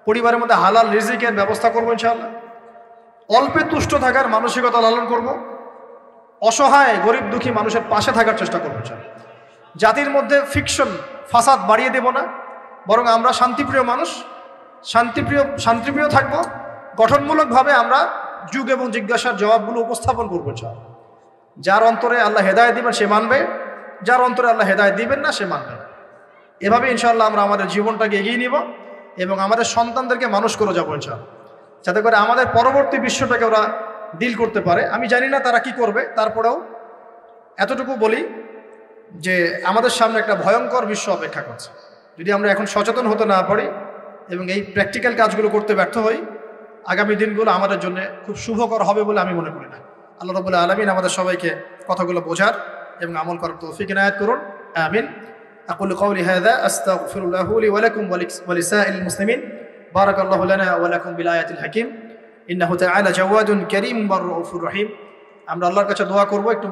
পরিবারের মধ্যে হালাল রিজিকের ব্যবস্থা করবো ইনশাআল্লাহ। অল্পে তুষ্ট থাকার মানসিকতা লালন করব। অসহায় গরিব দুঃখী মানুষের পাশে থাকার চেষ্টা করবো ইনশাআল্লাহ। জাতির মধ্যে ফিকশন, ফাসাদ বাড়িয়ে দেব না, বরং আমরা শান্তিপ্রিয় মানুষ, শান্তিপ্রিয় থাকবো। গঠনমূলকভাবে আমরা যুগ এবং জিজ্ঞাসার জবাবগুলো উপস্থাপন করবো ইনশাআল্লাহ। যার অন্তরে আল্লাহ হেদায়েত দিবেন সে মানবে, যার অন্তরে আল্লাহ হেদায়েত দিবেন না সে মানবে না। এভাবে ইনশাআল্লাহ আমরা আমাদের জীবনটাকে এগিয়ে নিব এবং আমাদের সন্তানদেরকে মানুষ করে যাবো ইনশাআল্লাহ, যাতে করে আমাদের পরবর্তী বিশ্বটাকে ওরা ডিল করতে পারে। আমি জানি না তারা কি করবে, তারপরেও এতটুকু বলি যে আমাদের সামনে একটা ভয়ঙ্কর বিশ্ব অপেক্ষা করছে। যদি আমরা এখন সচেতন হতে না পারি এবং এই প্র্যাকটিক্যাল কাজগুলো করতে ব্যর্থ হই, আগামী দিনগুলো আমাদের জন্য খুব শুভকর হবে বলে আমি মনে করি না। আল্লাহ রাব্বুল আলামিন আমাদের সবাইকে কথাগুলো বোঝার এবং আমল করার তৌফিক ইনায়াত করুন, আমিন। আকুলু কওলি হাযা আস্তাগফিরুল্লাহু লি ওয়া লাকুম ওয়া লিসাইরিল মুসলিমিন। বারাকাল্লাহু লানা ওয়া লাকুম বিল আয়াতিল হাকিম। ইন্নাহু তাআলা জাওয়াদুন কারীম ওয়া রাউফুর রহিম। আমরা আল্লাহর কাছে দোয়া করব একটু